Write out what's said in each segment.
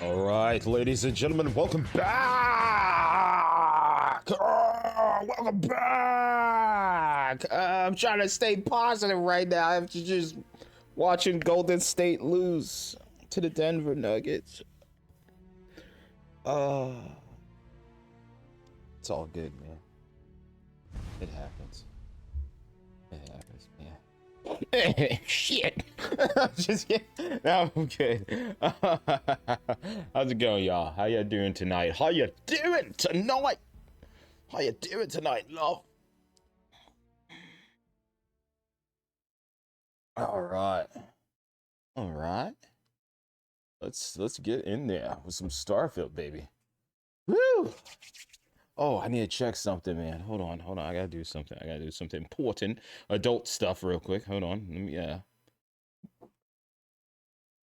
All right, ladies and gentlemen, welcome back. Welcome back. I'm trying to stay positive right now after just watching Golden State lose to the Denver Nuggets. It's all good, man. It happens. It happens, man. Shit. Just kidding. No, I'm good. How's it going, y'all? How you doing tonight? How you doing tonight? How you doing tonight, love? All right. All right. Let's get in there with some Starfield, baby. Woo! Oh, I need to check something, man. Hold on. I gotta do something. Important, adult stuff, real quick. Hold on. Let me.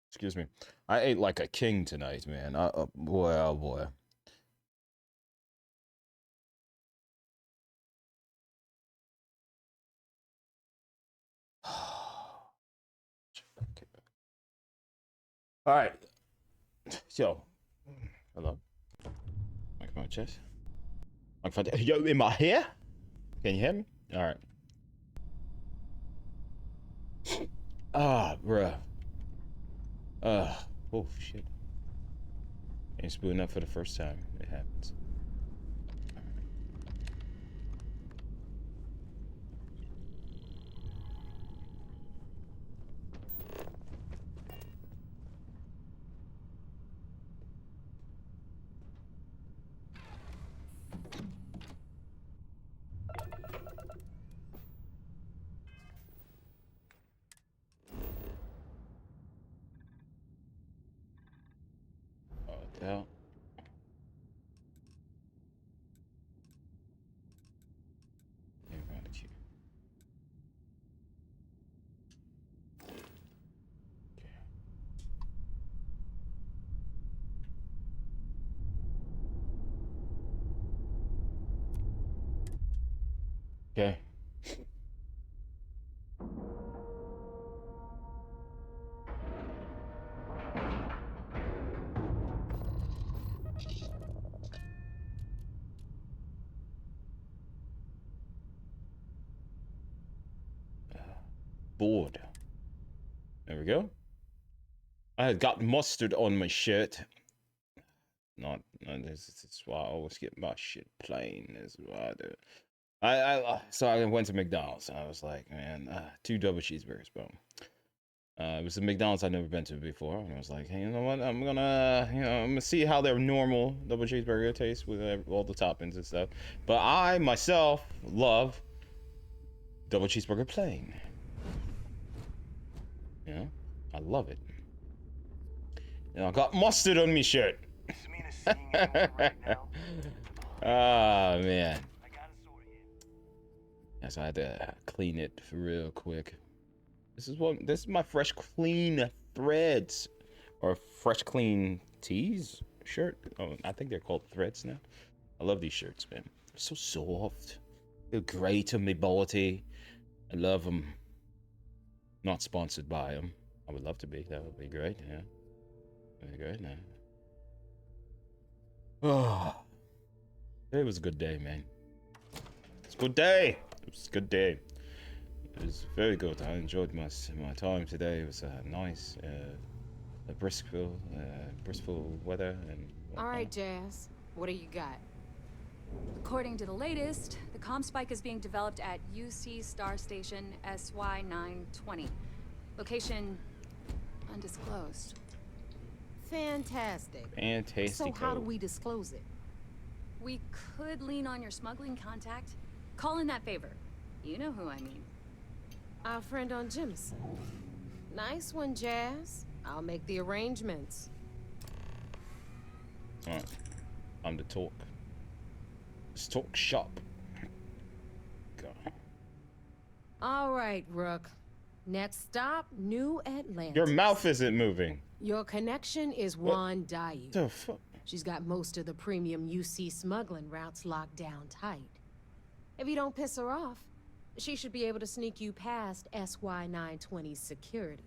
Excuse me. I ate like a king tonight, man. Boy, oh boy. All right. Yo. Hello. Microphone chest. Microphone. Yo, in my hair? Can you hear me? All right. Ah, bruh. Oh shit. Ain't spooling up for the first time. It happens. Oh, the hell. Okay. Bored. There we go. I had got mustard on my shirt. This is why I always get my shit plain. This is why I do it. So I went to McDonald's. And I was like, man, 2 double cheeseburgers, boom. It was a McDonald's I'd never been to before, and I was like, hey, you know what? I'm gonna see how their normal double cheeseburger tastes with all the toppings and stuff. But I myself love double cheeseburger plain. You know, I love it. And I got mustard on me shirt. Ah, man. Yeah, so I had to clean it real quick. This is my fresh clean threads, or fresh clean tees shirt. Oh, I think they're called threads now. I love these shirts, man. They're so soft. They're great on my body. I love them. Not sponsored by them. I would love to be. That would be great. Yeah, very great. Now. Oh, it was a good day, man. It's a good day. It was a good day. It was very good. I enjoyed my time today. It was nice, briskful weather and whatnot. All right, Jazz. What do you got? According to the latest, the comm spike is being developed at UC Star Station SY920. Location undisclosed. Fantastic. So how do we disclose it? We could lean on your smuggling contact. Call in that favor. You know who I mean. Our friend on Jimson. Nice one, Jazz. I'll make the arrangements. Alright. Time to talk. Let's talk shop. Go. All right, Rook. Next stop, New Atlantis. Your mouth isn't moving. Your connection is Juan Dayu. The fuck? She's got most of the premium UC smuggling routes locked down tight. If you don't piss her off, she should be able to sneak you past SY920's security.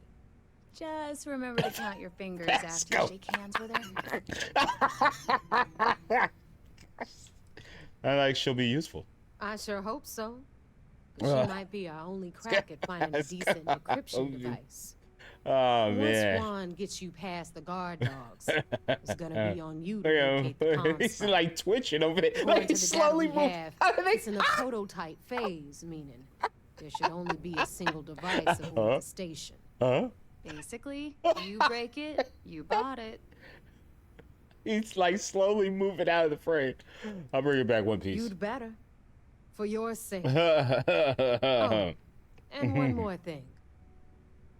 Just remember to count your fingers Let's after go. you shake hands with her. I like she'll be useful. I sure hope so. She Ugh. might be our only crack at finding a Let's decent go. encryption device. Oh Once man. Juan gets you past the guard dogs, it's gonna be on you to Look locate the at him. comms He's spike. like twitching over there. According Like to he's the data slowly we moving. have, it's in the prototype phase, meaning there should only be a single device aboard the station. Huh? Basically, you break it, you bought it. He's like slowly moving out of the frame. I'll bring it back one piece. You'd better. For your sake. Oh, And one more thing.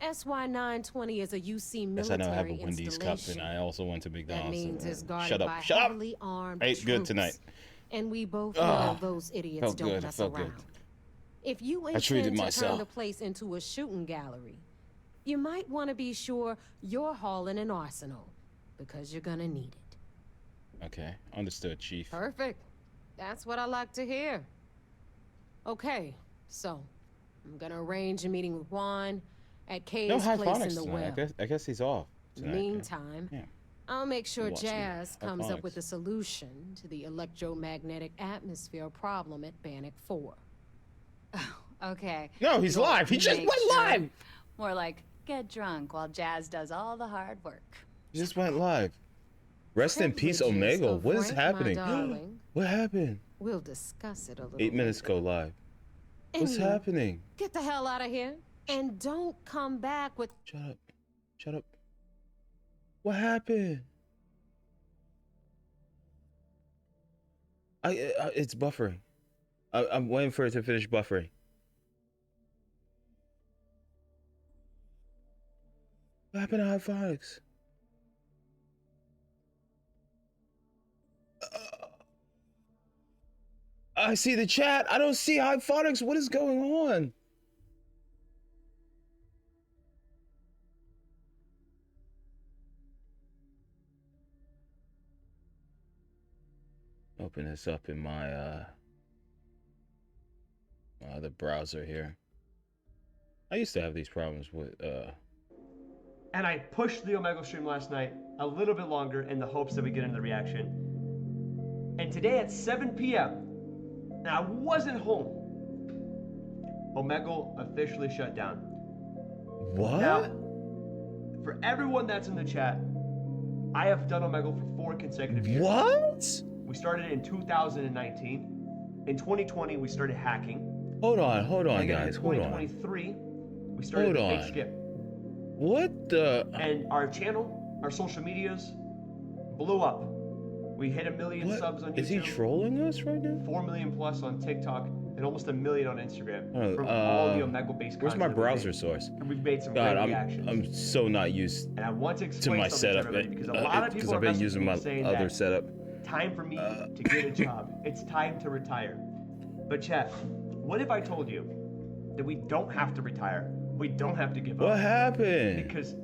SY-920 is a UC yes, I know I have a military Wendy's cup, and installation. I also went to That McDonald's. means it's guarded Shut up! by Shut up! heavily armed Ate troops. good tonight. And we both Ah, know those idiots felt don't good, mess felt around. good. If you treated intend to myself. turn the place into a shooting gallery, you might want to be sure you're hauling an arsenal, because you're gonna need it. Okay, understood, Chief. Perfect. That's what I like to hear. Okay, so I'm gonna arrange a meeting with Juan at Kay's No place in hydroponics the tonight. well. I guess he's off tonight. Meantime, Yeah. I'll make sure Watch me. Jazz comes up with Hydroponics. a solution to the electromagnetic atmosphere problem at Bannock 4. Okay. No, he's Well, live. He just make went sure. live. More like, get drunk while Jazz does all the hard work. He just went live. Rest in peace, Privileges Omegle. of What is rank, my happening? darling. What happened? We'll discuss it a little 8 minutes later. ago live. And What's you, happening? Get the hell out of here. And don't come back with... Shut up. Shut up. What happened? It's buffering. I'm waiting for it to finish buffering. What happened to hydroponics? I see the chat. I don't see hydroponics. What is going on? Open this up in my my other browser here. I used to have these problems with And I pushed the Omegle stream last night a little bit longer in the hopes that we get into the reaction. And today at 7 p.m., and I wasn't home, Omegle officially shut down. what? Now, for everyone that's in the chat, I have done Omegle for 4 consecutive years. What? We started in 2019. In 2020, we started hacking. Hold on, And then guys. in Hold on. 2023, we started Hold the on. Fake Skip. What the? And our channel, our social medias, blew up. We hit 1 million What? subs on YouTube. Is he trolling us right now? 4 million plus on TikTok, and almost 1 million on Instagram from Oh, all the Omegle-based Where's my content that we browser made. source? And we've made some God, great reactions. I'm so not used and I want to to explain my something setup to everybody because a lot of because people I've are been using messaging my me saying other that setup. time for me to get a job. It's time to retire. But chat, what if I told you that we don't have to retire? We don't have to give What up. happened? Because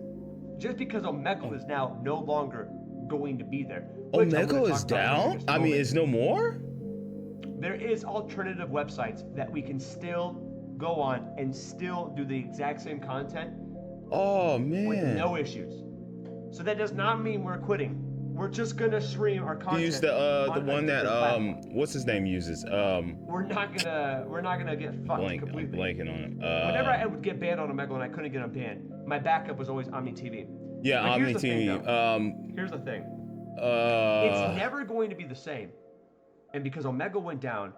just because Omegle is now no longer going to be there. which I'm gonna Omegle talk is about here in down? just a I mean, moment. it's no more? There is alternative websites that we can still go on and still do the exact same content Oh with man. no issues. So that does not mean we're quitting. We're just gonna stream our You content. use the on a one that different platform. what's his name uses? We're not gonna get fucked I'm completely. blanking on it. Whenever I would get banned on Omegle and I couldn't get unbanned, my backup was always Omni TV. yeah, But Omni here's the thing, TV. though. Here's the thing. It's never going to be the same. And because Omegle went down,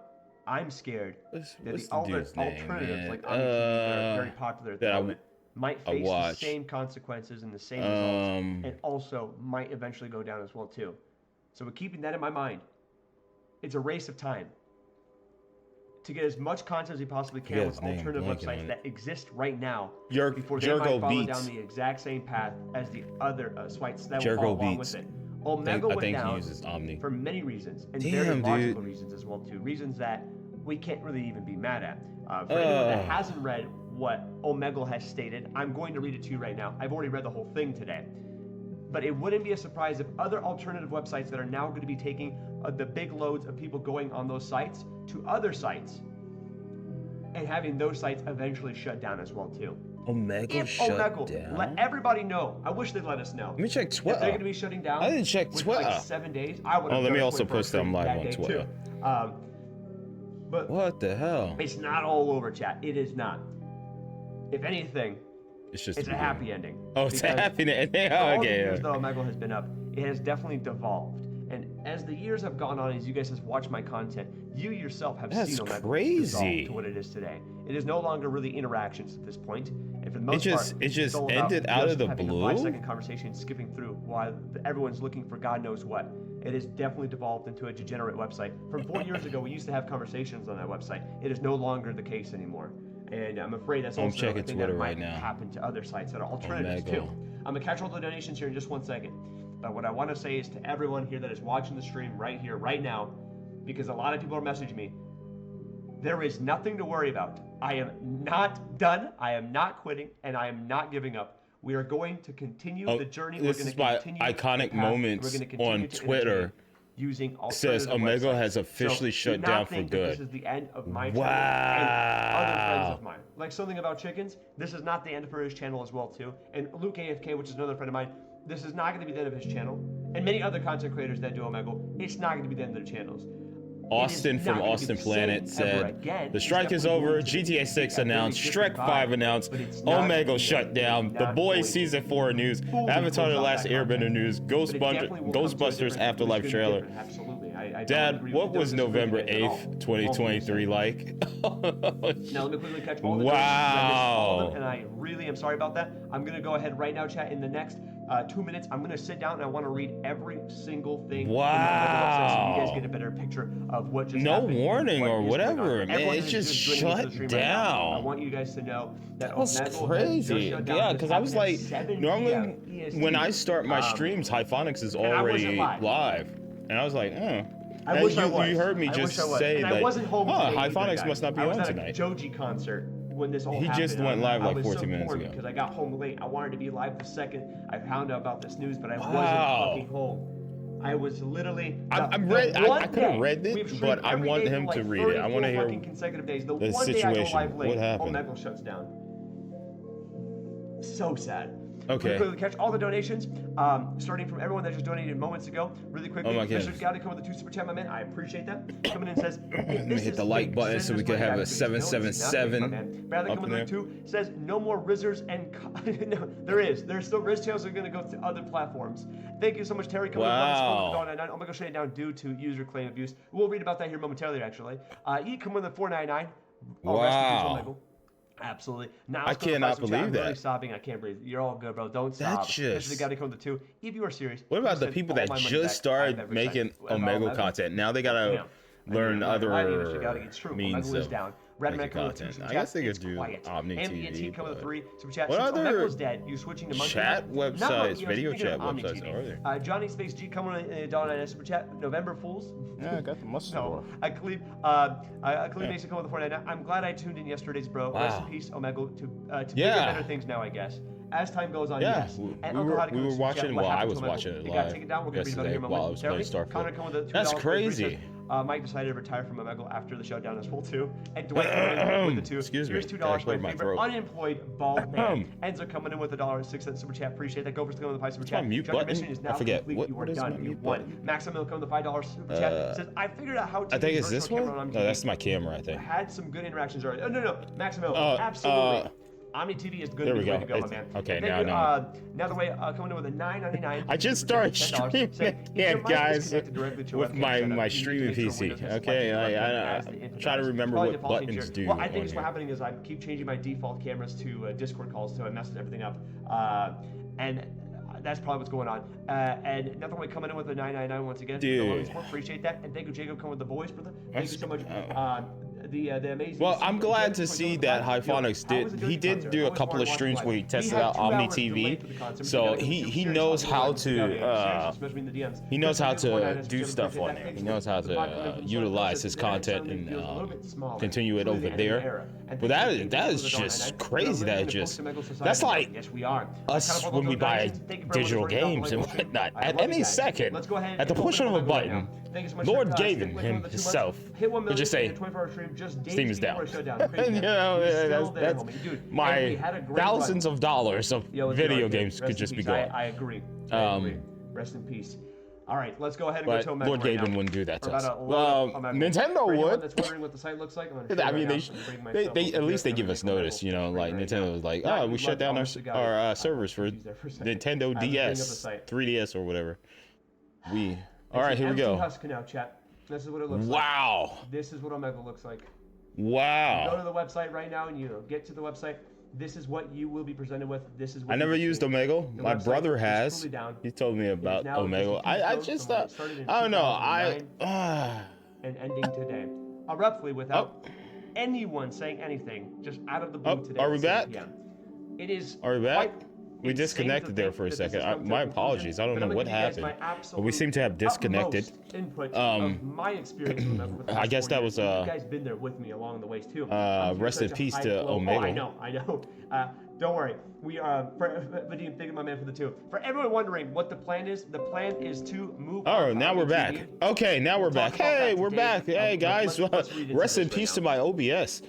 I'm scared What's that the the other dude's name, alternatives man? like Omni TV that are very popular at the that I moment might I face the watch. same consequences and the same results, Um, and also might eventually go down as well too. So we're keeping that in my mind. It's a race of time to get as much content as we possibly Yeah, can with his name, alternative blanking on websites it. that exist right now Jer- before they Jergo might follow Beats. down the exact same path as the other sites that will Jergo follow along Beats. with it. I Omegle think went he down uses Omni. for many reasons, and Damn, very logical dude. reasons as well too. Reasons that we can't really even be mad at. For anyone that hasn't read what Omegle has stated, I'm going to read it to you right now. I've already read the whole thing today. But it wouldn't be a surprise if other alternative websites that are now going to be taking the big loads of people going on those sites to other sites and having those sites eventually shut down as well too. Omegle If shut Omegle down? let everybody know, I wish they'd let us know. Let me check If Twitter. they're going to be shutting down, I didn't check within, Twitter. like 7 days, I would have. Oh, let me done a also 24 post them stream live that on day Twitter. Too. But What the hell? it's not all over, chat. It is not. If anything, It's just it's a happy ending. Oh, it's a Because happy ending. for all the Okay. years that Omegle has been up, it has definitely devolved. And as the years have gone on, as you guys have watched my content, you yourself have That's seen Omegle crazy. dissolve to what it is today. It is no longer really interactions at this point. And for the most just- part, it just it's all about ended out of just the having blue? a 5-second conversation, skipping through while everyone's looking for God knows what. It has definitely devolved into a degenerate website. From 4 years ago, we used to have conversations on that website. It is no longer the case anymore. And I'm afraid that's I'm also a checking thing Twitter that might right now. happen to other sites that are alternatives Omegle. too. I'm gonna catch all the donations here in just 1 second. But what I want to say is to everyone here that is watching the stream right here, right now, because a lot of people are messaging me, there is nothing to worry about. I am not done. I am not quitting, and I am not giving up. We are going to continue the journey. This We're is going my to continue iconic the path. moments We're gonna continue on to Twitter. entertain using Says alternative Omegle websites. has officially So shut do not down for think that good. This is the end of my channel and other friends Wow. of mine. Like something about chickens, this is not the end for his channel as well too. And Luke AFK, which is another friend of mine, this is not going to be the end of his channel. And many other content creators that do Omegle, it's not going to be the end of their channels. Austin from Austin Planet said, the strike is over, GTA 6 announced, Shrek 5 announced, Omegle shut down, The Boys Season 4 news, Avatar The Last Airbender news, Ghostbusters Afterlife trailer. Dad, what was November 8th, 2023 like? Now let me quickly catch all the Wow. and I really am sorry about that. I'm gonna go ahead right now, chat. In the next 2 minutes, I'm gonna sit down and I want to read every single thing. Wow. From the website so you guys get a better picture of what just No happened, warning what or is going whatever, on. man. Everyone It's is just joining into the shut stream right now. I down. want you guys to know that That was Omegle has crazy. just shut down. Yeah, This because I was happened like, at 7 normally PM EST. when I start my streams, Hyphonics is and I already wasn't live. and I was like, I And wish I you was. heard me I just wish I was. say and that, I wasn't home oh, today either, Hyphonics guys. must not be I was on at tonight. a Joji concert when this all He happened. just went live like I was 14 so minutes torn ago. because I got home late. I wanted to be live the second I found out about this news, but I Wow. wasn't fucking home. I was literally. I'm read. I could have read it, but I want him to read it. I want to hear consecutive days. The the one day I go situation. live late, What happened? Omegle shuts down. So sad. Okay. Really quickly catch all the donations, starting from everyone that just donated moments ago. Really quickly, Oh my Mr. goodness. Gowdy coming with the 2 super chat, my man. I appreciate that. Coming in says, Let me hit the like button so we can have a 777 Bradley up coming there. with 2 says, no more Rizzers and... no, there is. There's still Riz channels that are going to go to other platforms. Thank you so much, Terry. Coming Wow. with $1.99. I'm going to shut it down due to user claim abuse. We'll read about that here momentarily, actually. E coming with $4.99. Oh, rest in peace, Wow. Omegle. Absolutely. Now I cannot believe I'm really that. sobbing. I can't breathe. You're all good, bro. Don't sob. That's just- Mr. The guy to come with the 2. If you are serious. What about the send people all that my money just back. started I've ever making sent. About Omegle content? Now they gotta learn other It's true. means Omegle is of down. Redman making coming with 2 content. super I chats. guess they could It's do quiet. Omni MBNT TV, coming with but 3 super chats. what Since other Omegle's dead, you switching to Monkey chat Not websites, Monkey, video speaking chat of Omni websites TV. are there? Johnny Space G coming with a $1.99 super chat. November Fools. Yeah, I got the mustard. No, I Khalid Mason coming with the 4.99. I'm glad I tuned in yesterday's, bro. Rest in Wow. peace, Omegle, to bigger, Yeah. better things now, I guess. As time goes on, Yeah, yes. we And were- Uncle Howdy we were comes to watching- chat, what well, I happened was to Omegle. watching it It got live taken down. We're gonna read about it yesterday here while I was playing momentarily. Starfield. Connor coming with the That's $2 for the three crazy. says, Mike decided to retire from Omegle after the shutdown as well too. And Dwight coming in with the 2. Excuse me. Here's $2 Gotta for my clear my favorite throat. unemployed bald man. Enzo coming in with $1.06 super chat. Appreciate that. Gophers coming with the 5 super chat. mute Judge, your button? mission is I now forget. complete. What- You are what is my done. You mute won. button? Maximil coming with the $5 super chat. Says, I figured out how to I think use it's this virtual one. camera on No, TV. that's my camera. I think. Had some good interactions already. Oh, no. Maximo, Uh, absolutely. Omni TV is good there to we be the way go. to go, my It's- man. okay, Thank now I you, know. now the way coming in with a $9.99. I just started $10, streaming saying, if your again, mic is guys, connected directly to a with webcam my setup, you need to streaming make sure PC. Windows has Okay, selected your I webcam as the input try to device. remember Probably what defaulting buttons to do. Well, I on think what's here. happening is I keep changing my default cameras to Discord calls, so I messed everything up. And that's probably what's going on. And nothing way coming in with a $9.99 once again. Dude. Appreciate that. And thank you, Jacob, coming with the boys, brother. Thank you so much. The amazing. Well, I'm Super glad Jet to coming see with that the five. Yo, Hyphonics how was did. the He Joji did concert? do a Always couple wanted of to watch streams it where he live. tested had out 2 Omni hours delayed TV. for the concert. So We got he serious knows how online. to Message me in the DMs. he knows how Message me in the to DMs. do stuff on there. He knows how to utilize his content and continue it over there. But that is just crazy. That is just that's like us when we buy digital games and whatnot. At any second, at the push of a button, Thank you so much. Lord sir. Gaben Stick with one of the 2 months. himself Hit 1 would million just say, in a 24-hour stream just days Steam is before down. it shut down. Crazy, You man. know, He's yeah, still there, that's homie. Dude, and we my had a great thousands run. of dollars of Yo, what's video going on, kid? games could Rest in just be peace. gone. I agree. I agree. Rest in peace. All right, let's go ahead and go But to Omegle Lord right Gaben now. wouldn't do that We're to us. about to load up Omegle. Nintendo For anyone would. that's wondering what the site looks like, I'm gonna show I you mean, right now. I'm bringing my stuff they over at here. least they I'm give gonna us make Omegle notice, you know, screen like right Nintendo now. was like, Now oh, you we shut left down almost the guy. our servers for He's there for a second. Nintendo Bring up the DS, site. 3DS or whatever. All It's right, an here we empty go. husk now, chat. This is what it looks like. Wow. This is what Omegle looks like. Go to Wow. the website right now and you get to the website. This is what you will be presented with. This is what I never you will used see. Omegle. The My website brother is has. truly down. He told me It is about now just a Omegle. huge I growth just from when it started in I don't know. 2009 and ending today. Abruptly, without anyone saying anything, just out of the blue today. Are we at 7 back? PM. It is Are we back? quite We insane disconnected to there think for a that this has second. come to My a conclusion, apologies. I don't but know I'm gonna what give you guys happened. my But we seem to have disconnected. utmost input of my experience with the I last guess 4 that years. was, You guys been there with me along the ways too. rest in Such a peace high to flow- Omegle. Oh, I know. Don't worry. We are Vadim, thank you, my man, for the 2. For everyone wondering what the plan is to move. Oh, on now we're back. TV. Okay, now we're We'll talk back. about Hey, that we're today. back. Hey, guys. Let's read into Rest in this right peace to now. my OBS.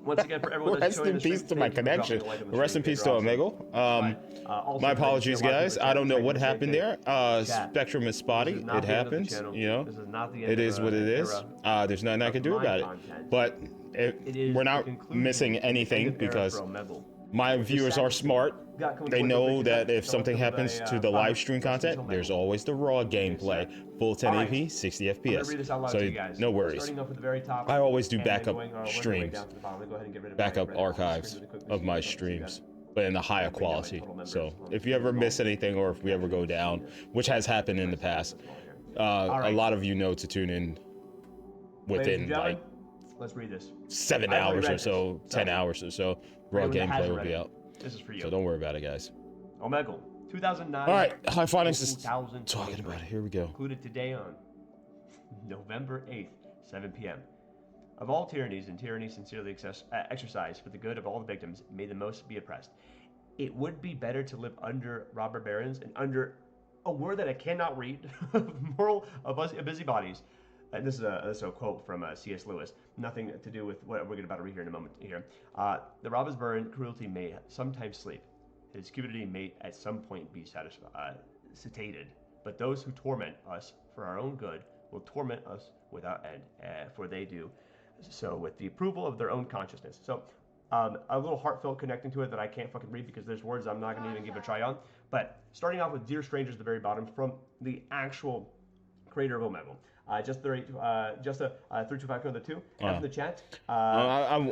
Once again, for everyone that's Rest joining in the stream, peace to my thank you for dropping connection. a like on the Rest in stream. peace to You're awesome. Omegle. Also, My for apologies, a lot of guys. people I don't know saying what the same happened thing. there. Chat, Spectrum is spotty. this is not It the end of the happens. channel. You know, This is not the end it of is what it is. era There's nothing I of can do my about it. content. But It is we're the not conclusion missing of the anything end of era because for Omegle. my viewers are smart. They know that if So something with a, happens to the live stream content, Omegle. there's always the raw gameplay, full 1080p, 60 I'm gonna read this out loud FPS. to So you guys. no worries. Starting off at the very top, I always do and then backup going, working our way streams, down to the bottom. Let me go ahead and get rid of backup my red archives screen really quickly of so my you guys can see that. streams, but in a higher Bring down my quality. total members So on if the you ever screen. miss anything or if we ever go down, which has happened in the past, a lot of you know to tune in Ladies and within gentlemen, like let's read this. 7 I've already hours read or so, this, 10 hours or so. Raw anyone that gameplay hasn't will read be it, out. This is for you. So don't worry about it, guys. Omegle, 2009. All right, High Phonics is 2023. talking about it. Here we go. Included today on November 8th, 7 p.m. Of all tyrannies, and tyranny sincerely exercised for the good of all the victims, may the most be oppressed. It would be better to live under robber barons and under a word that I cannot read, moral of busybodies. And this is a quote from C.S. Lewis. Nothing to do with what we're about to read here in a moment. Here, the robber's baron cruelty may sometimes sleep. His cupidity may at some point be satiated. But those who torment us for our own good will torment us without end, for they do so with the approval of their own consciousness. So a little heartfelt connecting to it that I can't fucking read because there's words I'm not going to even give a try on. But starting off with Dear Strangers at the very bottom from the actual creator of Omegle. Just 325 on the 2. And from the chat. I'm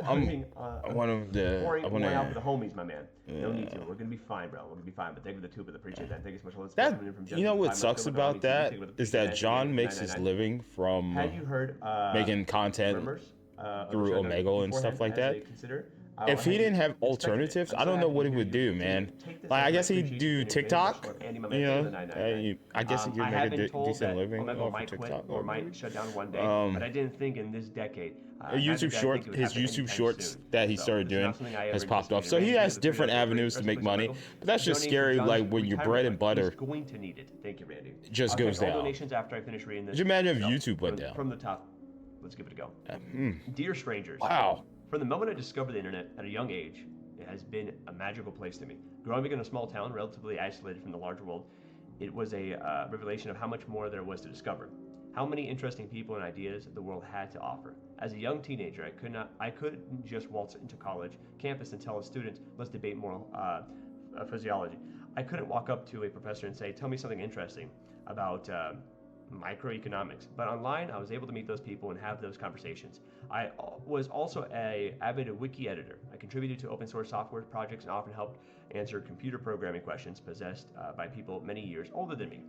one of the. Pouring I one out wanna, for the homies, my man. No need to. We're gonna be fine, bro. We're gonna be fine. But thank you for the 2, but appreciate that. Thank you so much. Let's that, coming in from you know what Justin. sucks about that is that John makes his living from Had you heard making content rumors, through Omegle and stuff like that. If he didn't have alternatives, I don't know what he would do, man. Like, I guess he'd do TikTok, you know? I guess he could make a decent living off of TikTok. Or might shut down one day, but I didn't think in this decade. YouTube short, his YouTube shorts that he started doing has popped off. So he has different avenues to make money, but that's just scary. Like when your bread and butter going to need it. Thank you, Randy. just goes down. Donations after I finish reading this. Could you imagine if YouTube went down? From the top, let's give it a go. Dear strangers. Wow. From the moment I discovered the internet at a young age, it has been a magical place to me. Growing up in a small town, relatively isolated from the larger world, it was a revelation of how much more there was to discover. How many interesting people and ideas the world had to offer. As a young teenager, I couldn't just waltz into college campus and tell a student, let's debate moral physiology. I couldn't walk up to a professor and say, tell me something interesting about microeconomics. But online, I was able to meet those people and have those conversations. I was also an avid wiki editor. I contributed to open source software projects and often helped answer computer programming questions possessed by people many years older than me.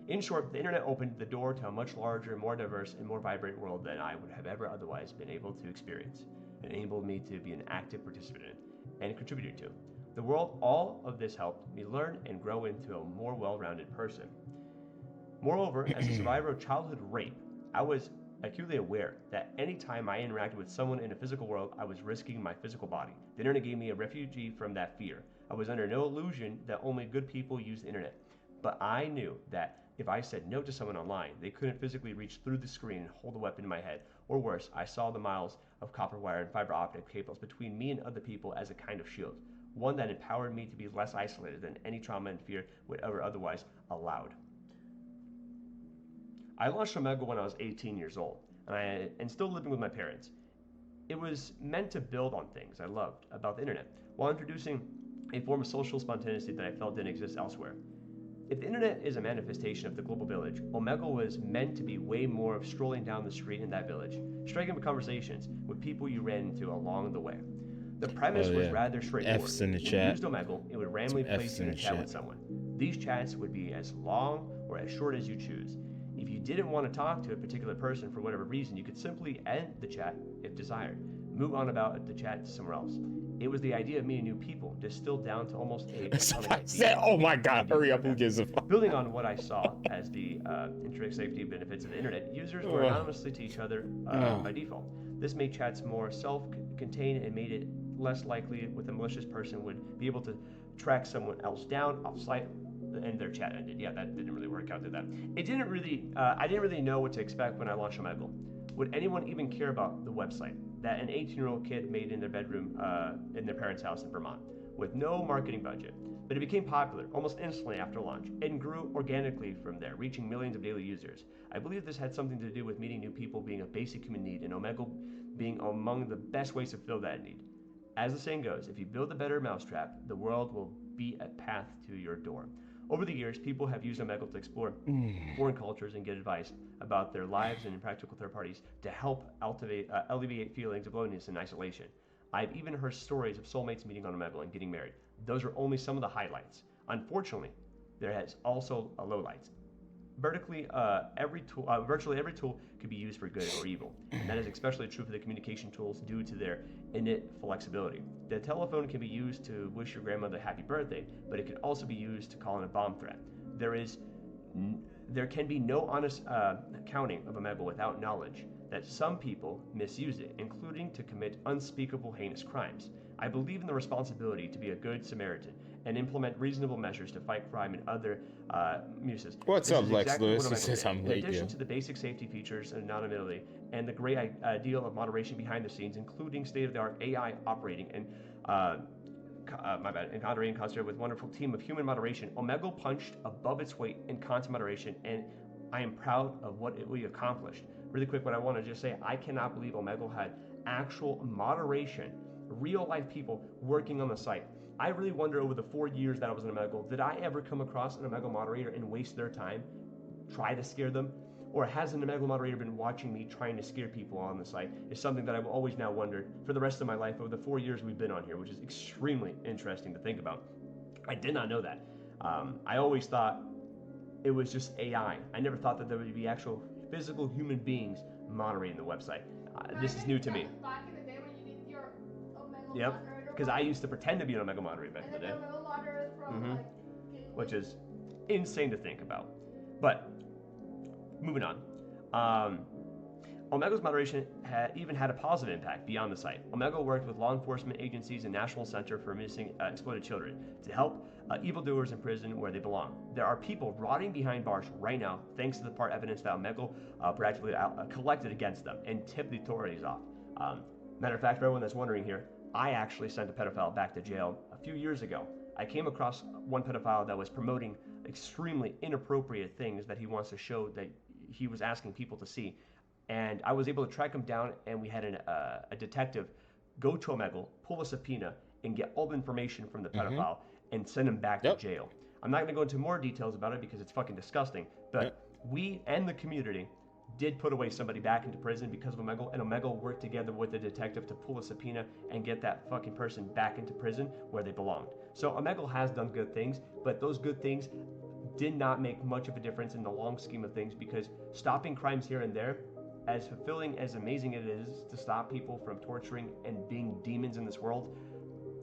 In short, the internet opened the door to a much larger, more diverse, and more vibrant world than I would have ever otherwise been able to experience. It enabled me to be an active participant in and contributor to. The world, all of this helped me learn and grow into a more well-rounded person. Moreover, as a survivor of childhood rape, I was acutely aware that any time I interacted with someone in a physical world, I was risking my physical body. The internet gave me a refugee from that fear. I was under no illusion that only good people use the internet, but I knew that If I said no to someone online, they couldn't physically reach through the screen and hold a weapon in my head. Or worse, I saw the miles of copper wire and fiber optic cables between me and other people as a kind of shield, one that empowered me to be less isolated than any trauma and fear would ever otherwise allowed. I launched Omegle when I was 18 years old, and still living with my parents. It was meant to build on things I loved about the internet, while introducing a form of social spontaneity that I felt didn't exist elsewhere. If the internet is a manifestation of the global village, Omegle was meant to be way more of strolling down the street in that village, striking up conversations with people you ran into along the way. The premise was rather straightforward. F's in the When you chat. used Omegle, it would randomly place you in a chat with someone. These chats would be as long or as short as you choose. If you didn't want to talk to a particular person for whatever reason, you could simply end the chat if desired, move on about the chat to somewhere else. It was the idea of meeting new people, distilled down to almost a platonic idea. Oh my god, hurry up, who gives a fuck? Building on what I saw as the intrinsic safety benefits of the internet, users were anonymously to each other by default. This made chats more self-contained and made it less likely with a malicious person would be able to track someone else down off-site and their chat ended. Yeah, that didn't really work out, did that? It didn't really, I didn't really know what to expect when I launched Omegle. Would anyone even care about the website that an 18-year-old kid made in their bedroom in their parents' house in Vermont with no marketing budget? But it became popular almost instantly after launch and grew organically from there, reaching millions of daily users. I believe this had something to do with meeting new people being a basic human need and Omegle being among the best ways to fill that need. As the saying goes, if you build a better mousetrap, the world will be a path to your door. Over the years, people have used Omegle to explore foreign cultures and get advice about their lives and impractical third parties to help alleviate feelings of loneliness and isolation. I've even heard stories of soulmates meeting on Omegle and getting married. Those are only some of the highlights. Unfortunately, there has also lowlights. Virtually every tool could be used for good or evil, and that is especially true for the communication tools due to their innate flexibility. The telephone can be used to wish your grandmother happy birthday, but it can also be used to call in a bomb threat. There can be no honest accounting of Omegle without knowledge that some people misuse it, including to commit unspeakable heinous crimes. I believe in the responsibility to be a good Samaritan and implement reasonable measures to fight crime and other abuses. What's up, Lex Lewis? He says I'm late. In addition to the basic safety features and anonymity, and the great deal of moderation behind the scenes, including state-of-the-art AI operating and moderating concept with a wonderful team of human moderation, Omegle punched above its weight in content moderation, and I am proud of what we accomplished. Really quick, what I want to just say, I cannot believe Omegle had actual moderation, real-life people working on the site. I really wonder over the 4 years that I was in Omegle, did I ever come across an Omegle moderator and waste their time, try to scare them? Or has an Omegle moderator been watching me trying to scare people on the site? Is something that I've always now wondered for the rest of my life over the 4 years we've been on here, which is extremely interesting to think about. I did not know that. I always thought it was just AI. I never thought that there would be actual physical human beings moderating the website. This is new to me. Back in the day when you needed your Omegle Yep, moderator. because I used to pretend to be an Omegle moderator back in the day. And then the Omegle moderator from like Which is insane to think about. But moving on. Omegle's moderation even had a positive impact beyond the site. Omegle worked with law enforcement agencies and National Center for Missing Exploited Children to help evildoers in prison where they belong. There are people rotting behind bars right now thanks to the part evidence that Omegle proactively collected against them and tipped the authorities off. Matter of fact, for everyone that's wondering here, I actually sent a pedophile back to jail a few years ago. I came across one pedophile that was promoting extremely inappropriate things that he wants to show that he was asking people to see. And I was able to track him down, and we had a detective go to Omegle, pull a subpoena, and get all the information from the pedophile and send him back to jail. I'm not going to go into more details about it because it's fucking disgusting, but we and the community did put away somebody back into prison because of Omegle, and Omegle worked together with the detective to pull a subpoena and get that fucking person back into prison where they belonged. So Omegle has done good things, but those good things did not make much of a difference in the long scheme of things, because stopping crimes here and there, as fulfilling, as amazing it is to stop people from torturing and being demons in this world,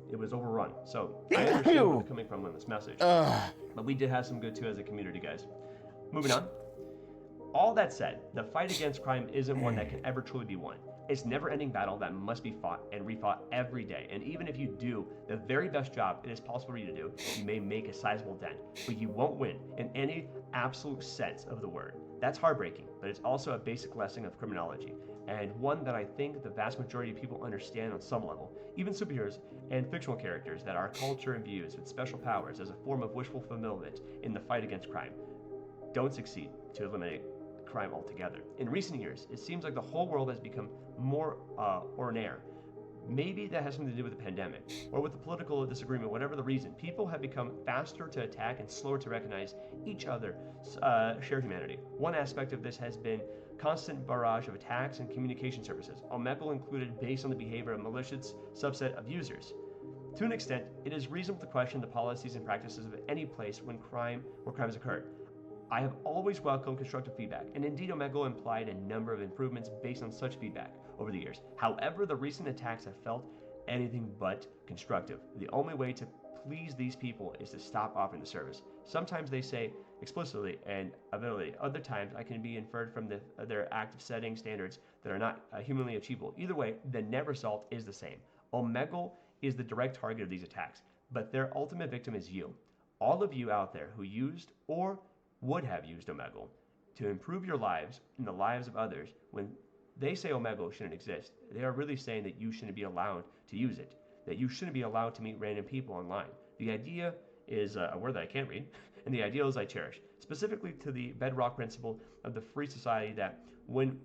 it was overrun. So I understand where they're coming from on this message. But we did have some good too as a community, guys. Moving on. All that said, the fight against crime isn't one that can ever truly be won. It's a never-ending battle that must be fought and refought every day. And even if you do the very best job it is possible for you to do, you may make a sizable dent, but you won't win in any absolute sense of the word. That's heartbreaking, but it's also a basic lesson of criminology, and one that I think the vast majority of people understand on some level. Even superheroes and fictional characters that our culture imbues with special powers as a form of wishful fulfillment in the fight against crime don't succeed to eliminate crime altogether. In recent years, it seems like the whole world has become more ornery. Maybe that has something to do with the pandemic or with the political disagreement, whatever the reason. People have become faster to attack and slower to recognize each other's shared humanity. One aspect of this has been constant barrage of attacks and communication services, Omegle included, based on the behavior of a malicious subset of users. To an extent, it is reasonable to question the policies and practices of any place where crimes occur. I have always welcomed constructive feedback, and indeed Omegle implied a number of improvements based on such feedback over the years. However, the recent attacks have felt anything but constructive. The only way to please these people is to stop offering the service. Sometimes they say explicitly and ability. Other times I can be inferred from their active setting standards that are not humanly achievable. Either way, the net result is the same. Omegle is the direct target of these attacks, but their ultimate victim is you. All of you out there who used or would have used Omegle to improve your lives and the lives of others. When they say Omegle shouldn't exist, they are really saying that you shouldn't be allowed to use it, that you shouldn't be allowed to meet random people online. The idea is a word that I can't read, and the ideals I cherish, specifically to the bedrock principle of the free society that when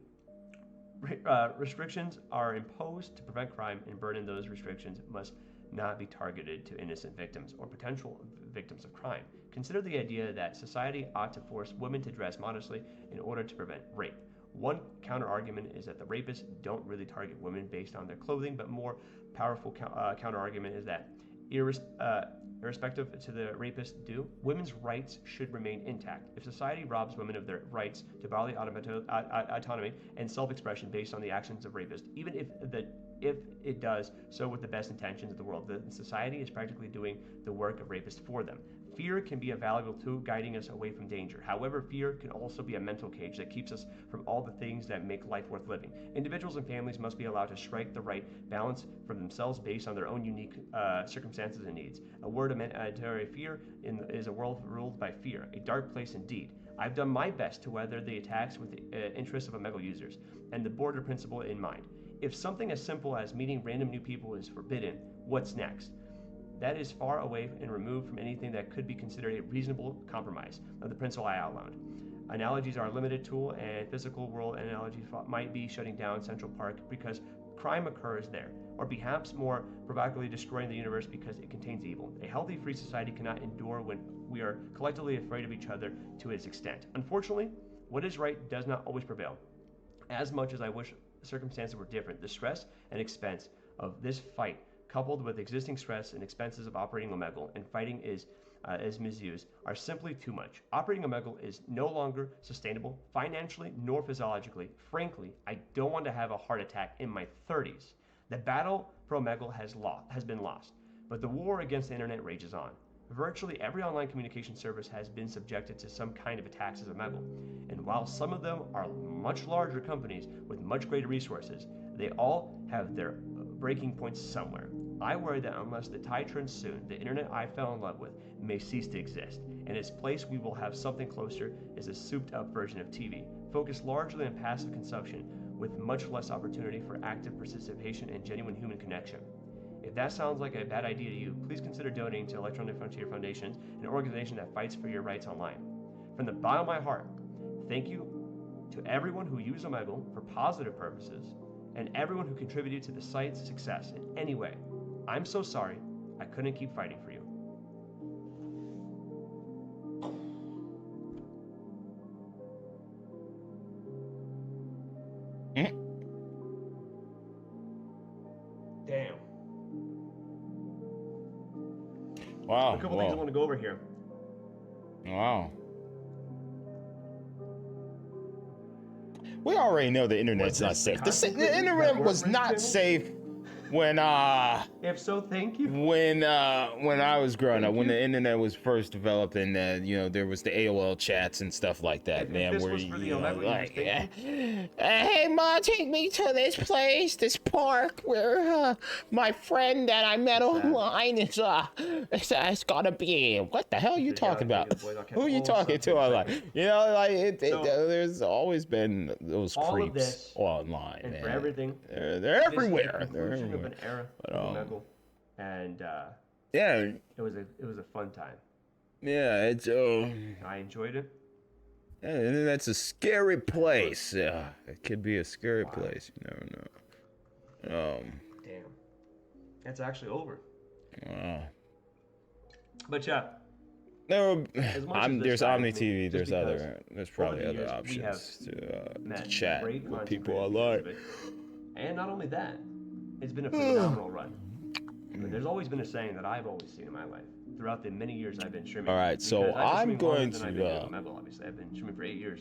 restrictions are imposed to prevent crime and burden, those restrictions must not be targeted to innocent victims or potential victims of crime. Consider the idea that society ought to force women to dress modestly in order to prevent rape. One counter-argument is that the rapists don't really target women based on their clothing, but more powerful counter-argument is that irrespective to the rapists do, women's rights should remain intact. If society robs women of their rights to bodily autonomy and self-expression based on the actions of rapists, even if it does so with the best intentions of the world, the society is practically doing the work of rapists for them. Fear can be a valuable tool guiding us away from danger. However, fear can also be a mental cage that keeps us from all the things that make life worth living. Individuals and families must be allowed to strike the right balance for themselves based on their own unique circumstances and needs. A word of mandatory fear is a world ruled by fear, a dark place indeed. I've done my best to weather the attacks with the interests of Omegle users and the border principle in mind. If something as simple as meeting random new people is forbidden, what's next? That is far away and removed from anything that could be considered a reasonable compromise of the principle I outlined. Analogies are a limited tool, and physical world analogies might be shutting down Central Park because crime occurs there, or perhaps more provocatively destroying the universe because it contains evil. A healthy, free society cannot endure when we are collectively afraid of each other to its extent. Unfortunately, what is right does not always prevail. As much as I wish circumstances were different, the stress and expense of this fight, coupled with existing stress and expenses of operating Omegle and fighting as misuse, are simply too much. Operating Omegle is no longer sustainable financially nor physiologically. Frankly, I don't want to have a heart attack in my 30s. The battle for Omegle has been lost, but the war against the internet rages on. Virtually every online communication service has been subjected to some kind of attacks as Omegle, and while some of them are much larger companies with much greater resources, they all have their breaking points somewhere. I worry that unless the tide turns soon, the internet I fell in love with may cease to exist. In its place, we will have something closer as a souped-up version of TV, focused largely on passive consumption, with much less opportunity for active participation and genuine human connection. If that sounds like a bad idea to you, please consider donating to Electronic Frontier Foundation, an organization that fights for your rights online. From the bottom of my heart, thank you to everyone who used Omegle for positive purposes, and everyone who contributed to the site's success in any way. I'm so sorry I couldn't keep fighting for you. Damn. Wow. A couple things I want to go over here. Wow. We already know the internet's not safe. The internet was not safe when If so, thank you. when I was growing up, Thank when you. the internet was first developed, and there was the AOL chats and stuff like that, If man, this where was for the you know, Omegle like, users, thank hey ma, take me to this place, this park where my friend that I met online is it's gotta be. What the hell are you talking about? Who are you talking to online? There's always been those All of creeps this, online, and man. for everything, They're this is the everywhere. They're conclusion of everywhere. an era But, of Omegle, and yeah, it was a fun time. yeah, it's I enjoyed it. and that's a scary place. Yeah, it could be a scary place. You never know. Damn, it's actually over. Wow. But yeah, No, as much as this there's saddens Omni me, TV. just There's probably over the other years, we have options to met chat great with content people creators because online. of it. And not only that, it's been a phenomenal run. I mean, there's always been a saying that I've always seen in my life throughout the many years I've been streaming. All right, so because I've been I'm streaming longer going than I've been doing Omegle, obviously. I've been streaming for 8 years.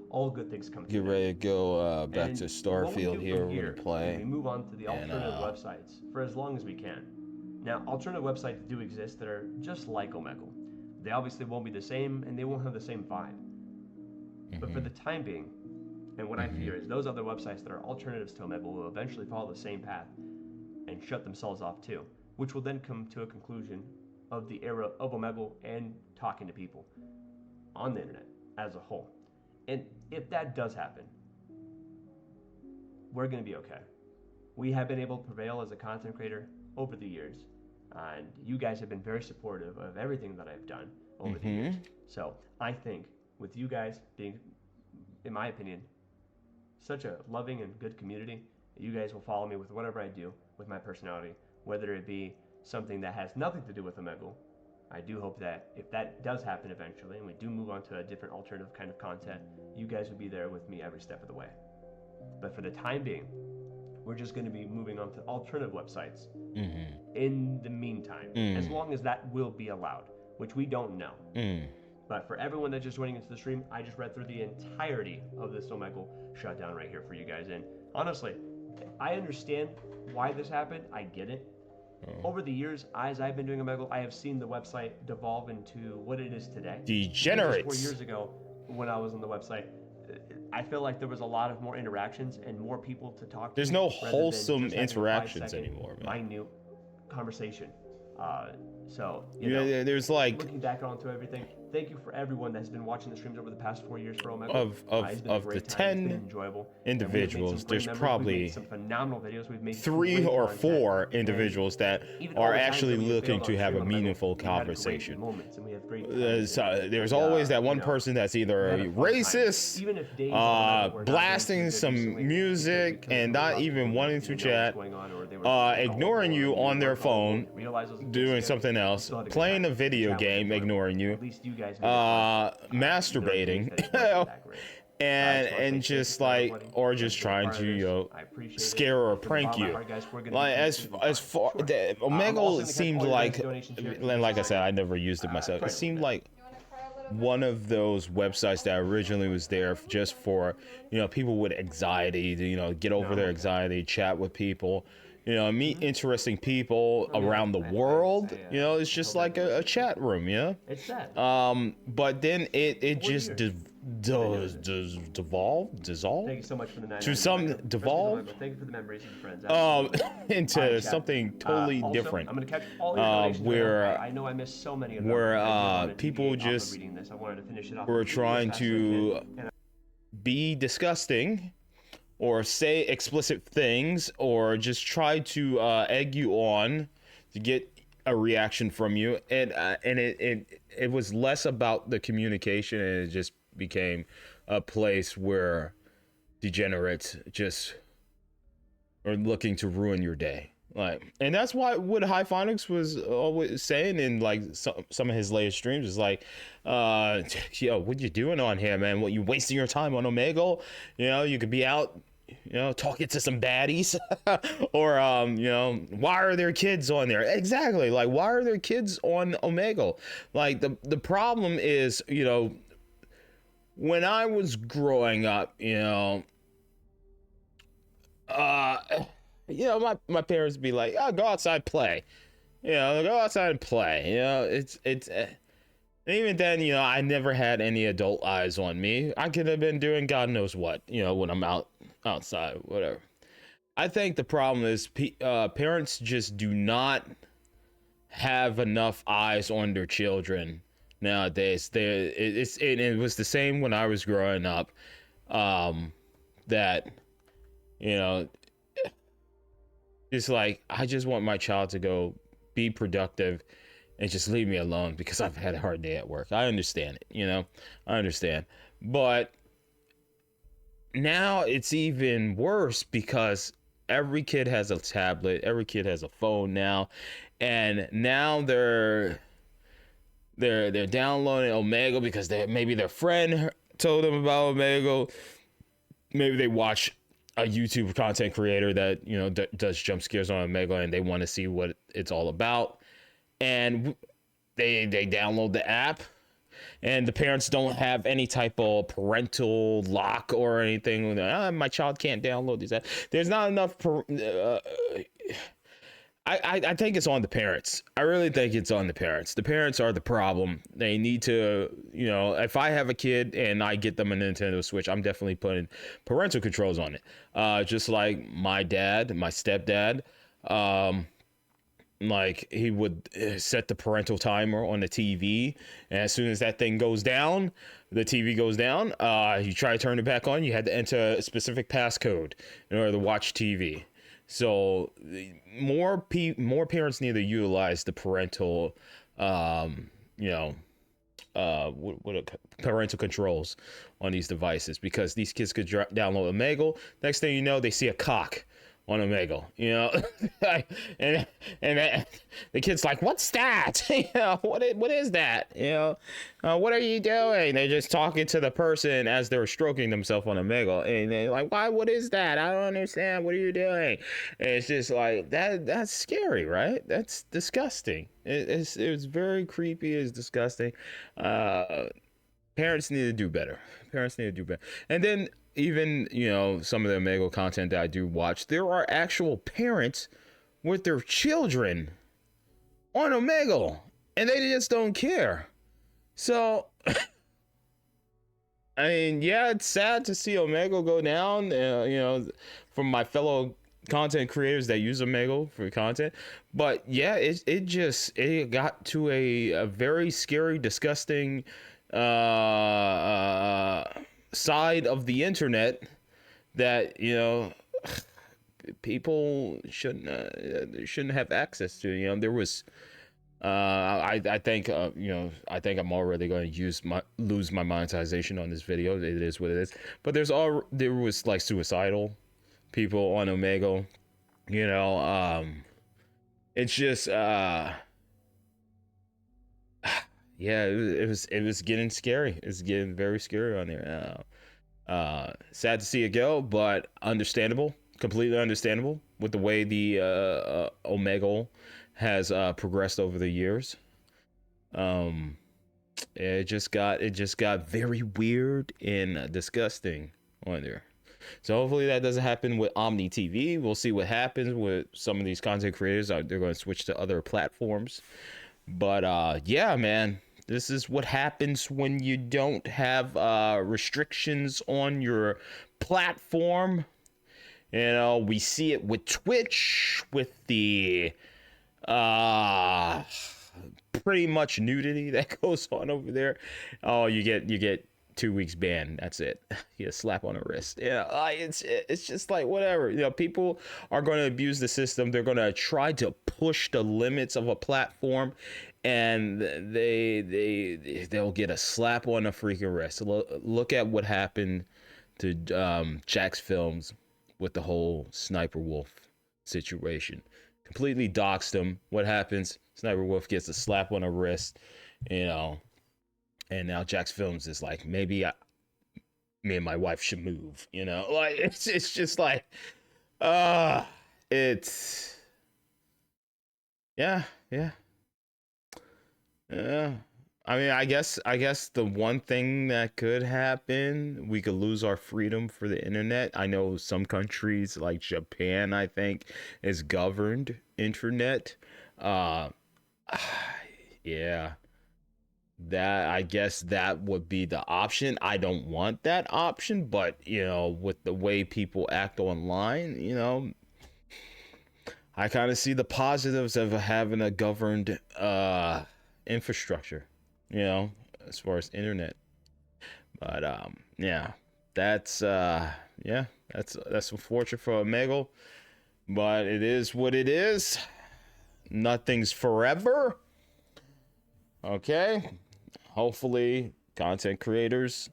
All good things come to Get an ready end. to go back And to what we do Starfield from here. We're here gonna play. is we move on to the and, alternative websites for as long as we can. Now, alternative websites do exist that are just like Omegle. They obviously won't be the same, and they won't have the same vibe. But for the time being, and what I fear is those other websites that are alternatives to Omegle will eventually follow the same path and shut themselves off too, which will then come to a conclusion of the era of Omegle and talking to people on the internet as a whole. And if that does happen, we're going to be okay. We have been able to prevail as a content creator over the years, and you guys have been very supportive of everything that I've done over the years. So I think with you guys being, in my opinion, such a loving and good community, you guys will follow me with whatever I do with my personality, whether it be something that has nothing to do with Omegle. I do hope that if that does happen eventually, and we do move on to a different alternative kind of content, you guys will be there with me every step of the way. But for the time being, we're just going to be moving on to alternative websites in the meantime, as long as that will be allowed, which we don't know. But for everyone that's just joining into the stream, I just read through the entirety of this Omegle shutdown right here for you guys. And honestly, I understand why this happened. I get it. Over the years, as I've been doing Omegle, I have seen the website devolve into what it is today. Degenerates. 4 years ago, when I was on the website, I feel like there was a lot of more interactions and more people to talk to. There's no rather than wholesome just having a interactions 5-second anymore, man. minute conversation. So, There's like looking back onto everything, thank you for everyone that's been watching the streams over the past 4 years for Omegle. Of It's been a the great time. 10 It's been enjoyable. individuals, there's We've probably made some phenomenal videos. We've made 3 great or content. 4 And individuals that even all are the times actually that we have looking failed to on have a stream Omegle, meaningful we've had great conversation. moments and we have great There's always that one person that's either we had a fun time. racist, Even if days on Omegle were not blasting going too good some recently, music because and there were not lots of even people wanting that to didn't know chat, what's going on, or they were ignoring you on their phone, realized it was a doing scam. something We else, still had a good playing time. a video Chat was game, enjoyable. ignoring you, At least you guys made it fun. masturbating, and just like, or just trying to scare or prank you. Like as far Omegle seemed like, and like I said, I never used it myself. It seemed like one of those websites that originally was there just for people with anxiety to get over their anxiety, chat with people, meet interesting people around the world. It's just like a chat room. It's sad. But then it just dissolved. Thank you so much for the 9. To some devolve. Thank you for the memories of your friends. Into something totally Also, different. I'm gonna catch all your donations. Where I know I missed so many of them. where I did people want to deviate off just of reading this. I wanted to finish it off were as trying fast as I to can. And be disgusting or say explicit things or just try to egg you on to get a reaction from you, and it was less about the communication, and it just became a place where degenerates just are looking to ruin your day. Like, and that's why what High Phonics was always saying in like some of his latest streams is like, yo, what you doing on here, man? What, you wasting your time on Omegle? You could be out talking to some baddies or why are there kids on there? Exactly. Like, why are there kids on Omegle? Like, the problem is, when I was growing up, my parents be like, oh, go outside, play. Go outside and play. And even then, I never had any adult eyes on me. I could have been doing God knows what, when I'm outside, whatever. I think the problem is parents just do not have enough eyes on their children nowadays. It was the same when I was growing up. That, it's like, I just want my child to go be productive and just leave me alone because I've had a hard day at work. I understand it, I understand. But now it's even worse because every kid has a tablet, every kid has a phone now, and now they're downloading Omegle because maybe their friend told them about Omegle. Maybe they watch a YouTube content creator that does jump scares on Omegle and they want to see what it's all about, and they download the app. And the parents don't have any type of parental lock or anything. My child can't download these apps. There's not enough. I think it's on the parents. I really think it's on the parents. The parents are the problem. They need to, if I have a kid and I get them a Nintendo Switch, I'm definitely putting parental controls on it. Just like my stepdad, like he would set the parental timer on the TV, and as soon as that thing goes down, the TV goes down, you try to turn it back on, you had to enter a specific passcode in order to watch TV. So more parents need to utilize the parental parental controls on these devices, because these kids could download Omegle. Next thing you know, they see a cock on Omegle, and the kid's like, "What's that? What is that? What are you doing?" They're just talking to the person as they're stroking themselves on Omegle, and they're like, "Why? What is that? I don't understand. What are you doing?" And it's just like that. That's scary, right? That's disgusting. It's very creepy. It's disgusting. Parents need to do better. And then even, some of the Omegle content that I do watch, there are actual parents with their children on Omegle, and they just don't care. So, I mean, yeah, it's sad to see Omegle go down, from my fellow content creators that use Omegle for content. But yeah, it got to a very scary, disgusting side of the internet that people shouldn't have access to. There was I think I'm already going to lose my monetization on this video. It is what it is. But there was like suicidal people on Omegle. It's just yeah, it was getting scary. It's getting very scary on there. Sad to see it go, but understandable, completely understandable with the way the Omegle has progressed over the years. It just got very weird and disgusting on there. So hopefully that doesn't happen with Omni TV. We'll see what happens with some of these content creators. They're going to switch to other platforms. But yeah, man, this is what happens when you don't have restrictions on your platform. We see it with Twitch, with the pretty much nudity that goes on over there. Oh, you get 2 weeks ban. That's it. You get a slap on the wrist. Yeah, it's just like whatever. People are going to abuse the system. They're going to try to push the limits of a platform, and they'll get a slap on the freaking wrist. Look at what happened to Jack's Films with the whole Sniper Wolf situation. Completely doxed him. What happens? Sniper Wolf gets a slap on the wrist, and now Jack's Films is like, maybe me and my wife should move, like it's just like, it's, yeah. I mean, I guess the one thing that could happen, we could lose our freedom for the internet. I know some countries like Japan, I think, is governed internet. Uh, yeah, that I guess that would be the option. I don't want that option, but with the way people act online, I kind of see the positives of having a governed infrastructure, as far as internet. But yeah, that's yeah, that's unfortunate for Omegle, but it is what it is. Nothing's forever. Okay. Hopefully, content creators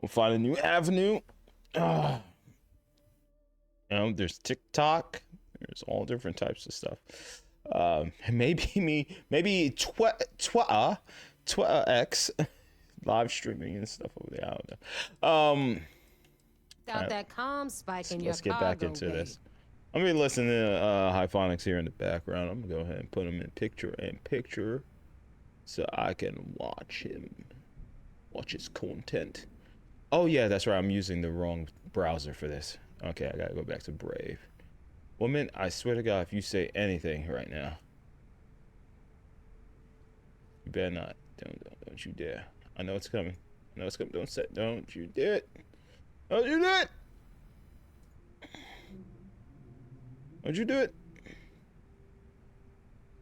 will find a new avenue. There's TikTok. There's all different types of stuff. Maybe Twitter X live streaming and stuff over there. I don't know. Without that comm spike in your Let's get back into this. I'm gonna be listening to Hyphonics here in the background. I'm gonna go ahead and put him in picture so I can watch his content. Oh yeah, that's right. I'm using the wrong browser for this. Okay, I gotta go back to Brave. Woman, I swear to God, if you say anything right now, you better not. Don't you dare. I know it's coming. I know it's coming. Don't you do it. Don't you do it. Don't you do it.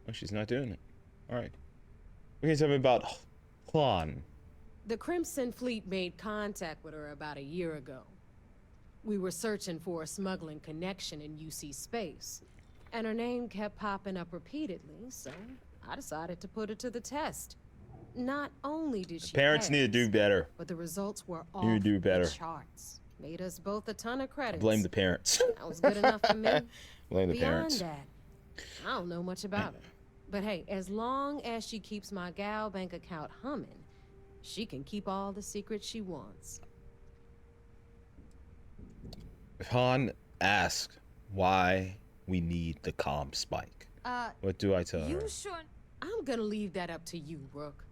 Oh, she's not doing it. All right. What can you tell me about Juan? The Crimson Fleet made contact with her about a year ago. We were searching for a smuggling connection in UC space, and her name kept popping up repeatedly, so I decided to put her to the test. Not only did she Parents need to do better. but the results were off You do better. the charts. Made us both a ton of credits. Blame the parents. That was good enough for me. Blame the Beyond parents. that, I don't know much about her. But hey, as long as she keeps my gal bank account humming, she can keep all the secrets she wants. Han asked why we need the comm spike. What do I tell her? You sure? I'm gonna leave that up to you, Rook.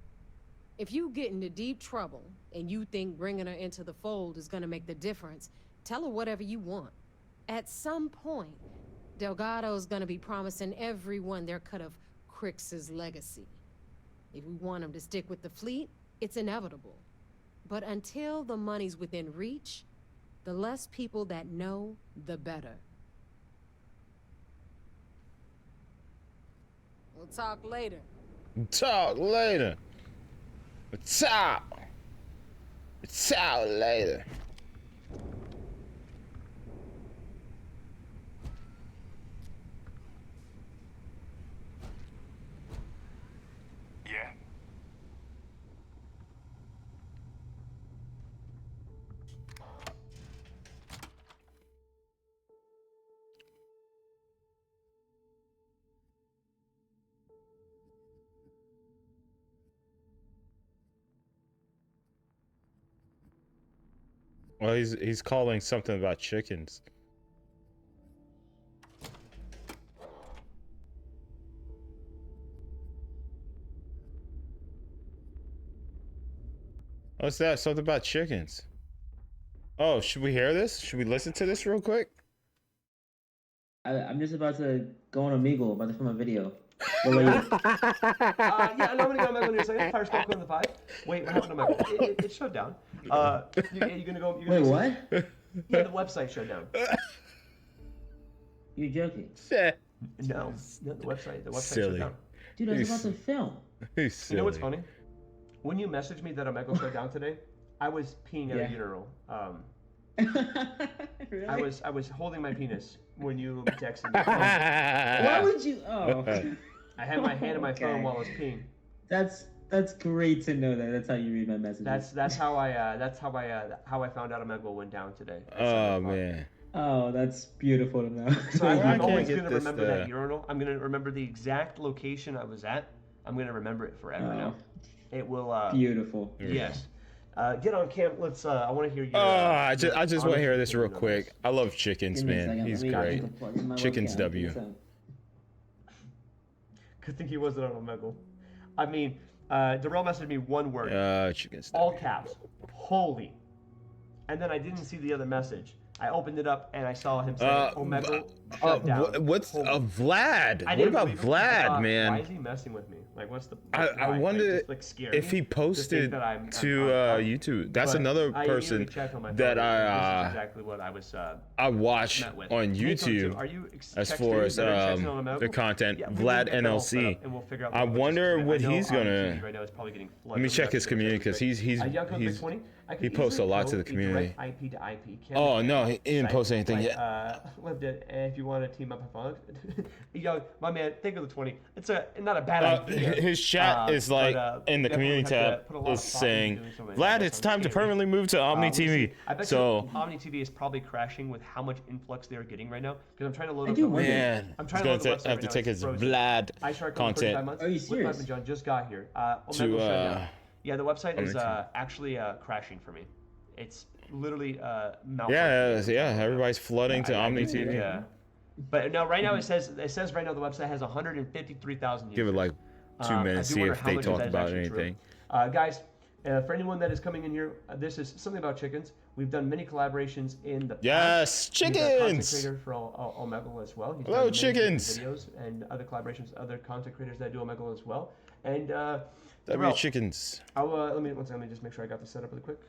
If you get into deep trouble and you think bringing her into the fold is gonna make the difference, tell her whatever you want. At some point, Delgado's gonna be promising everyone their cut of Crix's legacy. If we want him to stick with the fleet, it's inevitable. But until the money's within reach, the less people that know, the better. We'll talk later. Talk later. Talk later. Yeah. Well, he's calling something about chickens. What's that? Something about chickens. Oh, should we hear this? Should we listen to this real quick? I'm just about to go on Omegle, about to film a video. What about you? Yeah, no, I'm gonna go on Omegle in a second. Fire Skull in the 5. Wait, what happened to Omegle? It shut down. You gonna go? Wait, what? Yeah, the website shut down. You're joking. No, the website Silly. shut down. Dude, I was about to film. He's silly. You know what's funny? When you messaged me that Omegle shut down today, I was peeing at Yeah. a urinal. Really? I was holding my penis when you texted me. Why would you? Oh. I had my hand on my phone Okay. while I was peeing. That's great to know that. That's how you read my messages. That's how I found out Omegle went down today. at 7 Oh o'clock. man. Oh, that's beautiful to know. So I I'm can't always get gonna this, remember that urinal. I'm gonna remember the exact location I was at. I'm gonna remember it forever Oh. now. It will. Beautiful. Yes. Get on cam. Let's. I want to hear your. I just want to honest hear this real opinion on quick. this. I love chickens, Give me a man. second. He's Let me great. plug in my Chickens webcam. W. So- Good thing he wasn't on Omegle. I mean, Darrell messaged me one word, Chicken all stuff. caps, holy. And then I didn't see the other message. I opened it up and I saw him say, Omegle shut down. What's Holy. Vlad? I What didn't about believe him. I Vlad, thought, man? Why is he messing with me? Like, what's the? I why? wonder just, like, scare if me he to think posted that I'm to YouTube. That's But another I person immediately checked on my phone, that and this is exactly what I was. I watch met with. on K22, YouTube are you as texting far as better texting on the Omegle? content. Yeah, we will Vlad get that all set NLC. up, and we'll figure out I what wonder I what know he's Omni gonna. TV right now is probably getting Let me check his community because he's Young he posts a lot to the community. IP to IP. Oh no, he didn't post anything yet. Lived it. If you want to team up with Fox, Young, my man, think of the 20. It's not a bad idea. His chat is like in the community tab is saying, Vlad, it's time to permanently move to Omni TV. I bet So you Omni TV is probably crashing with how much influx they're getting right now. Because I'm trying to load I up do the wonder. man, I'm he's trying to load the gonna website have right to now, take it's his frozen. Vlad I started content. months. Are you With serious? John just got here. Omegle To, shut down. Yeah, the website is Omni TV. actually crashing for me. It's literally malfunctioning. Yeah, everybody's flooding to Omni TV. Yeah. But no, right now it says right now the website has 153,000 users. Give it like 2 I minutes, do see wonder if how they much of talk that is about actually true. anything. Guys, for anyone that is coming in here, this is something about chickens. We've done many collaborations in the past. Yes, He's a content chickens! creator for Omegle as well. He's Hello, done many chickens! videos and other collaborations, other content creators that do Omegle as well. And W chickens. I'll, let me just make sure I got this set up really quick.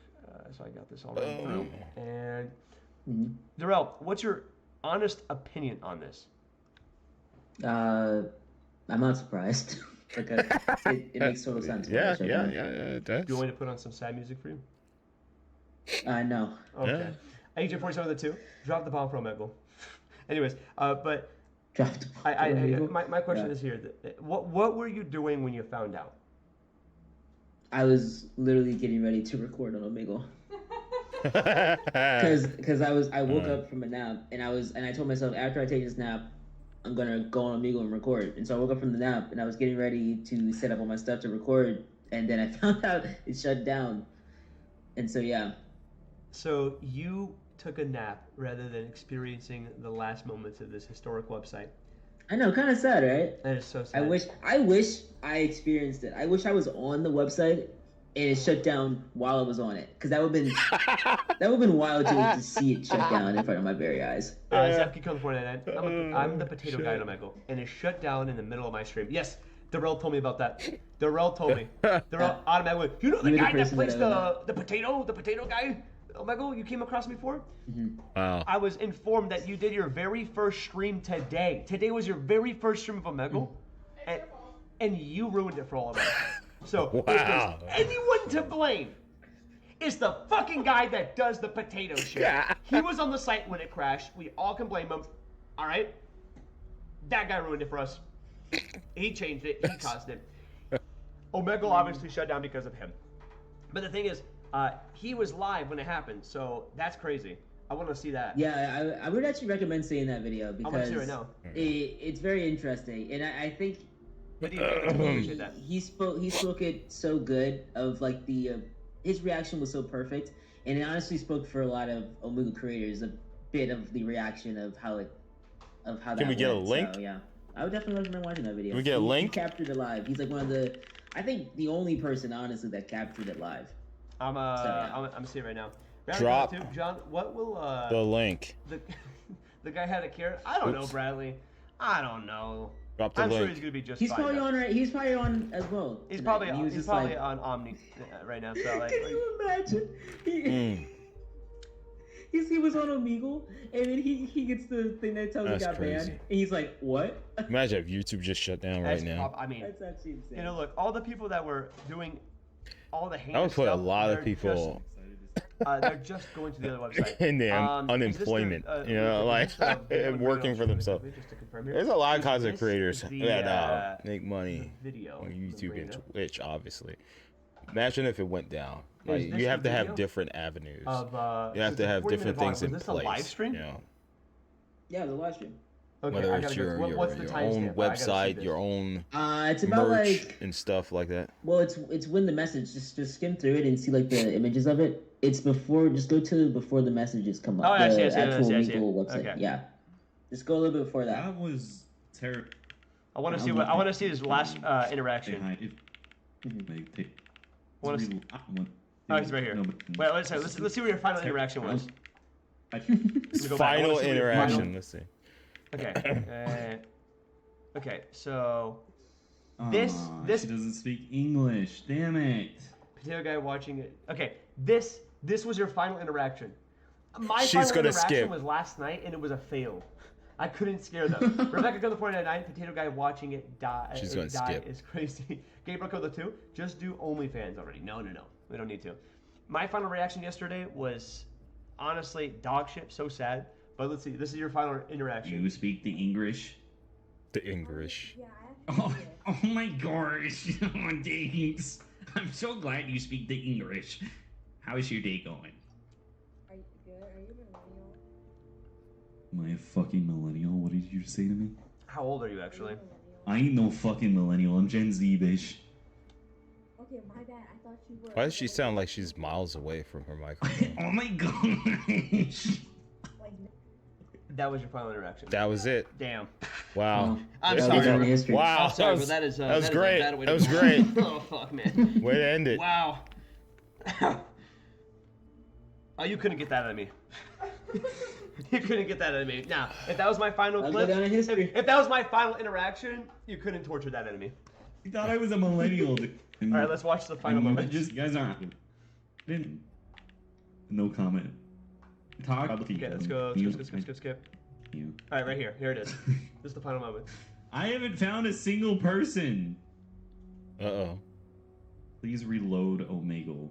So I got this all running through. And Darrell, what's your honest opinion on this? I'm not surprised. Like, it makes total sense. Yeah, it does. Do you want me to put on some sad music for you? No. Okay. Agent 47 of the 2, drop the bomb for Omegle. Anyways, but Dropped. my question is here: what were you doing when you found out? I was literally getting ready to record on Omegle. Because I woke up from a nap and I told myself after I take this nap, I'm gonna go on Omegle and record. And so I woke up from the nap and I was getting ready to set up all my stuff to record, and then I found out it shut down. And so yeah. So you took a nap rather than experiencing the last moments of this historic website. I know, kind of sad, right? That is so sad. I wish I experienced it. I wish I was on the website and it shut down while I was on it, because that would have been wild to see it shut down in front of my very eyes. Zepke comes 499. I'm the potato guy on Omegle, and it shut down in the middle of my stream. Yes, Darrell told me about that. Darrell told me. Darrell automatically. You know the You're the guy that person plays that the potato guy. Omegle, you came across me before? Wow. I was informed that you did your very first stream today. Today was your very first stream of Omegle, and you ruined it for all of us. So if there's anyone to blame, it's the fucking guy that does the potato shit. He was on the site when it crashed. We all can blame him. All right? That guy ruined it for us. He changed it. He caused it. Omegle obviously shut down because of him. But the thing is, he was live when it happened, so that's crazy. I want to see that. Yeah, I would actually recommend seeing that video I want to because see it right now. it's very interesting, and I think What do you think? I appreciate that. he spoke it so good of like his reaction was so perfect, and it honestly spoke for a lot of Omegle creators a bit of the reaction of how that Can we get a went. link? So, yeah, I would definitely recommend watching that video. Can we get a link? He captured it live. He's like one of the, I think the only person honestly that captured it live. I'm seeing it right now. Drop John, what will the link. the guy had a carrot? I don't know, Bradley. I don't know. Drop the I'm link. sure he's gonna be just He's fine. probably now. on right. He's probably on as well. He's tonight. probably He was he's just probably like, on Omni right now. So like, Can you imagine? He was on Omegle, and then he gets the thing that tells him he That's got banned, crazy. and he's like, "What?" Imagine if YouTube just shut down right now. I mean, That's actually insane. you know, look, all the people that were doing all the heinous I would put a stuff, lot of they're people they're just going to the other website. in the Is this unemployment, the, you know, like is this the working for really themselves. quickly, just to confirm here? There's a lot of Is content this creators the, that make money video on YouTube and arena Twitch, obviously. Imagine if it went down. Like, Is this you have the to have video different avenues. of You have it's to a have 40-minute different vlog. things in Was this a place. live stream? You know, Yeah, the live stream. Okay, whether I it's gotta go. your What's the own timestamp? I gotta see website, this. your own It's about merch like, and stuff like that. well, it's when the message just skim through it and see like the images of it. It's before, just go to before the messages come up. Oh, I see, I the see, I actual see, I see. Omegle website. Okay. Yeah, just go a little bit before that. That was terrible. I want to see this last interaction. Like, take. Wanna it's see- I want- Oh, he's right here. No, Wait, but- let's see what your final interaction was. I- Let me go back. I Final wanna see what your interaction. final- Let's see. Okay. Okay. So This- She doesn't speak English. Damn it. potato guy watching it. Okay. This was your final interaction. My She's final gonna interaction skip. was last night, and it was a fail. I couldn't scare them. Rebecca Gunn the 499, potato guy watching it die. She's it gonna die skip. is crazy. Gabriel Code the 2, just do OnlyFans already. No. We don't need to. My final reaction yesterday was honestly dog shit. So sad. But let's see. This is your final interaction. You speak the English. The English. Yeah, I actually Oh, did. oh my gosh. Oh, thanks. I'm so glad you speak the English. How is your day going? Are you good? Are you millennial? Am I a fucking millennial? What did you say to me? How old are you actually? Millennial. I ain't no fucking millennial. I'm Gen Z, bitch. Okay, my bad. I thought you were. Why does she sound like she's miles away from her microphone? Oh my gosh. like? That was your final interaction. That was it. Damn. Wow. I'm That sorry. was- Family history. Wow. Oh, sorry, that was, but that is that was is a great. bad way That to was go. great. Oh fuck, man. Way to end it. Wow. Oh, you couldn't get that out of me. You couldn't get that out of me. Now, if that was my final I'll clip, go down in history. if that was my final interaction, you couldn't torture that out of me. You thought I was a millennial. All right, let's watch the final moment. Just, you guys aren't. Didn't. No comment. Talk about the Okay, let's go. Skip. You. All right, right here. Here it is. This is the final moment. I haven't found a single person. Uh-oh. Please reload Omegle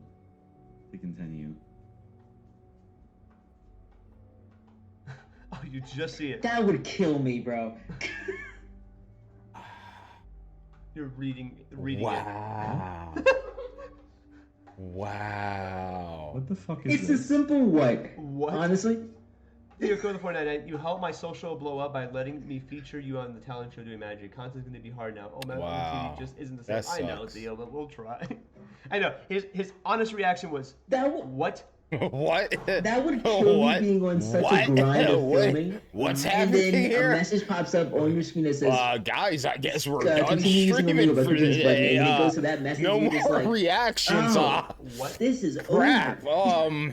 to continue. Oh, you just see it. That would kill me, bro. You're reading Wow. Wow. What the fuck is It's a this? simple what? What? Honestly, Theo Code the 499, you helped my social blow up by letting me feature you on the talent show doing magic. Content's gonna be hard now. Oh man, Wow. TV just isn't the same. That I know, sucks. Theo, but we'll try. I know. His honest reaction was, that would what? What? that would kill What? me being on such What? a grind of What? filming. What's and happening then here? a message pops up on your screen that says, Guys, I guess we're done continue using streaming Omegle, for but continue today. button, and it goes to that message, No and you're just more like, reactions. oh. What? this is Crap. over.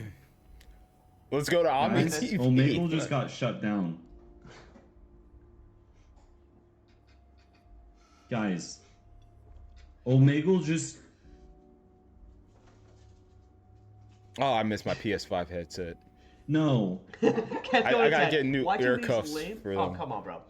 Let's go to Omni Guys, TV. Omegle just got shut down. Guys, Omegle just. Oh, I missed my PS5 headset. No. Can't I go gotta inside. get new Watching ear these cuffs lame- for Oh, them. come on, bro.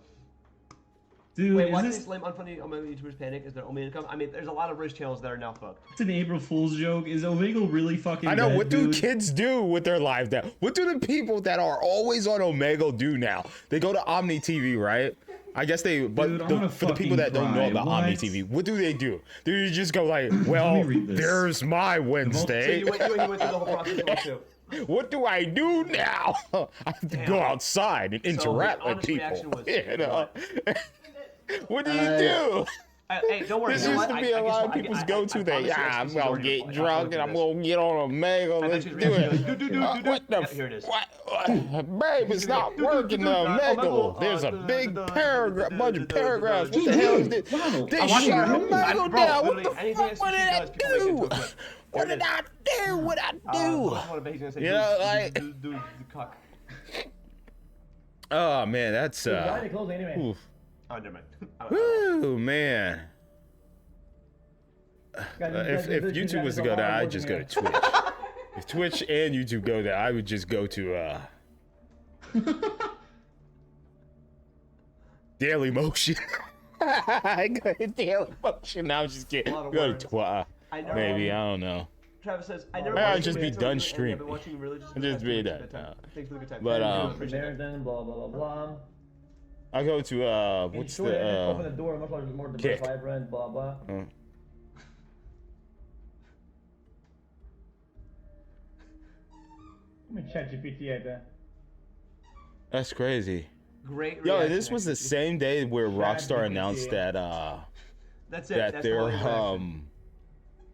Dude, Wait, is watching this these lame, unfunny Omegle YouTubers panic? Is there Omegle income? I mean, there's a lot of rich channels that are now fucked. an April Fool's joke? Is Omegle really fucking I know. dead, What do dude? kids do with their lives now? What do the people that are always on Omegle do now? They go to Omni TV, right? I guess they. But Dude, I'm gonna for the people that fucking don't know cry. about Omni What? TV, what do they do? Do you just go like, well, read this. there's my So Wednesday. you went through the whole process of it too. What do I do now? I have to go Damn. outside and interact his with honest people. reaction was, You know? What do you Uh, do? Hey, don't worry. This you know used what? to be a I guess lot of what- I- people's I- go-to I thing. promise you, Yeah, this I'm is gonna already- get I drunk and I'm gonna get on Omegle. I Let's bet do you it. his reaction goes, What the? Yeah, here it is. What? Babe, it's not working. The Omegle. There's a big paragraph, bunch of paragraphs. What the hell is this? Wow. They I watched shut it. Omegle Bro, down. What literally, the anything fuck? What did I SCP does, people make it do? into a clip. What Here did it I do? What I I do? want to bet he's gonna say, You know, like- dude, cock. Oh man, that's Why are they closing anyway? oof. Oh, never mind. Woo, man. If YouTube was to go down, I'd just go to Twitch. If Twitch and YouTube go down, I would just go to Daily Motion. I go to Daily Motion. Now I'm just kidding. A lot of Go words. to Twitter. I know. Maybe, I don't know. Travis says, I never I'll watched just it be until done recently, and streaming. I've been watching religious I'll just be Thanks done for the good time. now. Thanks for the good time. But, I really appreciate it. Samaritan, blah blah blah blah. I go to what's Enjoy it, open the the door, much more Kick. vibrant, blah blah. Let me chat GPT right there. that's crazy. Great Yo, reaction, this was the actually. same day where Rockstar GPT. announced that That's it. that That's the whole they're interaction.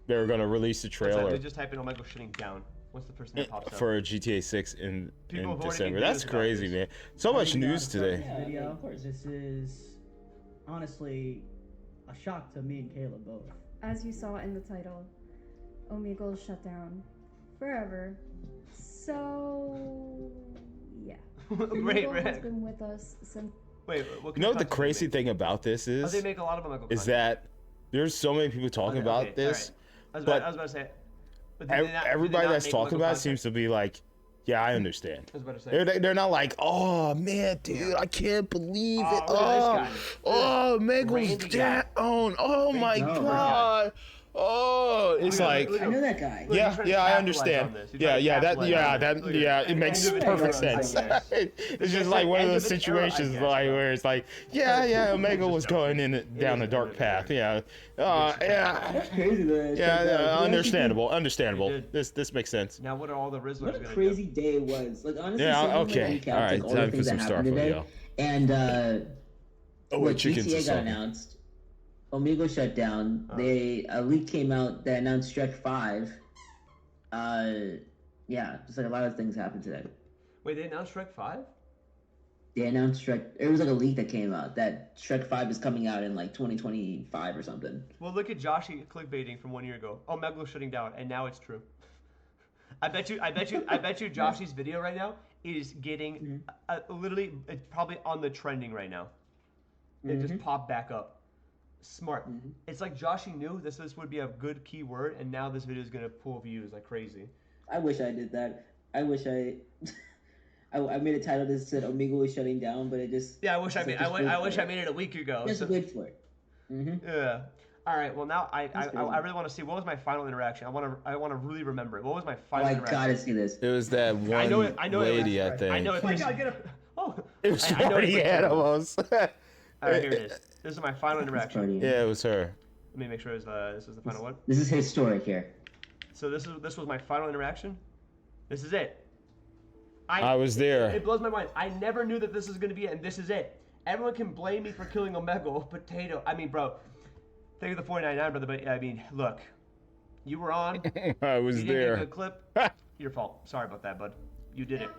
they're gonna release the That's it. trailer They just type in Omegle shutting down. What's the first thing that pops up? for GTA 6 People in have already December. made That's videos about crazy, this. man. So much news today. Yeah, Video. of course. This is honestly a shock to me and Caleb both. as you saw in the title, Omegle is shut down forever. So, yeah. Great, Omegle has Rick. been with us since. Wait, what You know what the content do they crazy make? thing about this Oh, is? they make a lot of Omegle Is content. that there's so many people talking Okay, about okay, this, alright. but I was about to say. But did they not- did they everybody not that's make talking Omegle about it content? seems to be like, yeah, I understand. I was about to say. They're not like, oh man, dude, I can't believe it. Oh, look at this Oh, guy. oh, Megle's Randy guy. down. Oh my No, bro. god. Oh, it's Look at- like, look I at- know that guy. Look, yeah, he's trying to yeah, I capitalize understand. on this. He's Yeah, trying to yeah, that, capitalize yeah, on that, this. Look yeah, at it makes End of an perfect era, I sense. guess. It's just like one of those situations like where it's like, yeah, Omega was going down a dark path. Yeah, yeah, That's crazy though. yeah, Check that out. understandable. did. This makes sense. Now, what are all the Rizzlers What a gonna crazy day it was. Like honestly, Yeah, someone okay. like recap, All right, like, all the time for things some that happened Starfield, today. yo. And Oh, what wait, chickens GTA is got talking. announced. Omegle shut down. A leak came out that announced Shrek 5. Yeah, just like a lot of things happened today. Wait, they announced Shrek 5? They announced Shrek. It was like a leak that came out that Shrek 5 is coming out in like 2025 or something. Well, look at Joshy clickbaiting from 1 year ago. Oh, Megalo's shutting down, and now it's true. I bet you, Joshy's video right now is getting literally, it's probably on the trending right now. It just popped back up. Smart. It's like Joshy knew this would be a good keyword, and now this video is gonna pull views like crazy. I wish I did that. I wish I made a title that said Omegle is shutting down, but it just Yeah, I wish I just made. just wait I for wish it. I made it a week ago. Just so- wait for it. Yeah. All right. Well, now I That's crazy. really want to see what was my final interaction. I want to really remember it. What was my Oh, final I interaction? gotta see this. It was that one I know it. lady, I think. I know it. It Oh my God, get up. Oh. was I know it party was her. animals. All right, here it is. This is my final interaction. Party. Yeah, it was her. Let me make sure this is the final one. This is historic here. So this was my final interaction. This is it. I was there. It blows my mind. I never knew that this was gonna be it, and this is it. Everyone can blame me for killing Omegle, Potato. I mean, bro. Thank you for the 499, brother. But I mean, look, you were on. I was You didn't there. get a good clip. Your fault. Sorry about that, bud. You did it.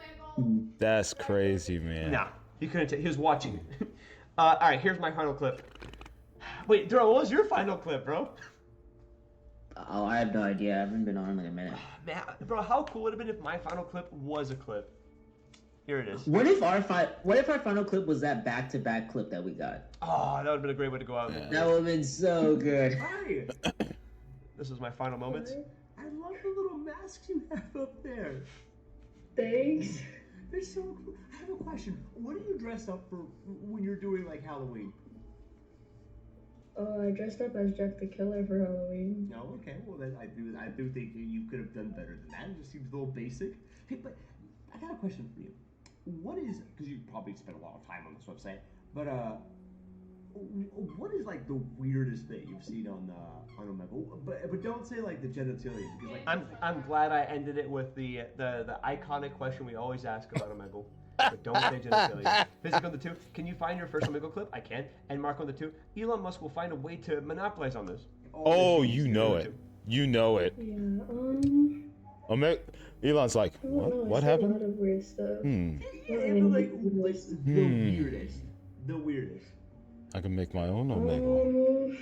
That's crazy, man. Nah, he couldn't. He was watching. All right, here's my final clip. Wait, Duro, what was your final clip, bro? Oh, I have no idea. I haven't been on in like a minute. Man, bro, how cool would it have been if my final clip was a clip? Here it is. What if our final clip was that back-to-back clip that we got? Oh, that would have been a great way to go out. That would have been so good. Hi. This is my final moments. I love the little masks you have up there. Thanks. They're so cool. I have a question. What do you dress up for when you're doing like Halloween? Oh, I dressed up as Jack the Killer for Halloween. No, okay. Well, then I do think you could have done better than that. It just seems a little basic. Hey, but I got a question for you. What is, because you probably spent a lot of time on this website, but what is like the weirdest thing you've seen on Omegle? But don't say like the genitalia, because like I'm glad I ended it with the iconic question we always ask about Omegle. But don't say genitalia. Physical on the 2. Can you find your first Omegle clip? I can. And Mark on the 2. Elon Musk will find a way to monopolize on this. Oh, you know it. You know it. Yeah, Elon's like, I don't know. what I saw happened? A lot of weird stuff. yeah, but like the weirdest. I can make my own Omegle. Um,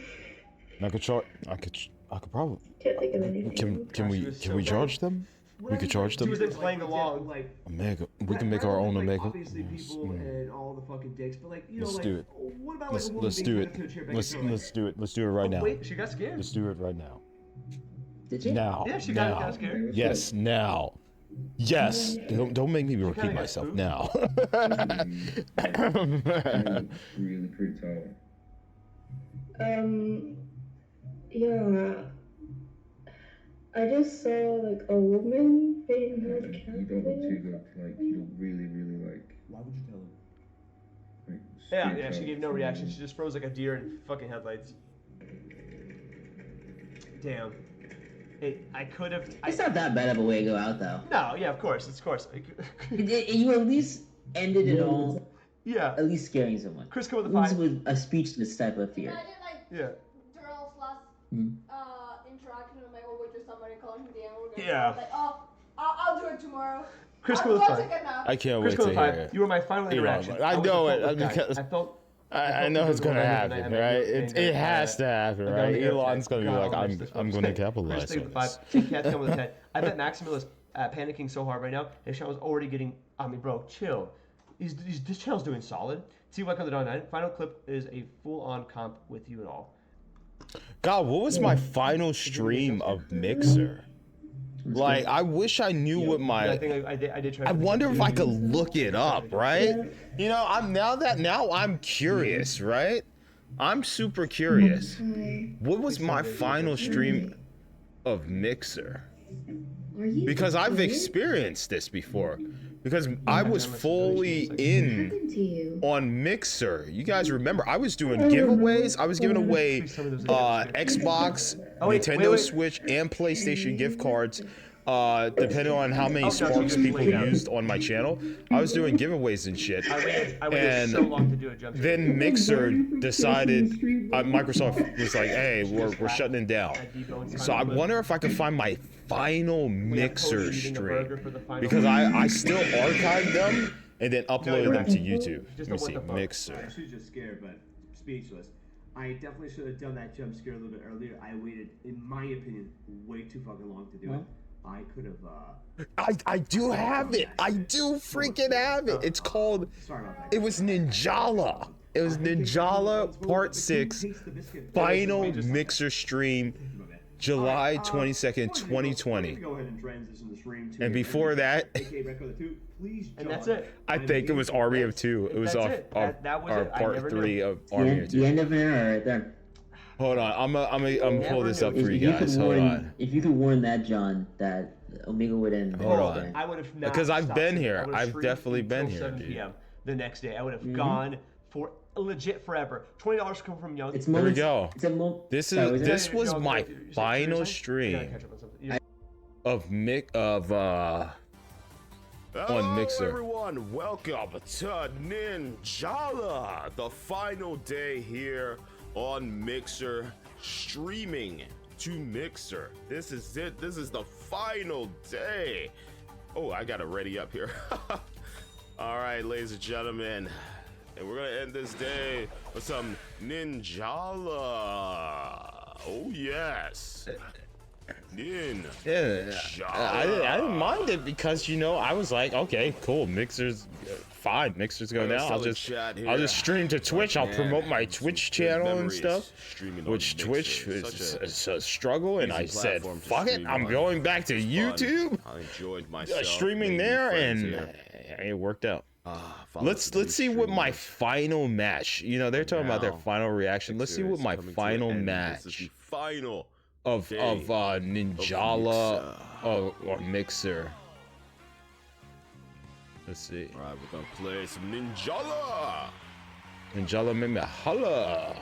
I could probably. can't think of anything. Can we charge them? We could charge She them. was playing along. Like, Omega. We can make our own like, Omegle. obviously, people and all the fucking dicks, but like, you know, Let's like, do it. what about like a woman Let's being do put into a chair it. back Let's and forth? let's do it. Let's do it right now. Wait, she got scared. Let's do it right now. Did you? Now. Yeah, she now. got scared. Yes, now. Yes. Don't make me repeat kinda got myself spooked. now. Really pretty tall. Yeah. I just saw like a woman being held You captive. don't want to look like you really, really like. Why would you tell him? like Yeah, stick yeah, she out gave no from reaction. you. She just froze like a deer in fucking headlights. Damn. Hey, I could have. It's not that bad of a way to go out, though. No, yeah, of course. You at least ended it all, Yeah. at least scaring someone. Chris, come with At the least 5. with a speechless type of fear. Yeah. Daryl's last Hmm. interaction with Michael, which is somebody calling him Dan. We're gonna Yeah. like, oh, I'll do it tomorrow. Chris, I'll come with the go 5. take a nap. I can't Chris, wait come to with the 5. hear it. You were my final Elon, interaction. I was a know it, faultless guy. because- I felt I know it's gonna happen, right? It has to happen, right? Elon's gonna be like, I'm gonna capitalize on this. And Cat's coming with a 10. I bet Maximal is panicking so hard right now. His channel's already getting. I mean, bro, chill. This channel's doing solid. See what comes on 9. Final clip is a full-on comp with you and all. God, what was my final stream of Mixer? Like, I wish I knew what my. I think I did try. I wonder if I could look it up, right? You know, now I'm curious, right? I'm super curious. What was my final stream of Mixer? Because I've experienced this before. Because I was fully in on Mixer. You guys remember, I was doing giveaways. I was giving away Xbox, Nintendo Switch, and PlayStation gift cards. Depending on how many Sparks people used on my channel, I was doing giveaways and shit. I waited so long to do a jump scare. Then Mixer decided, Microsoft was like, hey, we're shutting it down. So I wonder if I could find my final Mixer stream. Because I still archived them and then uploaded them to YouTube. Let me see, Mixer. I should just scared, but speechless. I definitely should have done that jump scare a little bit earlier. I waited, in my opinion, way too fucking long to do it. I could have. I do have it. I do freaking have it. It's called. It was Ninjala. It was Ninjala Part 6 Final Mixer Stream, July 22nd, 2020. Go ahead and transition the stream to And before that, and that's it. I think it was Army of Two. It was off our Part 3 of Army of Two. The end of an era right there. Hold on, I'm pull this up for you guys. Hold on. If you could warn that John that Omegle would end. Hold on. I would have not. Because I've stopped been it. here. I would've I've streamed definitely been until here, 7 dude. p.m. the next day. I would have gone for legit forever. $20 come from Young. There we go. This was my final stream of on Mixer. Everyone, welcome to Ninjala, the final day here on Mixer, streaming to Mixer. This is it. This is the final day. Oh, I gotta ready up here. All right, ladies and gentlemen, and we're gonna end this day with some Ninjala. Oh yes. Yeah, I didn't mind it because, you know, I was like, okay, cool, Mixer's fine. Mixer's going down. I'll just stream to Twitch. I'll promote my Twitch channel and stuff. Which Twitch is a struggle, and I said, fuck it, I'm going back to YouTube. I enjoyed myself streaming there, and it worked out. Let's see what my final match. You know, they're talking about their final reaction. Let's see what my final match. This is the final of Ninjala or Mixer. Let's see. All right, we're gonna play some Ninjala. Ninjala Meme Holla.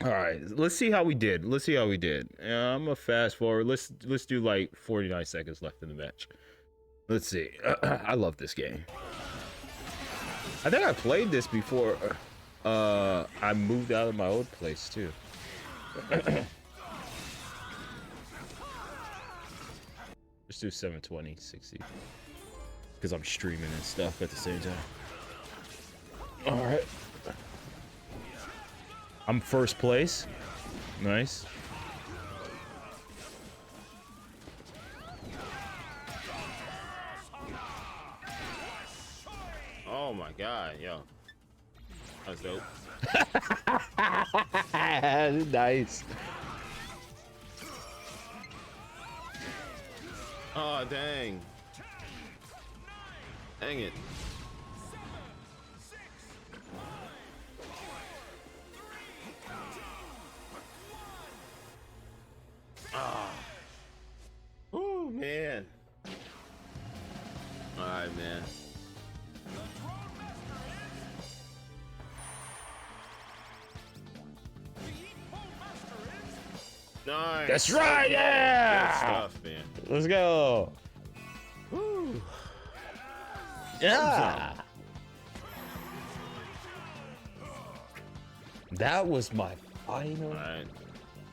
All right, let's see how we did. I'm gonna fast forward. Let's do like 49 seconds left in the match. Let's see. I love this game. I think I played this before. I moved out of my old place too. Let's do 720, 60. Because I'm streaming and stuff at the same time. Alright. I'm first place. Nice. Oh my god, yo. That's dope. Nice. Oh, dang. Dang it. Ah. Oh, man. All right, man. Nice. That's right, yeah. Good stuff, man. Let's go. Woo. Yeah. That was my final Alright.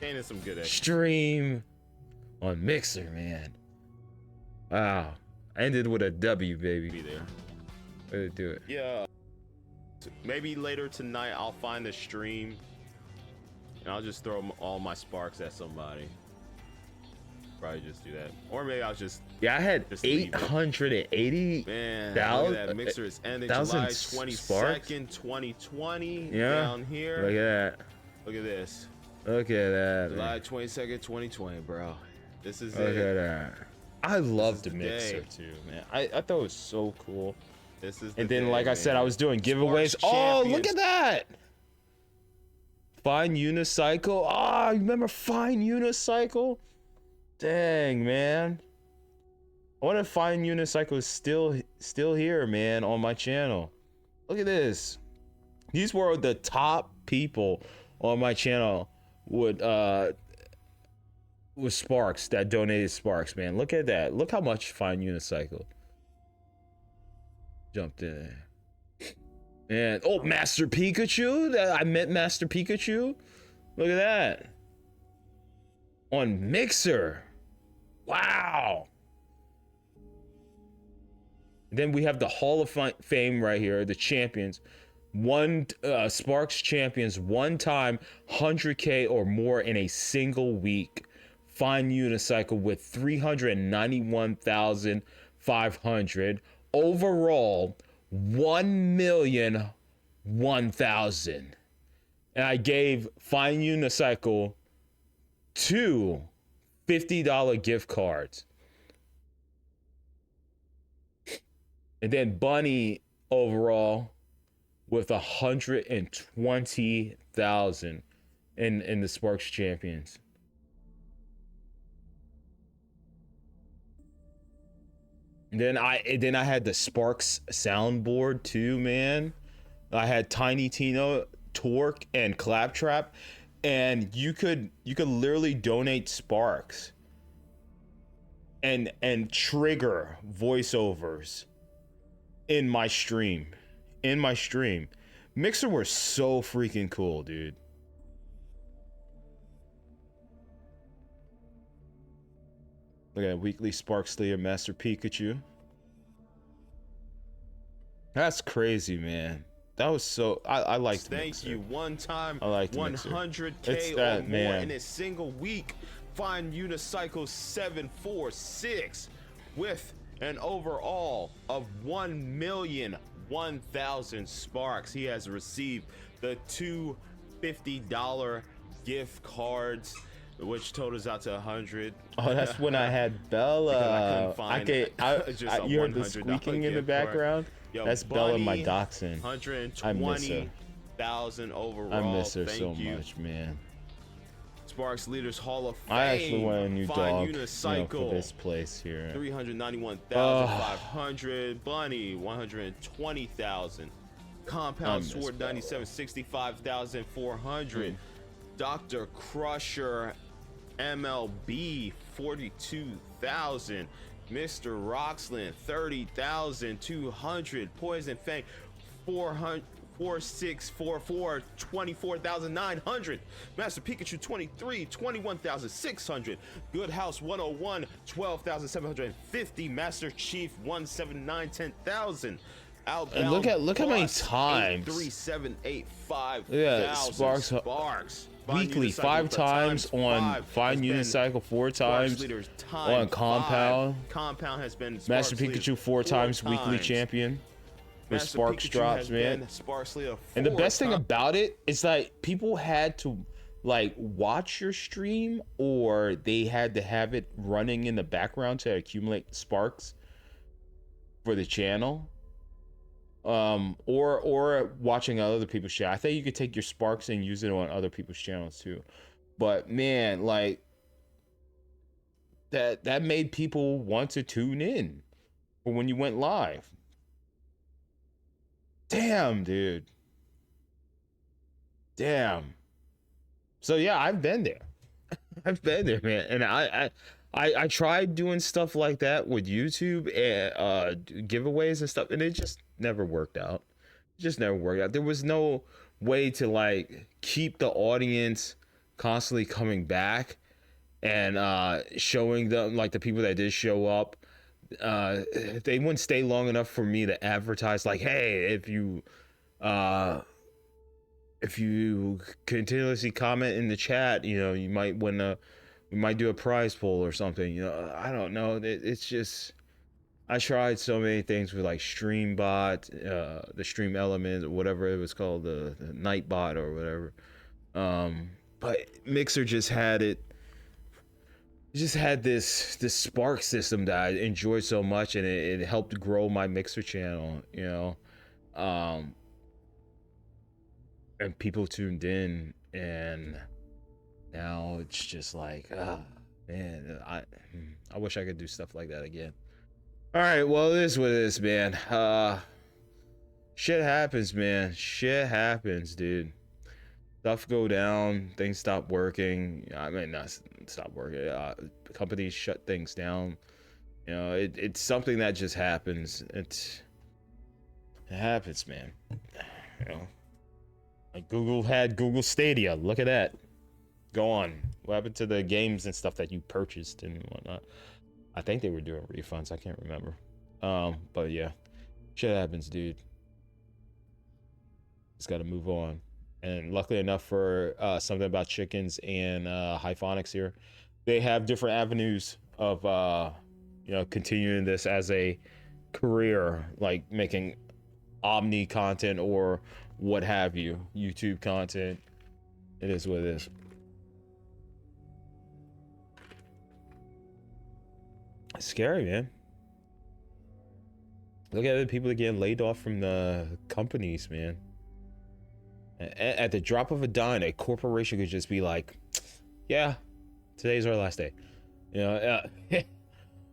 Gaining some good stream on Mixer, man. Wow. I ended with a W, baby. Be there. Way to do it. Yeah. Maybe later tonight I'll find a stream and I'll just throw all my sparks at somebody. Probably just do that. Or maybe I'll just I had just leave it. 880. Man, thousand- look at that mixer is ending thousand July 22nd, sparks? 2020. Yeah. Down here. Look at that. Look at this. Look at that. July Man. 22nd, 2020, bro. This is Look it. at that. I love is the the mixer day. too, man. I thought it was so cool. This is the And then, day, like I said, I man. was doing giveaways. Sparks Oh, Champions. look at that! Fine Unicycle. Ah, you remember Fine Unicycle? Dang, man. I wonder if Fine Unicycle is still here, man, on my channel. Look at this. These were the top people on my channel with Sparks that donated Sparks, man. Look at that. Look how much Fine Unicycle jumped in there. And oh, Master Pikachu. I met Master Pikachu. Look at that. On Mixer. Wow. Then we have the Hall of Fame right here, the champions. Sparks champions one time 100K or more in a single week. Fine Unicycle with 391,500. Overall, 1,001,000. And I gave Fine Unicycle 2 $50 gift cards. And then Bunny overall with 120,000 in the Sparks champions. And then I had the Sparks soundboard too, man. I had Tiny Tino, Torque, and Claptrap, and you could literally donate Sparks and trigger voiceovers in my stream. Mixer were so freaking cool, dude. Look at weekly Sparks Leader Master Pikachu. That's crazy, man. That was so I liked Thank Mixer. you. One time, I liked Mixer. 100K It's or that, more man. in a single week. Find Unicycle 746 with an overall of 1,001,000 sparks. He has received the two $50 gift cards, which totals out to 100. Oh, that's when I had Bella. Just a You heard the $100 squeaking in the gift card. background? Yo, That's Bella, my Bunny, dachshund. I miss her. 120,000 overall. I miss her Thank so you. much, man. Sparks Leaders Hall of Fame. I actually want a new Fine dog, Unicycle, for this place here. 391,500. Bunny, 120,000. Compound miss Sword, Bella. 97,65,400. Dr. Crusher, MLB, 42,000. Mr. Roxland, 30,200. Poison Fang, 4644, 24,900. Master Pikachu, 23, 21,600. Good House 101, 12,750. Master Chief 179, 10,000. Outbound And look how many Boss, times. 83785. Yeah, Sparks weekly 5 times on Fine Unicycle, 4 times on Compound. Compound has been Master Sparks Leader Pikachu 4 times weekly times. champion. With Master Sparks Pikachu drops, has man. been Sparks Leader And the 4 best thing times. about it is like people had to like watch your stream, or they had to have it running in the background to accumulate sparks for the channel. Or watching other people's channel. I think you could take your sparks and use it on other people's channels too. But man, like that made people want to tune in for when you went live. Damn, dude. Damn. So yeah, I've been there. I've been there, man. And I tried doing stuff like that with YouTube and giveaways and stuff, and it just never worked out. It just never worked out. There was no way to like keep the audience constantly coming back and showing them, like the people that did show up, they wouldn't stay long enough for me to advertise like, hey, if you continuously comment in the chat, you know, you might win we might do a prize pool or something. You know, I don't know. It's just, I tried so many things with like Streambot, the Stream Element, or whatever it was called, the Nightbot or whatever. But Mixer just had it. Just had this Spark system that I enjoyed so much, and it helped grow my Mixer channel. You know, and people tuned in, and now it's just like, man, I wish I could do stuff like that again. All right, well, it is what it is, man. Shit happens, man. Shit happens, dude. Stuff go down, things stop working. I mean, not stop working. Companies shut things down. You know, it's something that just happens. It happens, man. You know, like Google had Google Stadia. Look at that. Go on. What happened to the games and stuff that you purchased and whatnot? I think they were doing refunds. I can't remember. But yeah, shit happens, dude. Just got to move on. And luckily enough for something about chickens and Hyphonics here, they have different avenues of you know, continuing this as a career, like making Omni content or what have you, YouTube content. It is what it is. It's scary, man. Look at the people that getting laid off from the companies, man. At the drop of a dime, a corporation could just be like, yeah, today's our last day. You know,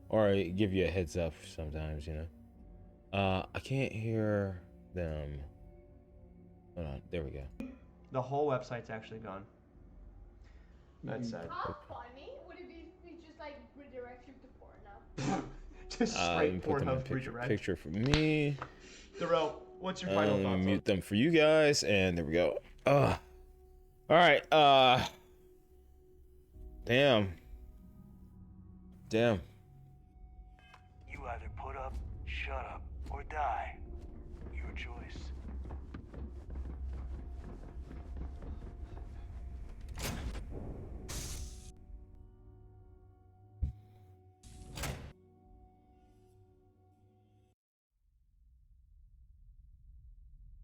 or give you a heads up sometimes, you know. I can't hear them. Hold on, there we go. The whole website's actually gone. That's sad. How funny would it be if we just like redirect you to porn now? Just straight Put them in Pornhub picture for me. Darrell, what's your final Let me thoughts? mute them for you guys, and there we go. All right. Damn. You either put up, shut up, or die. Your choice.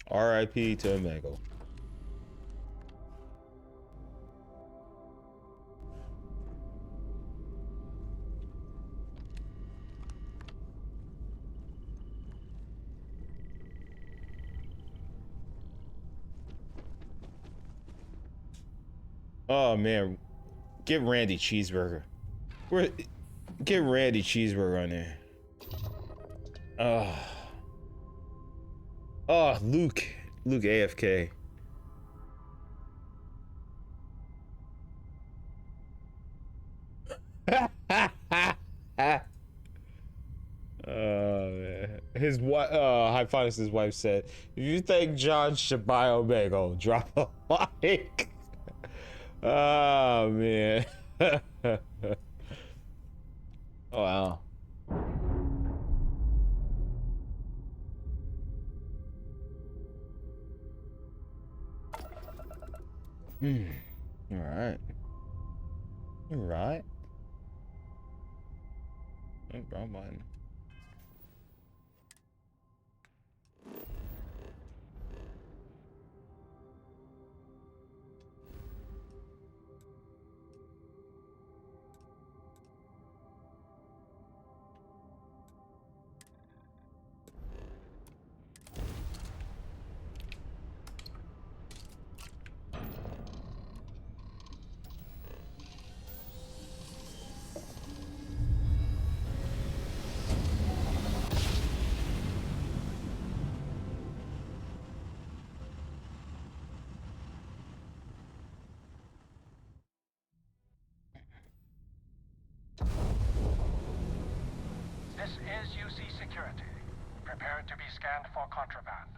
R.I.P. to Omegle. Oh man, get Randy Cheeseburger. Get Randy Cheeseburger on there. Oh, Luke AFK. Man. His wife, Hypothesis' wife said, if you think John should buy Omegle, drop a like. Oh man. Oh wow. All right. Oh, wrong button. This is UC Security. Prepare to be scanned for contraband.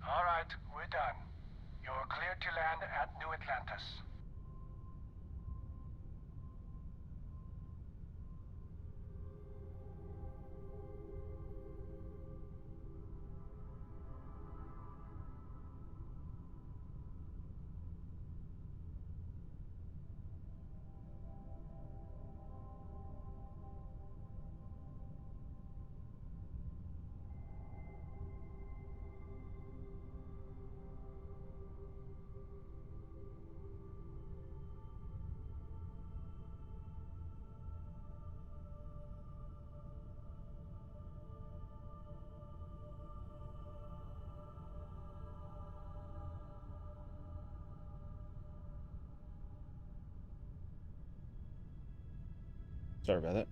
All right, we're done. You're cleared to land at New Atlantis. Sorry about that.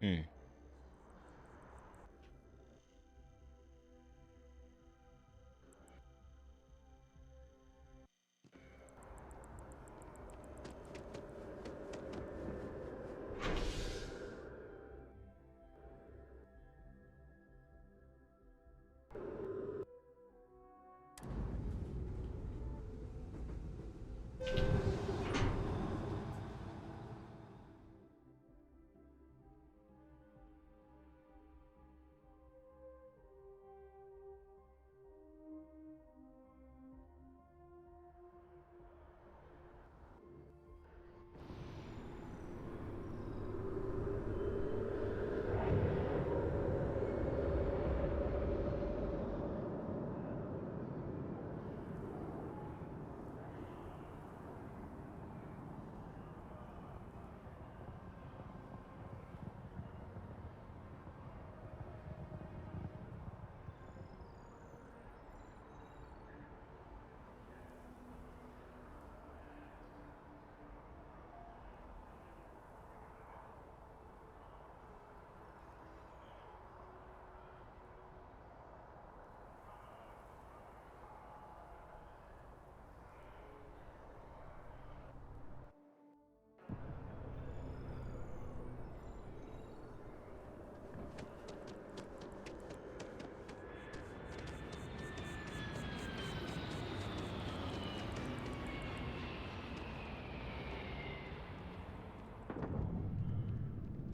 Hmm.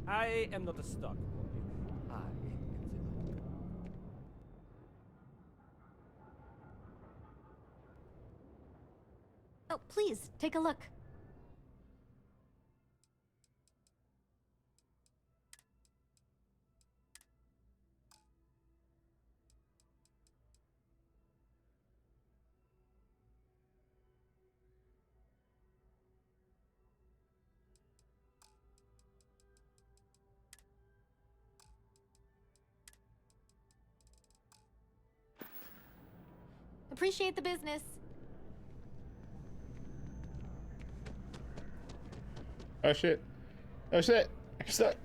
I am not a stock boy. I am the... Oh, please, take a look. Appreciate the business. Oh shit. Oh shit. I'm stuck.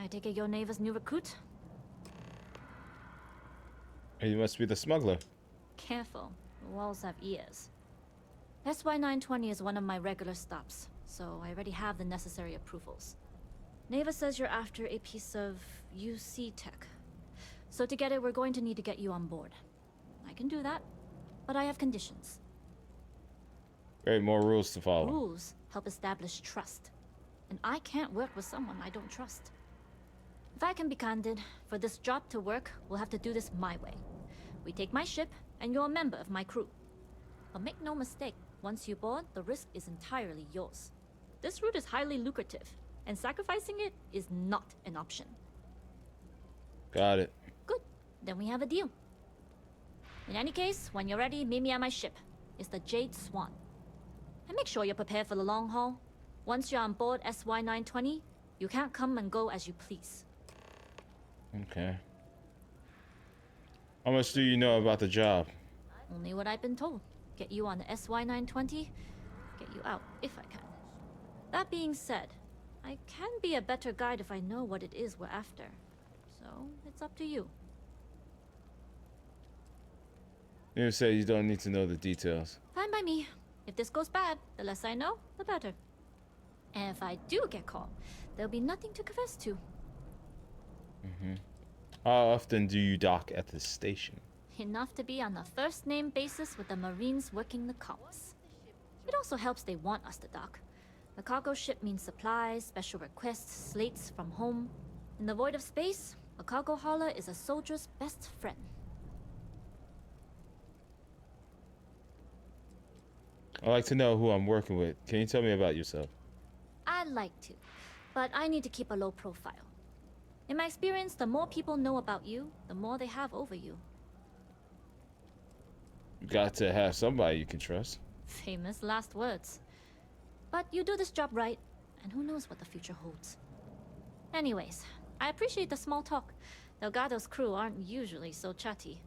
I take it your neighbor's new recruit? You must be the smuggler. Careful, walls have ears. SY-920 is one of my regular stops. so I already have the necessary approvals. Neva says you're after a piece of UC tech. So to get it, we're going to need to get you on board. I can do that, but I have conditions. Great, more rules to follow. Rules help establish trust, and I can't work with someone I don't trust. If I can be candid, for this job to work, we'll have to do this my way. We take my ship, and you're a member of my crew. But make no mistake, once you board, the risk is entirely yours. This route is highly lucrative, and sacrificing it is not an option. Got it. Good, then we have a deal. In any case, when you're ready, meet me at my ship. It's the Jade Swan. And make sure you're prepared for the long haul. Once you're on board SY-920, you can't come and go as you please. Okay. How much do you know about the job? Only what I've been told. Get you on the SY-920, get you out if I can. That being said, I can be a better guide if I know what it is we're after. So, it's up to you. You say you don't need to know the details. Fine by me. If this goes bad, the less I know, the better. And if I do get caught, there'll be nothing to confess to. How often do you dock at the station? Enough to be on a first-name basis with the Marines working the comms. It also helps they want us to dock. The cargo ship means supplies, special requests, slates from home. In the void of space, a cargo hauler is a soldier's best friend. I'd like to know who I'm working with. Can you tell me about yourself? I'd like to, but I need to keep a low profile. In my experience, the more people know about you, the more they have over you. You got to have somebody you can trust. Famous last words. But you do this job right, and who knows what the future holds. Anyways, I appreciate the small talk. Delgado's crew aren't usually so chatty.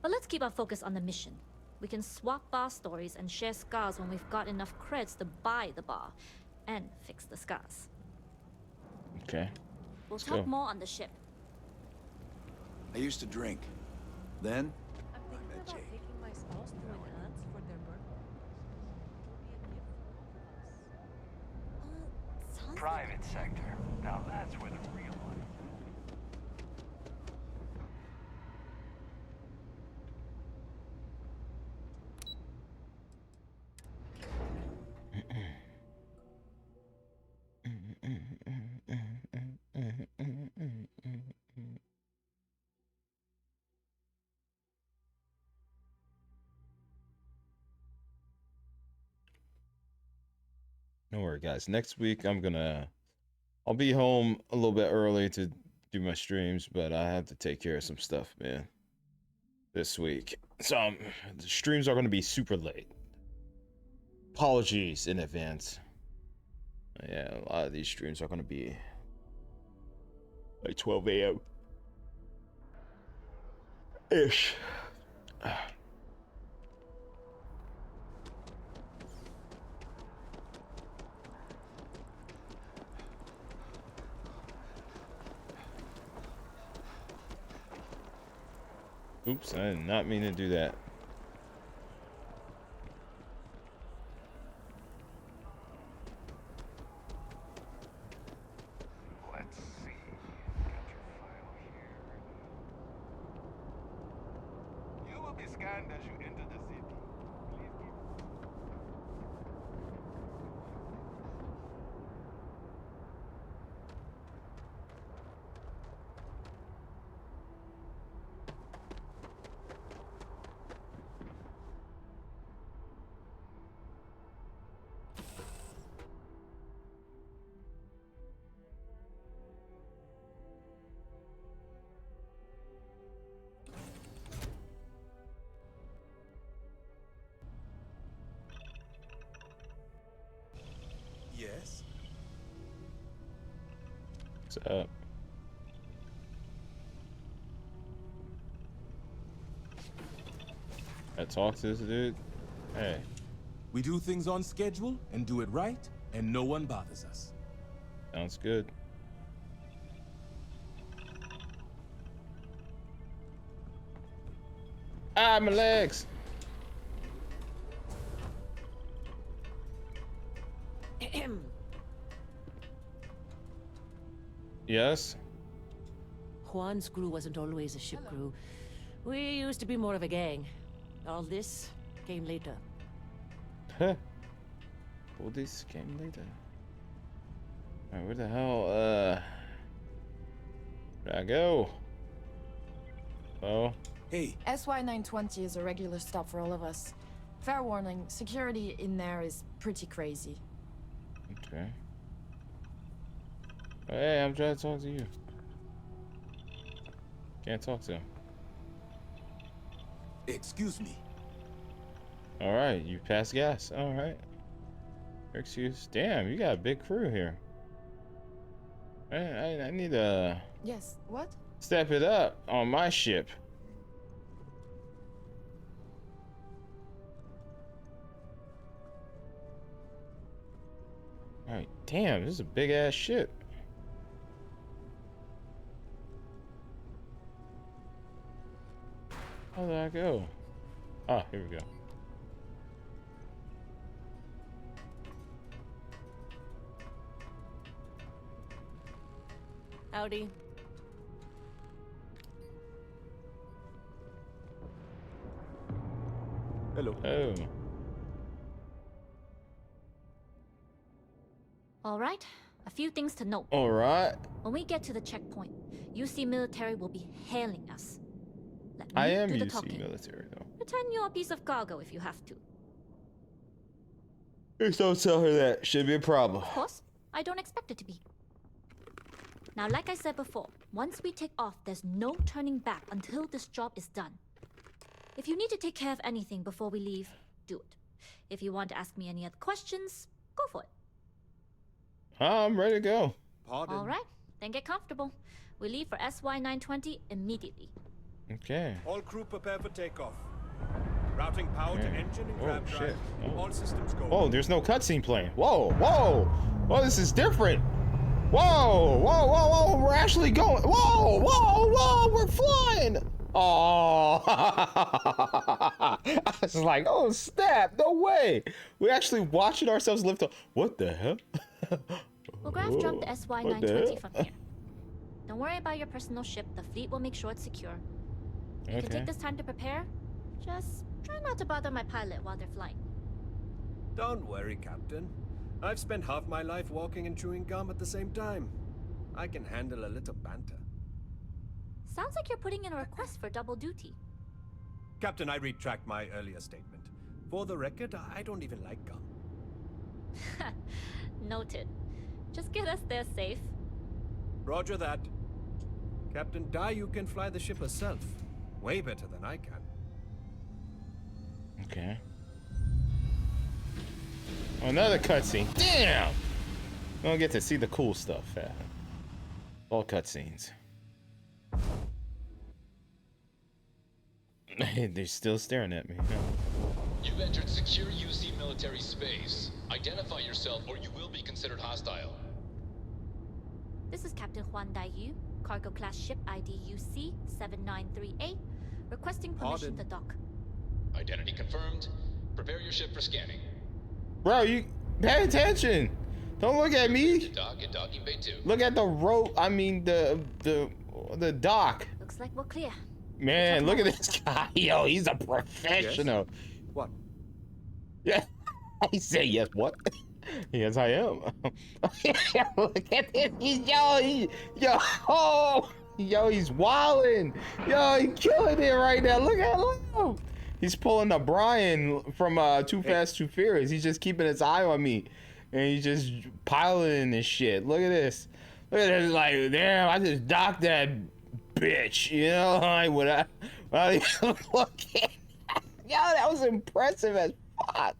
But let's keep our focus on the mission. We can swap bar stories and share scars when we've got enough creds to buy the bar and fix the scars. Okay. We'll Let's talk go. more on the ship. I used to drink. Then, I'm thinking about taking my spouse to enhance for their birthday. Private sector. Now that's where the real one. Don't worry, guys. Next week, I'll be home a little bit early to do my streams, but I have to take care of some stuff, man, this week. So, the streams are going to be super late. Apologies in advance. Yeah, a lot of these streams are going to be like 12 a.m. ish. Oops, I did not mean to do that. Let's see. Got your file here. You will be scanned as you enter the city. Please keep. yes. What's up? I talk to this dude? Hey. We do things on schedule and do it right, and no one bothers us. Sounds good. Ah, my legs! Yes? Juan's crew wasn't always a ship crew. We used to be more of a gang. All this came later. Huh. All this came later. Alright, where the hell, where'd I go? Oh. Hey. SY-920 is a regular stop for all of us. Fair warning, security in there is pretty crazy. Okay. Hey, I'm trying to talk to you. Can't talk to him. Excuse me. Alright, you passed gas. Alright. Excuse. Damn, you got a big crew here. I need to Yes, what? step it up on my ship. Alright, damn, this is a big ass ship. How did I go? Ah, here we go. Howdy. Hello. Oh. All right, a few things to note. All right. When we get to the checkpoint, UC military will be hailing us. Let me I am do the UC talking. military though. Pretend you're a piece of cargo if you have to. Just don't tell her that. Should be a problem. Of course, I don't expect it to be. Now, like I said before, once we take off, there's no turning back until this job is done. If you need to take care of anything before we leave, do it. If you want to ask me any other questions, go for it. I'm ready to go. Pardon? All right, then get comfortable. We leave for SY-920 immediately. Okay. All crew prepare for takeoff. Routing power to Okay. engine and Oh, grab shit. drive. Oh. All systems go. Oh, there's no cutscene playing. Whoa, whoa. Oh, this is different. Whoa, whoa, whoa, whoa. We're actually going. Whoa, whoa, whoa. We're flying. Oh. I was like, oh, snap. No way. We're actually watching ourselves lift up. What the hell? We'll craft jump the What the hell? SY-920 from here. Don't worry about your personal ship. The fleet will make sure it's secure. You can Okay. take this time to prepare. Just try not to bother my pilot while they're flying. Don't worry, Captain. I've spent half my life walking and chewing gum at the same time. I can handle a little banter. Sounds like you're putting in a request for double duty. Captain, I retract my earlier statement. For the record, I don't even like gum. Noted. Just get us there safe. Roger that. Captain Dai, you can fly the ship herself. Way better than I can. Okay. Another cutscene. Damn! We don't get to see the cool stuff. All cutscenes. They're still staring at me. You've entered secure UC military space. Identify yourself or you will be considered hostile. This is Captain Juan Daiyu, cargo class ship ID UC-793A, requesting permission to dock. Identity confirmed. Prepare your ship for scanning. Bro, you pay attention. Don't look at me. To dock at docking bay 2. Look at the rope. I mean the dock. Looks like we're clear. Man, look at this guy. Yo, he's a professional. What? Yeah. He said yes. What? Yes, I am. Look at this. Yo, he's wilding. Yo, he's killing it right now. Look at him. He's pulling a Brian from Too Fast, Too Furious. He's just keeping his eye on me, and he's just piloting this shit. Look at this. Look at this. Like, damn, I just docked that bitch. You know, like what I look at. Yo, that was impressive as fuck.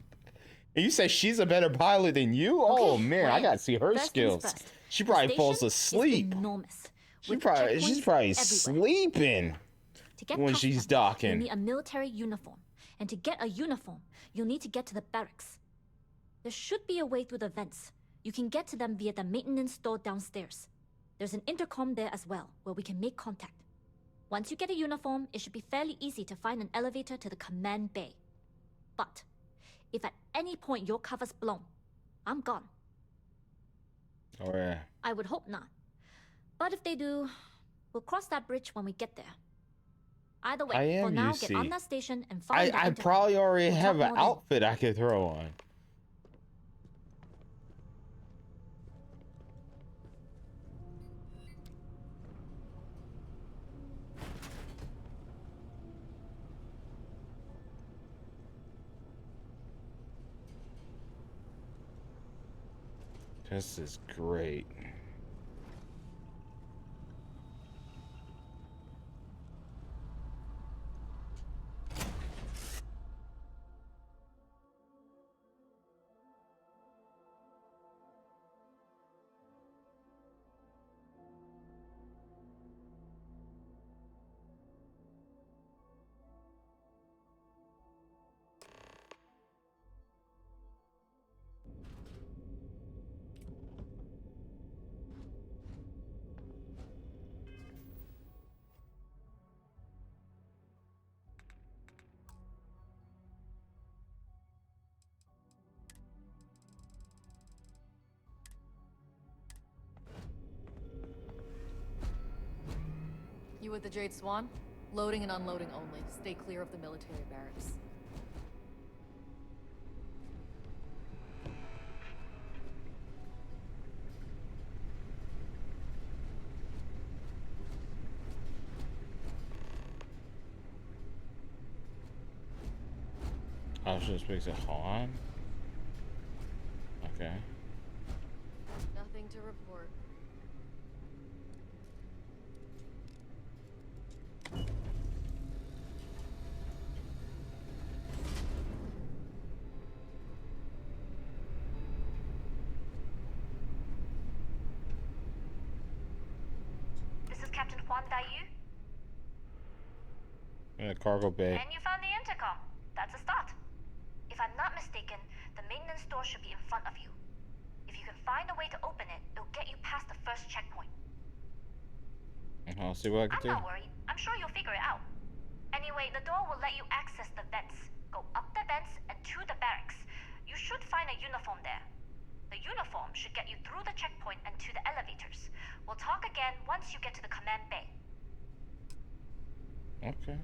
And you say she's a better pilot than you? Oh man, I gotta see her skills. She probably falls asleep. She's probably sleeping when she's docking. You need a military uniform, and to get a uniform, you'll need to get to the barracks. There should be a way through the vents. You can get to them via the maintenance store downstairs. There's an intercom there as well, where we can make contact. Once you get a uniform, it should be fairly easy to find an elevator to the command bay. But if at any point your cover's blown, I'm gone. Or I would hope not. But if they do, we'll cross that bridge when we get there. Either way, I am for now, UC. get on that station and find that I intercom. probably already We'll have talk an more then. outfit I could throw on. This is great. You with the Jade Swan? Loading and unloading only. Stay clear of the military barracks. I should speak to Han. Okay. Nothing to report. This is Captain Huan Daiyu. In the cargo bay. And you found the intercom. That's a start. If I'm not mistaken, the maintenance door should be in front of you. If you can find a way to open it, it'll get you past the first checkpoint. I'll see what I can I'm do. not worried. I'm sure you'll figure it out. Anyway, the door will let you access the vents. Go up the vents and to the barracks. You should find a uniform there. The uniform should get you through the checkpoint and to the elevators. We'll talk again once you get to the command bay. Okay.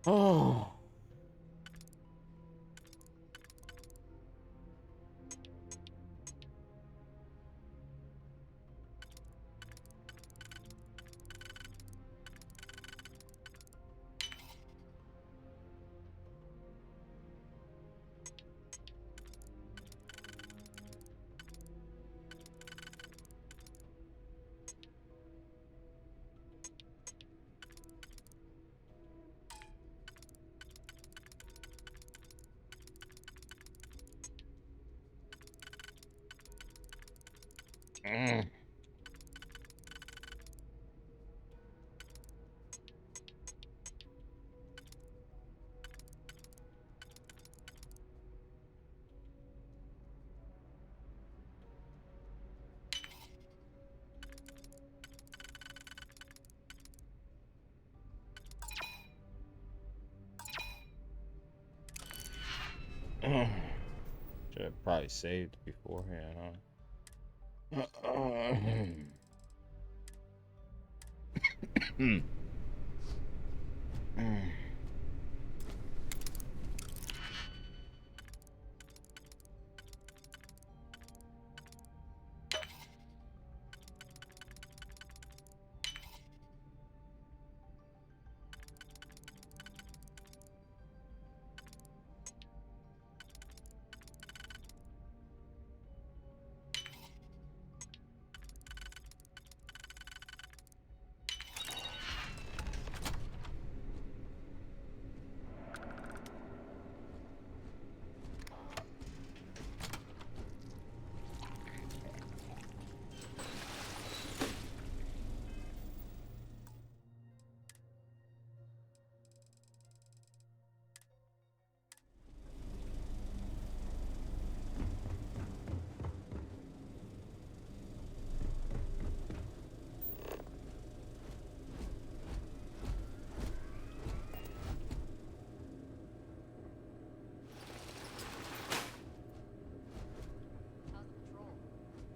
Oh. Mm. Should have probably saved beforehand, huh?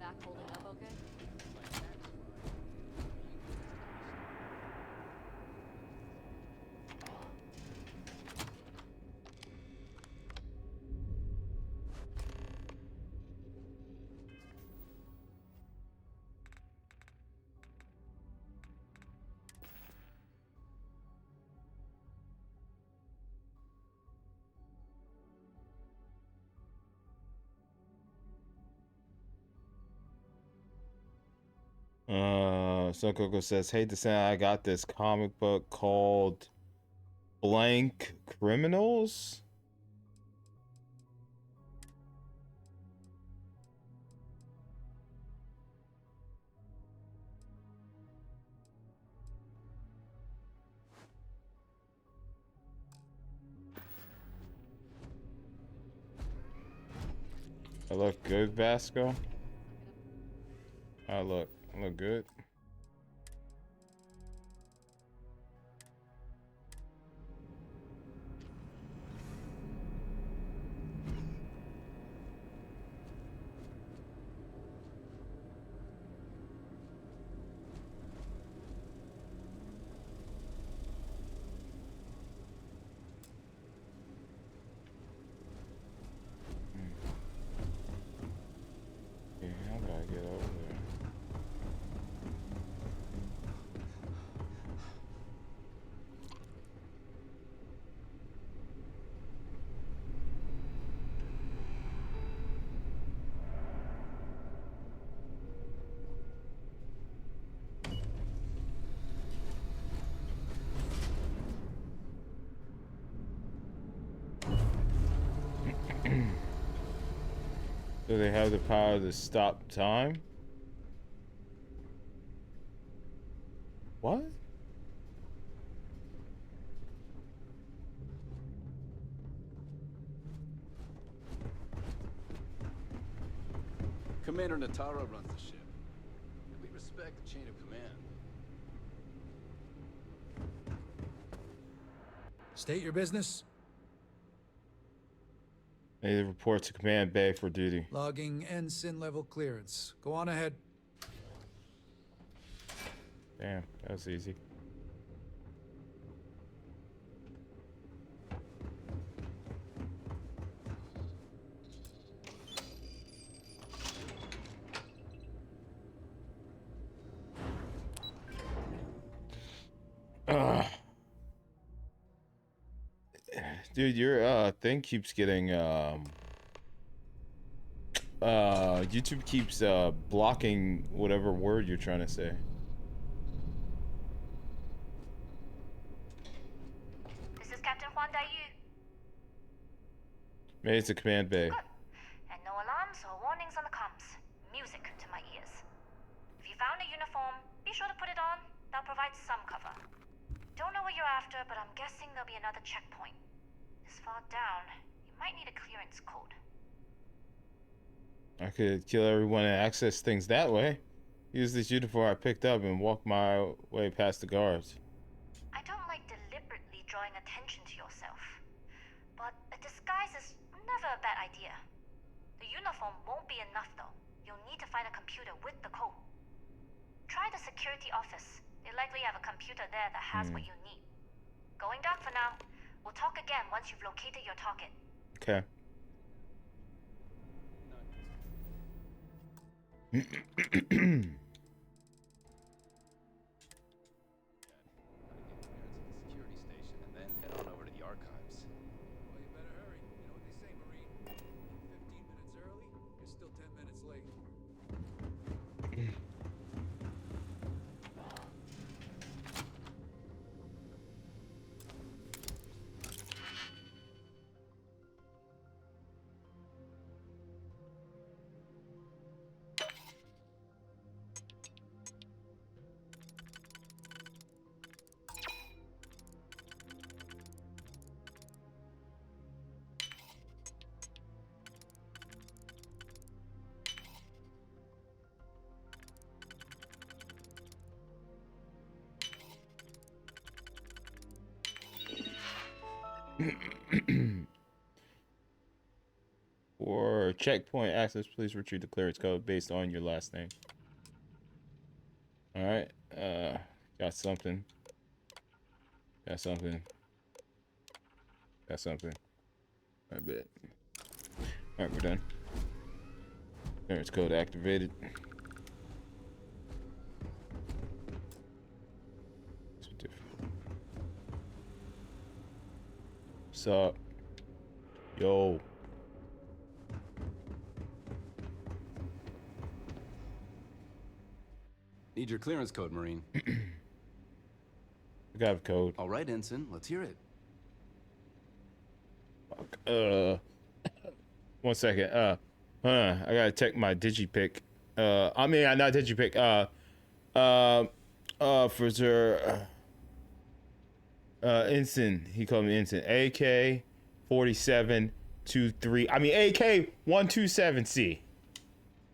Back holding up okay? So Coco says, "Hey, Descent, I got this comic book called Blank Criminals." I look good, Vasco. I look good. Yeah, I gotta get over there. Do they have the power to stop time? What? Commander Natara runs the ship. We respect the chain of command. State your business. They report to Command Bay for duty. Logging ensign level clearance. Go on ahead. Damn, that was easy. Dude, your thing keeps getting YouTube keeps blocking whatever word you're trying to say. This is Captain Huan Daiyu. Maybe it's a command bay. And no alarms or warnings on the comms. Music to my ears. If you found a uniform, be sure to put it on. That'll provide some cover. Don't know what you're after, but I'm guessing there'll be another checkpoint. This far down, you might need a clearance code. I could kill everyone and access things that way. Use this uniform I picked up and walk my way past the guards. I don't like deliberately drawing attention to yourself, but a disguise is never a bad idea. The uniform won't be enough though. You'll need to find a computer with the code. Try the security office. They likely have a computer there that has what you need. Going dark for now. We'll talk again once you've located your target. Okay. Security station and then head on over to the archives. Well, you better hurry. You know what they say, Marine? 15 minutes early, you're still 10 minutes late. For checkpoint access, please retrieve the clearance code based on your last name. Alright, got something. Got something. Got something. I bet. Alright, we're done. Clearance code activated. What's up? Yo. Need your clearance code, Marine. I got a code. All right, Ensign, let's hear it. One second. I gotta check my digipic. I mean, not digipic. For sure. Ensign. He called me Ensign. AK 4723. I mean, AK 127C.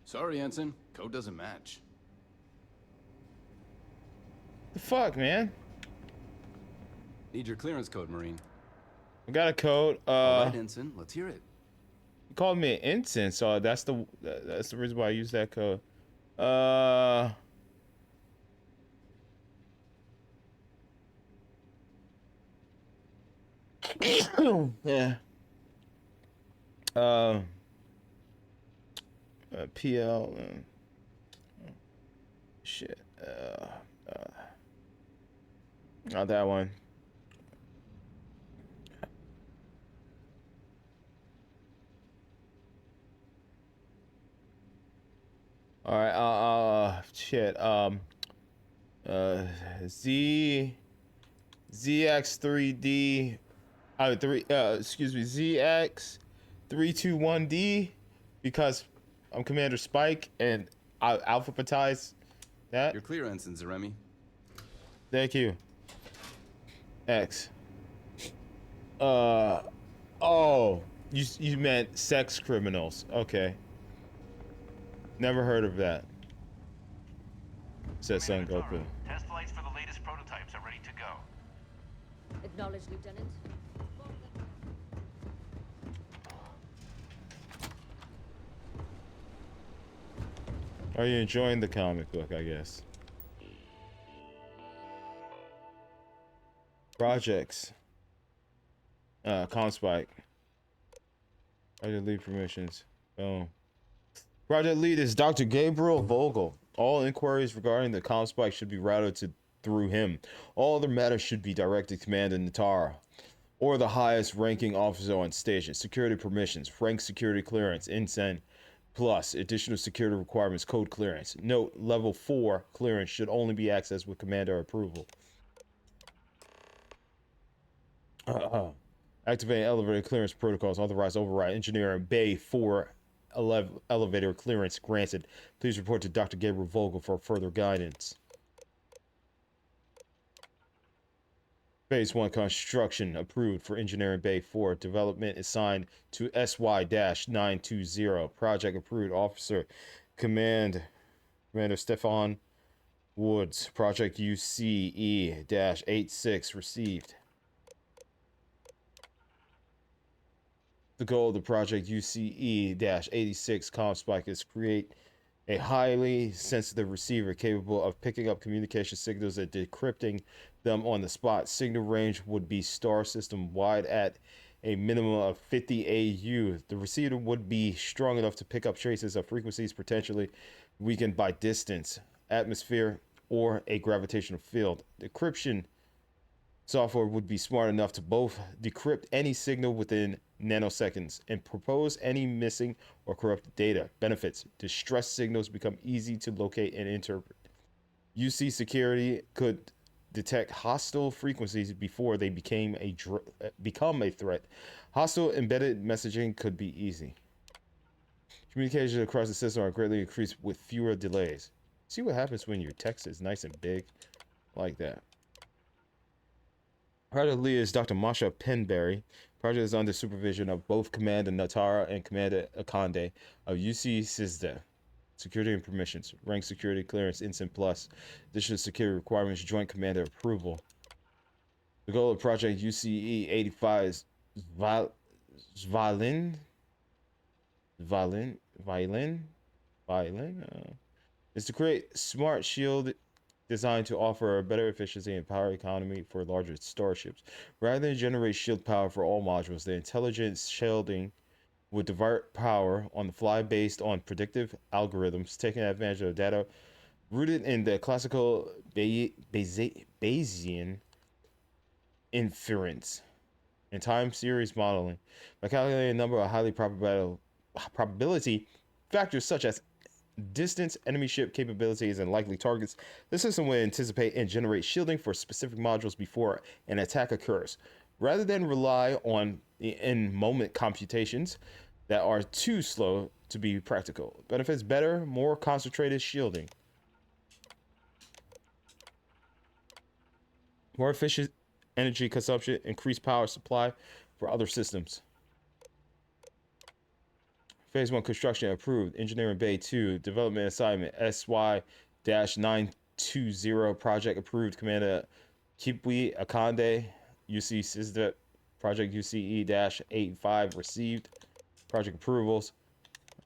Sorry, Ensign. Code doesn't match. The fuck, man? Need your clearance code, Marine. I got a code. All right, Ensign, let's hear it. He called me an ensign, so that's the reason why I use that code. Yeah. PL. Shit. Not that one. All right. Shit. ZX3D. Excuse me. ZX321D, because I'm Commander Spike and I alphabetize that. You're clear, Ensign Zaremi. Thank you. X. Oh, you meant sex criminals. Okay. Never heard of that. Says Son Goku. Test flights for the latest prototypes are ready to go. Acknowledge, Lieutenant. Are you enjoying the comic book, I guess? Projects. Comspike. Project lead permissions. Oh. Project lead is Dr. Gabriel Vogel. All inquiries regarding the Comspike should be routed to through him. All other matters should be directed to Commander Natara or the highest ranking officer on station. Security permissions, rank security clearance, Ensign plus additional security requirements, code clearance. Note, level 4 clearance should only be accessed with commander approval. Activate elevator clearance protocols. Authorized override. Engineering Bay 4 elevator clearance granted. Please report to Dr. Gabriel Vogel for further guidance. Phase 1 construction approved for Engineering Bay 4. Development assigned to SY-920. Project approved. Officer Commander Stefan Woods. Project UCE-86 received. The goal of the Project UCE-86 ComSpike is to create a highly sensitive receiver capable of picking up communication signals and decrypting them on the spot. Signal range would be star system wide at a minimum of 50 AU. The receiver would be strong enough to pick up traces of frequencies potentially weakened by distance, atmosphere, or a gravitational field. Decryption software would be smart enough to both decrypt any signal within nanoseconds and propose any missing or corrupted data. Benefits: distress signals become easy to locate and interpret. UC security could detect hostile frequencies before they become a threat. Hostile embedded messaging could be easy. Communication across the system are greatly increased with fewer delays. See what happens when your text is nice and big like that. Project lead is Dr. Masha Penberry. Project is under supervision of both Commander Natara and Commander Akande of UC CISDA. Security and permissions. Rank security clearance Ensign plus. Additional security requirements joint commander approval. The goal of Project UCE-85 is violin is to create smart shield designed to offer a better efficiency and power economy for larger starships. Rather than generate shield power for all modules, the intelligent shielding would divert power on the fly based on predictive algorithms, taking advantage of data rooted in the classical Bayesian inference and time series modeling. By calculating a number of highly probability factors such as distance, enemy ship capabilities, and likely targets, the system will anticipate and generate shielding for specific modules before an attack occurs, rather than rely on the in-moment computations that are too slow to be practical. Benefits: better, more concentrated shielding, more efficient energy consumption, increased power supply for other systems. Phase 1 construction approved. Engineering Bay 2. Development assignment SY-920. Project approved. Commander Kipwi Akande. UC CISDA. Project UCE-85 received. Project approvals.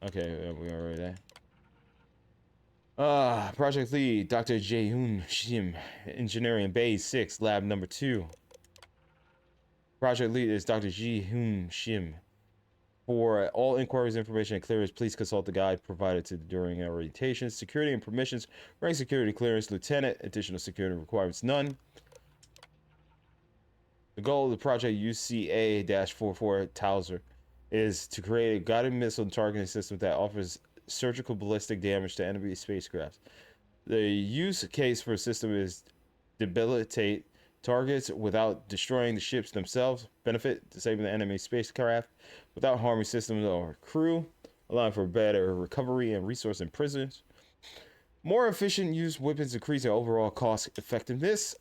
Okay, we already there. Project lead Dr. Jaehoon Shim. Engineering Bay 6. Lab number 2. Project lead is Dr. Jaehoon Shim. For all inquiries, information, and clearance, please consult the guide provided during orientation. Security and permissions. Rank security clearance, Lieutenant. Additional security requirements, none. The goal of the Project UCA-44 Towser is to create a guided missile targeting system that offers surgical ballistic damage to enemy spacecraft. The use case for a system is debilitate targets without destroying the ships themselves. Benefit: disabling the enemy spacecraft without harming systems or crew, allowing for better recovery and resource imprisonment. More efficient use weapons, increasing overall cost effectiveness.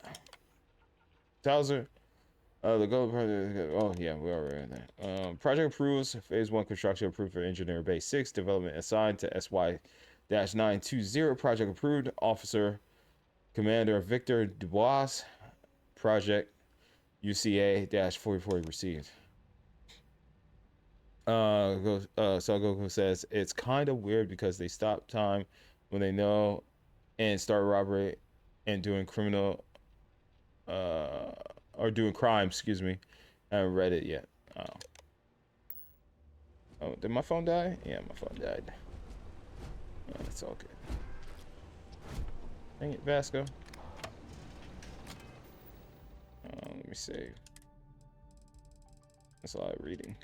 Towser. The goal of project. Oh yeah, we already read that. Project approves. Phase 1 construction approved for Engineering Base 6. Development assigned to SY-920. Project approved. Officer Commander Victor Dubois. Project UCA-44 received. Goku says it's kind of weird because they stop time when they know and start robbery and doing criminal or doing crime, excuse me. I haven't read it yet. Oh, did my phone die? Yeah, my phone died. It's all good. Dang it, Vasco. me save. That's a lot of reading.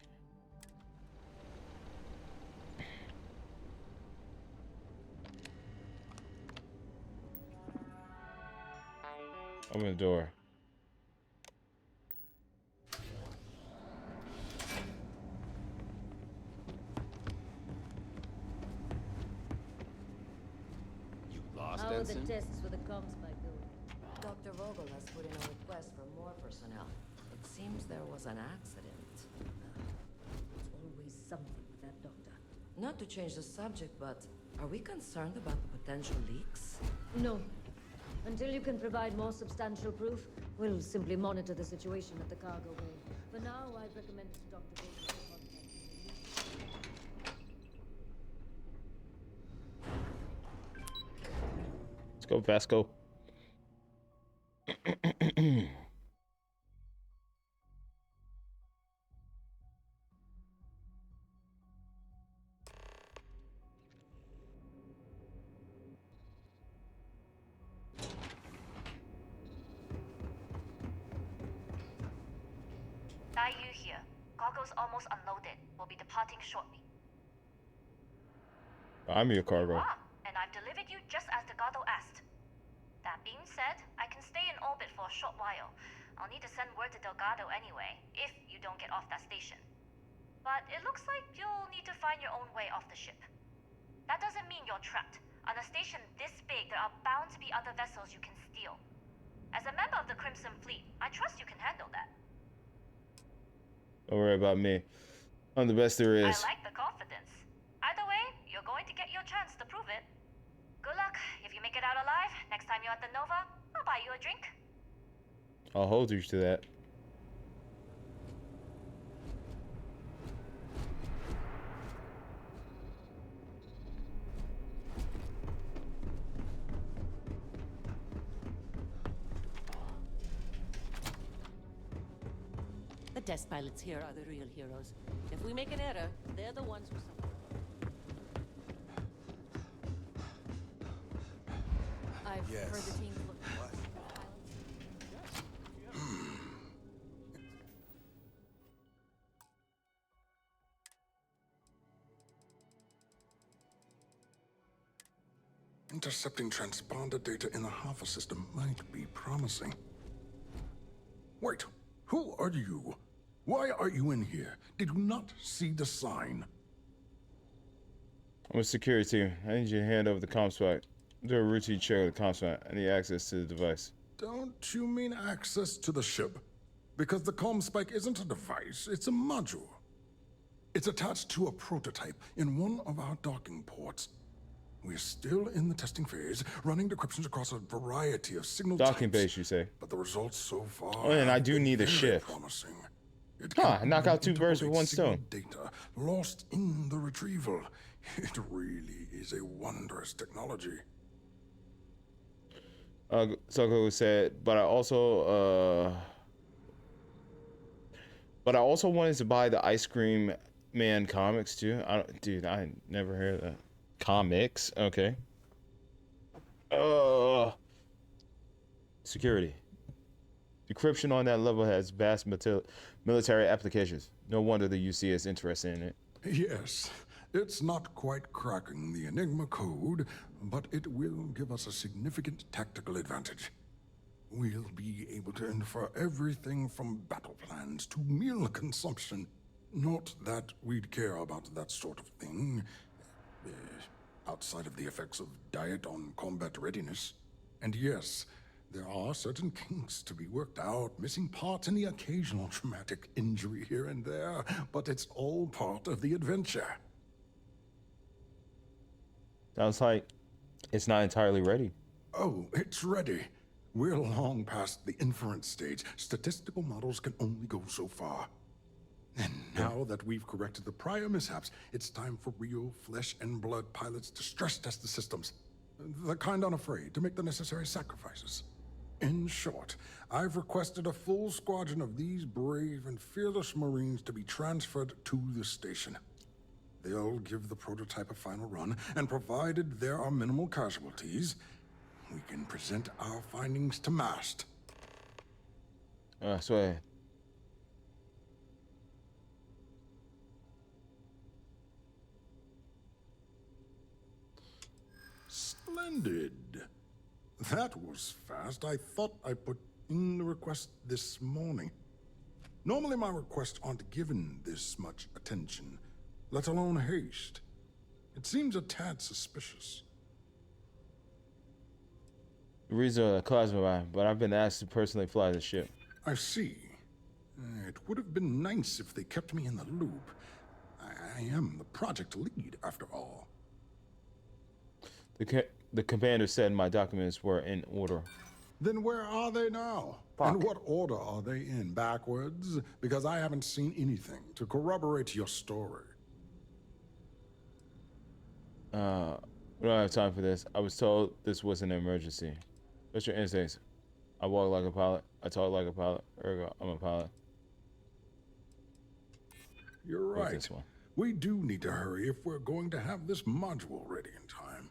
Open the door. You lost, How are the Ensign? tests for the comms spike going? Dr. Vogel has put in a request for more personnel. It seems there was an accident. There's always something with that doctor. Not to change the subject, but are we concerned about the potential leaks? No. Until you can provide more substantial proof, we'll simply monitor the situation at the cargo bay. For now, I'd recommend to Dr. Vogel to contact you. Let's go, Vasco. Dayu here. Cargo's almost unloaded. We'll be departing shortly. I'm your cargo. And I've delivered you just as Delgado asked. That being said, I can stay in orbit for a short while. I'll need to send word to Delgado anyway, if you don't get off that station. But it looks like you'll need to find your own way off the ship. That doesn't mean you're trapped. On a station this big, there are bound to be other vessels you can steal. As a member of the Crimson Fleet, I trust you can handle that. Don't worry about me. I'm the best there is. I like the confidence. Either way, you're going to get your chance to prove it. Good luck. If you make it out alive, next time you're at the Nova, I'll buy you a drink. I'll hold you to that. The test pilots here are the real heroes. If we make an error, they're the ones who suffer. I've Yes. heard the team look. Intercepting transponder data in the Alpha system might be promising. Wait, who are you? Why are you in here? Did you not see the sign? I'm a security team. I need you to hand over the comm spike. Do a routine check of the comm spike. I need access to the device. Don't you mean access to the ship? Because the comm spike isn't a device, it's a module. It's attached to a prototype in one of our docking ports. We're still in the testing phase, running decryptions across a variety of signal Docking types. base, you say? But the results so far Oh, and I have do been need a very ship. promising. It Huh, can knock out two birds with interpolate one signal stone. Data lost in the retrieval. It really is a wondrous technology. Soko said, but I also wanted to buy the Ice Cream Man comics too. Dude, I never heard of that. Comics, okay. Security. Decryption on that level has vast military applications. No wonder the UC is interested in it. Yes, it's not quite cracking the Enigma code, but it will give us a significant tactical advantage. We'll be able to infer everything from battle plans to meal consumption. Not that we'd care about that sort of thing, outside of the effects of diet on combat readiness. And yes, there are certain kinks to be worked out, missing parts and the occasional traumatic injury here and there, but it's all part of the adventure. Sounds like it's not entirely ready. Oh, it's ready. We're long past the inference stage. Statistical models can only go so far. And now that we've corrected the prior mishaps, it's time for real flesh and blood pilots to stress test the systems. The kind unafraid to make the necessary sacrifices. In short, I've requested a full squadron of these brave and fearless Marines to be transferred to the station. They'll give the prototype a final run, and provided there are minimal casualties, we can present our findings to MAST. Swear. Splendid. That was fast. I thought I put in the request this morning. Normally my requests aren't given this much attention, let alone haste. It seems a tad suspicious. Riza Cosmo, but I've been asked to personally fly the ship. I see. It would have been nice if they kept me in the loop. I am the project lead, after all. The commander said my documents were in order. Then where are they now? Fuck. And what order are they in? Backwards? Because I haven't seen anything to corroborate your story. We don't have time for this. I was told this was an emergency. What's your instincts? I walk like a pilot. I talk like a pilot. Ergo, I'm a pilot. You're What's right. this one? We do need to hurry if we're going to have this module ready in time.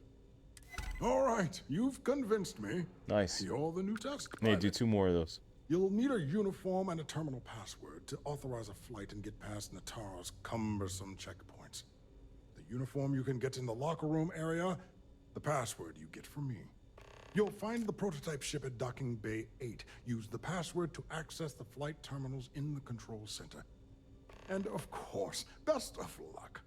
All right, you've convinced me. Nice. You're the new test Need to pilot. do 2 more of those. You'll need a uniform and a terminal password to authorize a flight and get past Natara's cumbersome checkpoints. The uniform you can get in the locker room area, the password you get from me. You'll find the prototype ship at Docking Bay 8. Use the password to access the flight terminals in the control center. And of course, best of luck.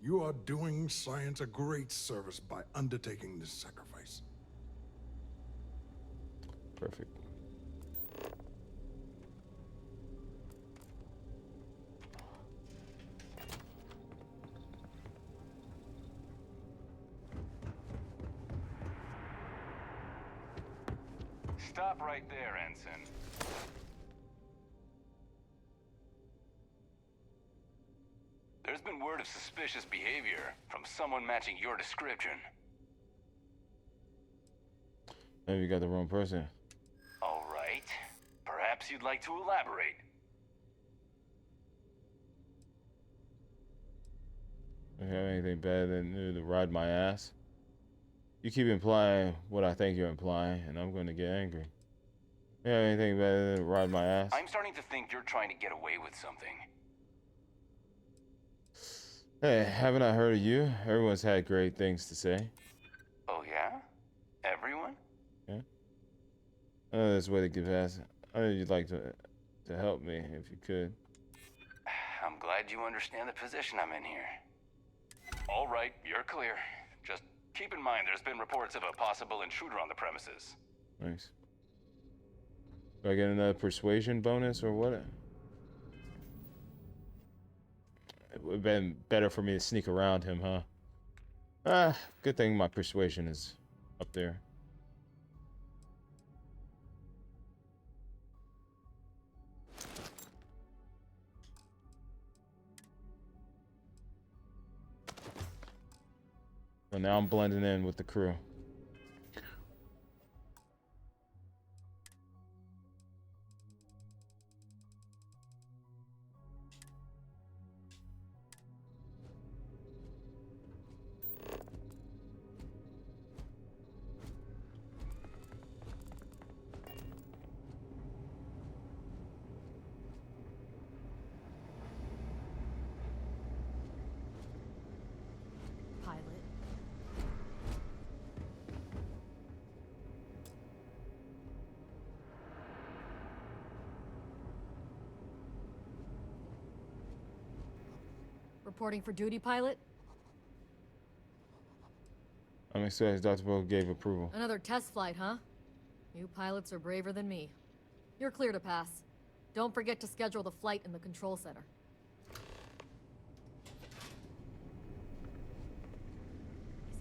You are doing science a great service by undertaking this sacrifice. Perfect. Stop right there, Ensign. There's been word of suspicious behavior from someone matching your description. Maybe you got the wrong person. All right. Perhaps you'd like to elaborate. Do you have anything better than to ride my ass? You keep implying what I think you're implying, and I'm going to get angry. You have anything better than to ride my ass? I'm starting to think you're trying to get away with something. Hey, haven't I heard of you? Everyone's had great things to say. Oh yeah? Everyone? Yeah. I know there's a way to get past it. I know you'd like to help me if you could. I'm glad you understand the position I'm in here. All right, you're clear. Just keep in mind there's been reports of a possible intruder on the premises. Thanks. Do I get another persuasion bonus or what? It would have been better for me to sneak around him, huh? Ah, good thing my persuasion is up there. So now I'm blending in with the crew. Reporting for duty, pilot? I'm excited Dr. Bo gave approval. Another test flight, huh? You pilots are braver than me. You're clear to pass. Don't forget to schedule the flight in the control center. Is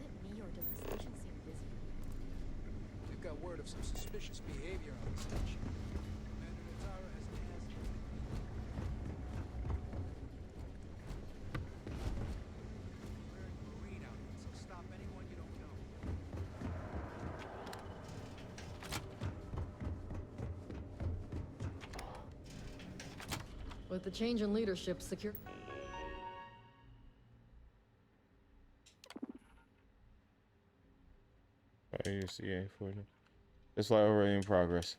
it me or does the station seem busy? We've got word of some suspicious behavior on the station. Commander Natara has asked. Wearing a Marine outfit, so stop anyone you don't know. With the change in leadership, secure... UCA for them. It's like already in progress.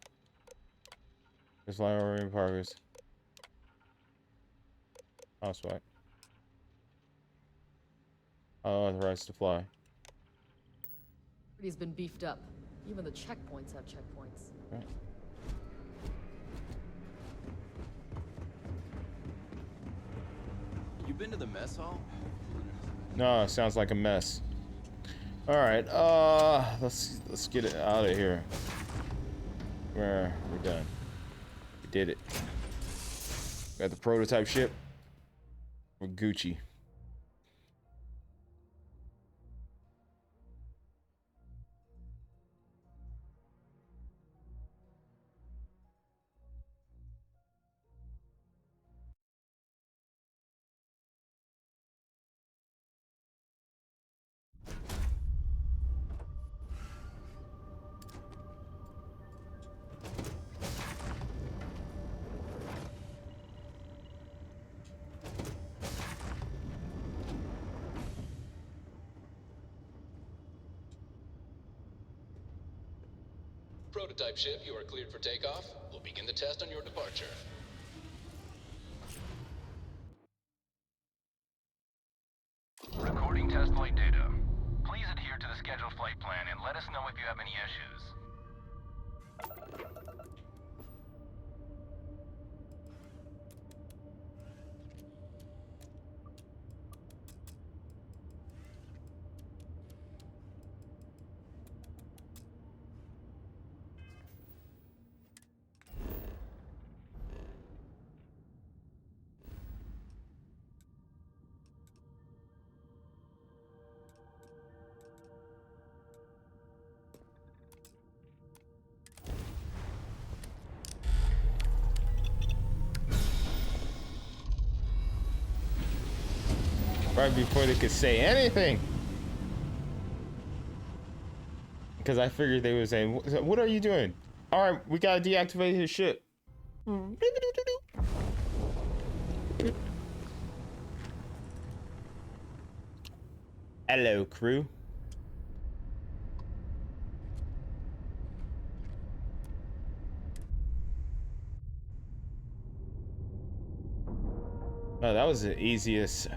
It's flying over in progress. Oh, swag. Authorized to fly. He's been beefed up. Even the checkpoints have checkpoints. Right. You been to the mess hall? No, sounds like a mess. All right, let's get it out of here. We're done. We did it. Got the prototype ship. We're Gucci. Prototype ship, you are cleared for takeoff. We'll begin the test on your departure. Recording test flight data. Please adhere to the scheduled flight plan and let us know if you have any issues. Right before they could say anything. Because I figured they were saying, what are you doing? All right, we gotta deactivate his ship. Hello, crew. Oh, that was the easiest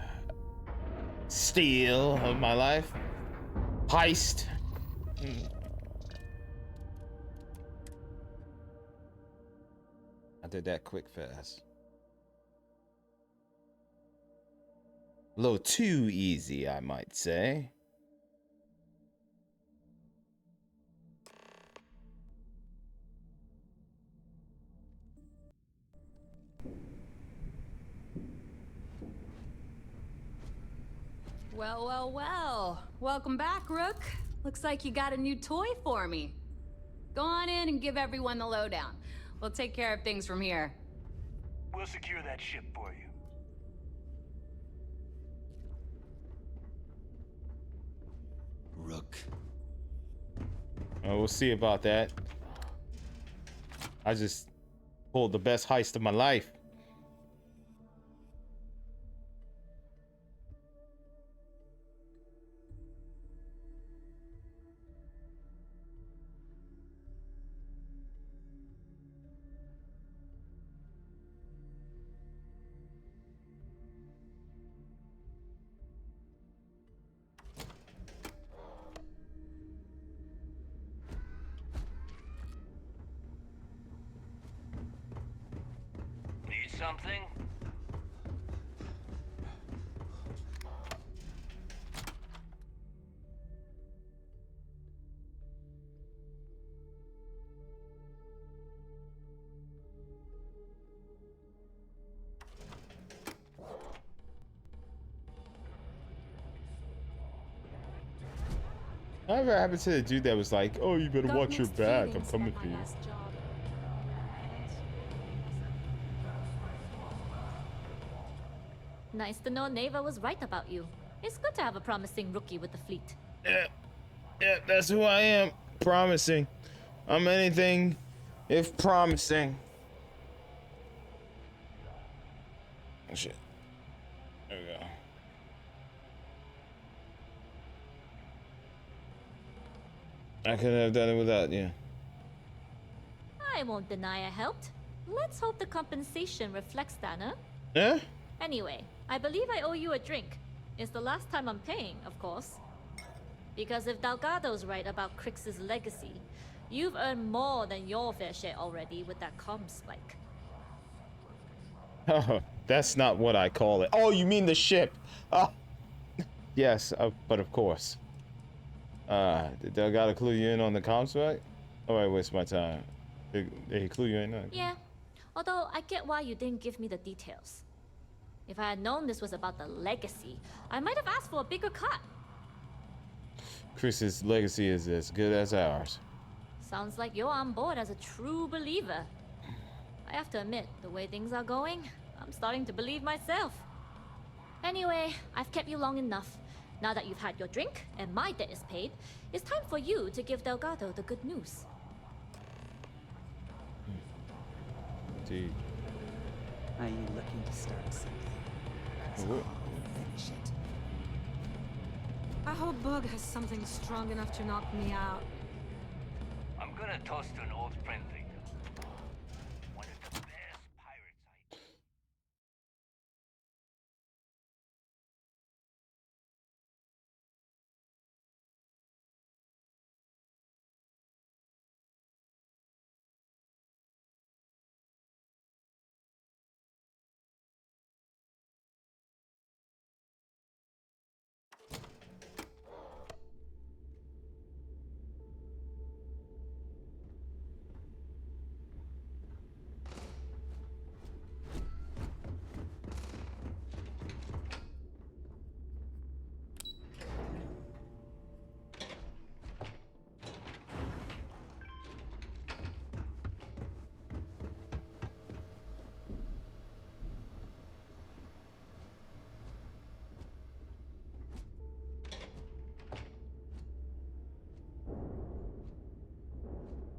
steal of my life. Heist. I did that quick, fast. A little too easy, I might say. Well, well, well. Welcome back, Rook. Looks like you got a new toy for me. Go on in and give everyone the lowdown. We'll take care of things from here. We'll secure that ship for you. Rook. We'll see about that. I just pulled the best heist of my life. Need something? Whatever happened to the dude that was like, oh, you better watch your back, I'm coming for you. Nice to know Neva was right about you. It's good to have a promising rookie with the fleet. Yeah, that's who I am. Promising. I'm anything if promising. Oh, shit. There we go. I couldn't have done it without you. I won't deny I helped. Let's hope the compensation reflects that, huh? Yeah? Anyway, I believe I owe you a drink. It's the last time I'm paying, of course. Because if Delgado's right about Crix's legacy, you've earned more than your fair share already with that comm spike. Oh, that's not what I call it. Oh, you mean the ship? Oh, yes, but of course. Did Delgado clue you in on the comms spec? Oh, I waste my time. Did he clue you in? Yeah, although I get why you didn't give me the details. If I had known this was about the legacy, I might have asked for a bigger cut. Chris's legacy is as good as ours. Sounds like you're on board as a true believer. I have to admit, the way things are going, I'm starting to believe myself. Anyway, I've kept you long enough. Now that you've had your drink and my debt is paid, it's time for you to give Delgado the good news. Indeed. Are you looking to start something? Finish it. I hope Bug has something strong enough to knock me out. I'm gonna toast to an old friend, Victor. One of the best pirates I...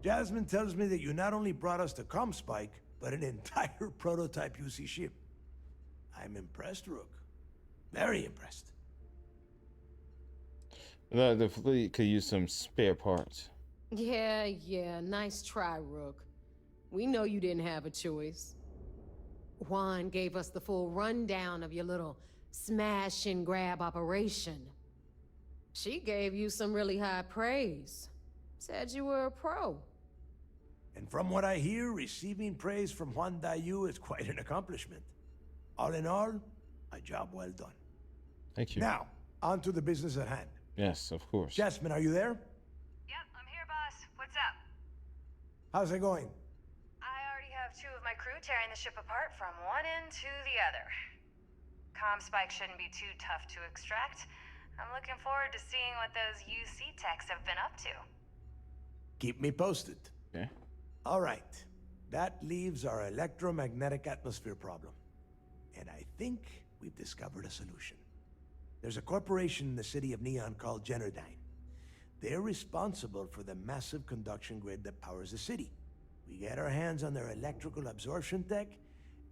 Jasmine tells me that you not only brought us the comm spike, but an entire prototype UC ship. I'm impressed, Rook. Very impressed. The fleet could use some spare parts. Yeah, nice try, Rook. We know you didn't have a choice. Juan gave us the full rundown of your little smash and grab operation. She gave you some really high praise. Said you were a pro. And from what I hear, receiving praise from Juan Dayu is quite an accomplishment. All in all, a job well done. Thank you. Now, on to the business at hand. Yes, of course. Jasmine, are you there? Yep, I'm here, boss. What's up? How's it going? I already have 2 of my crew tearing the ship apart from one end to the other. Comm spike shouldn't be too tough to extract. I'm looking forward to seeing what those UC techs have been up to. Keep me posted. Okay. All right. That leaves our electromagnetic atmosphere problem. And I think we've discovered a solution. There's a corporation in the city of Neon called Generdyne. They're responsible for the massive conduction grid that powers the city. We get our hands on their electrical absorption tech,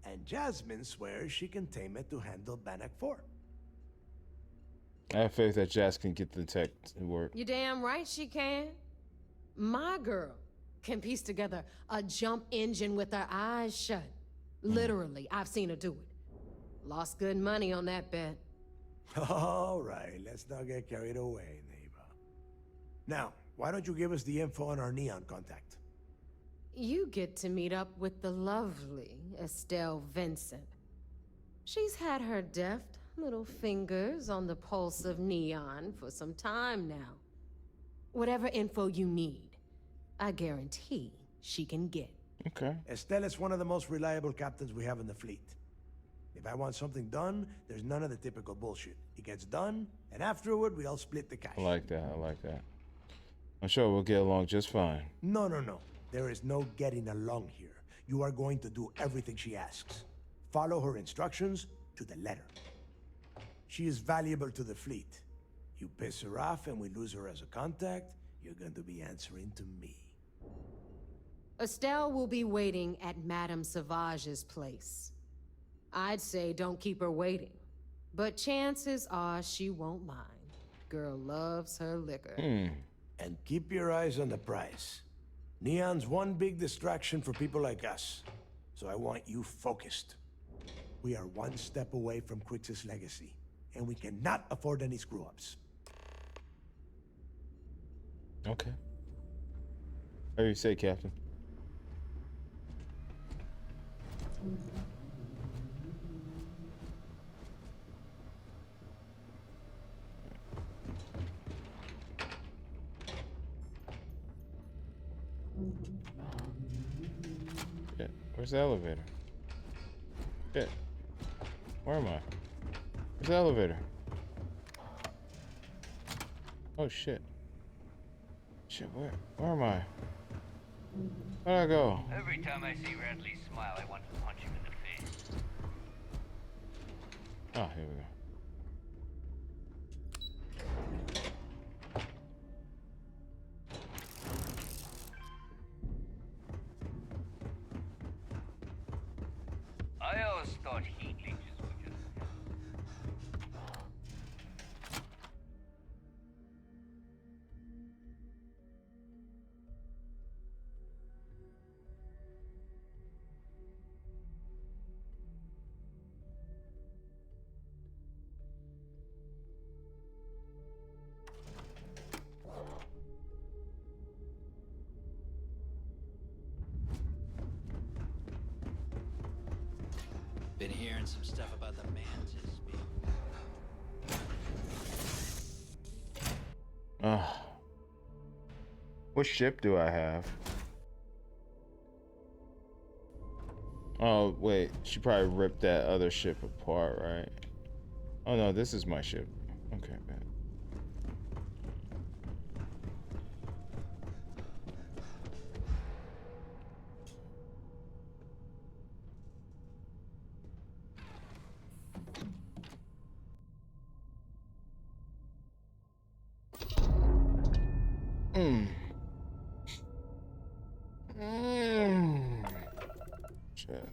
and Jasmine swears she can tame it to handle Bannock 4. I have faith that Jazz can get the tech to work. You damn right she can. My girl can piece together a jump engine with her eyes shut. Literally, I've seen her do it. Lost good money on that bet. All right, let's not get carried away, neighbor. Now, why don't you give us the info on our Neon contact? You get to meet up with the lovely Estelle Vincent. She's had her deft little fingers on the pulse of Neon for some time now. Whatever info you need, I guarantee she can get. Okay. Estelle is one of the most reliable captains we have in the fleet. If I want something done, there's none of the typical bullshit. It gets done, and afterward, we all split the cash. I like that. I like that. I'm sure we'll get along just fine. No. There is no getting along here. You are going to do everything she asks. Follow her instructions to the letter. She is valuable to the fleet. You piss her off and we lose her as a contact, you're going to be answering to me. Estelle will be waiting at Madame Savage's place. I'd say don't keep her waiting, but chances are she won't mind. Girl loves her liquor. And keep your eyes on the prize. Neon's one big distraction for people like us. So I want you focused. We are one step away from Crixus' legacy, and we cannot afford any screw-ups. Okay. How do you say, Captain? Shit. Where's the elevator? Shit. Where am I? Where's the elevator? Oh shit. Shit, where am I? Where'd I go? Every time I see Radley smile, I want to punch him in the face. Oh, here we go. I always thought heat leeches were just... Been hearing some stuff about the mantis being... What ship do I have? Oh, wait. She probably ripped that other ship apart, right? Oh, no. This is my ship. Okay, man. Shit.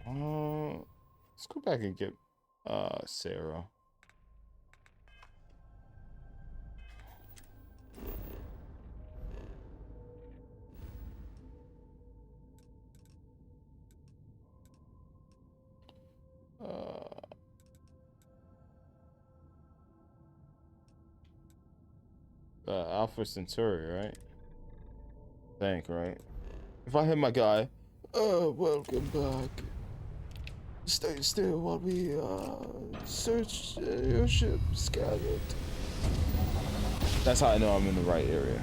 Let's go back and get Sarah. Alpha Centauri, right? Right? If I hit my guy, welcome back. Stay still while we search your ship, scan it. That's how I know I'm in the right area.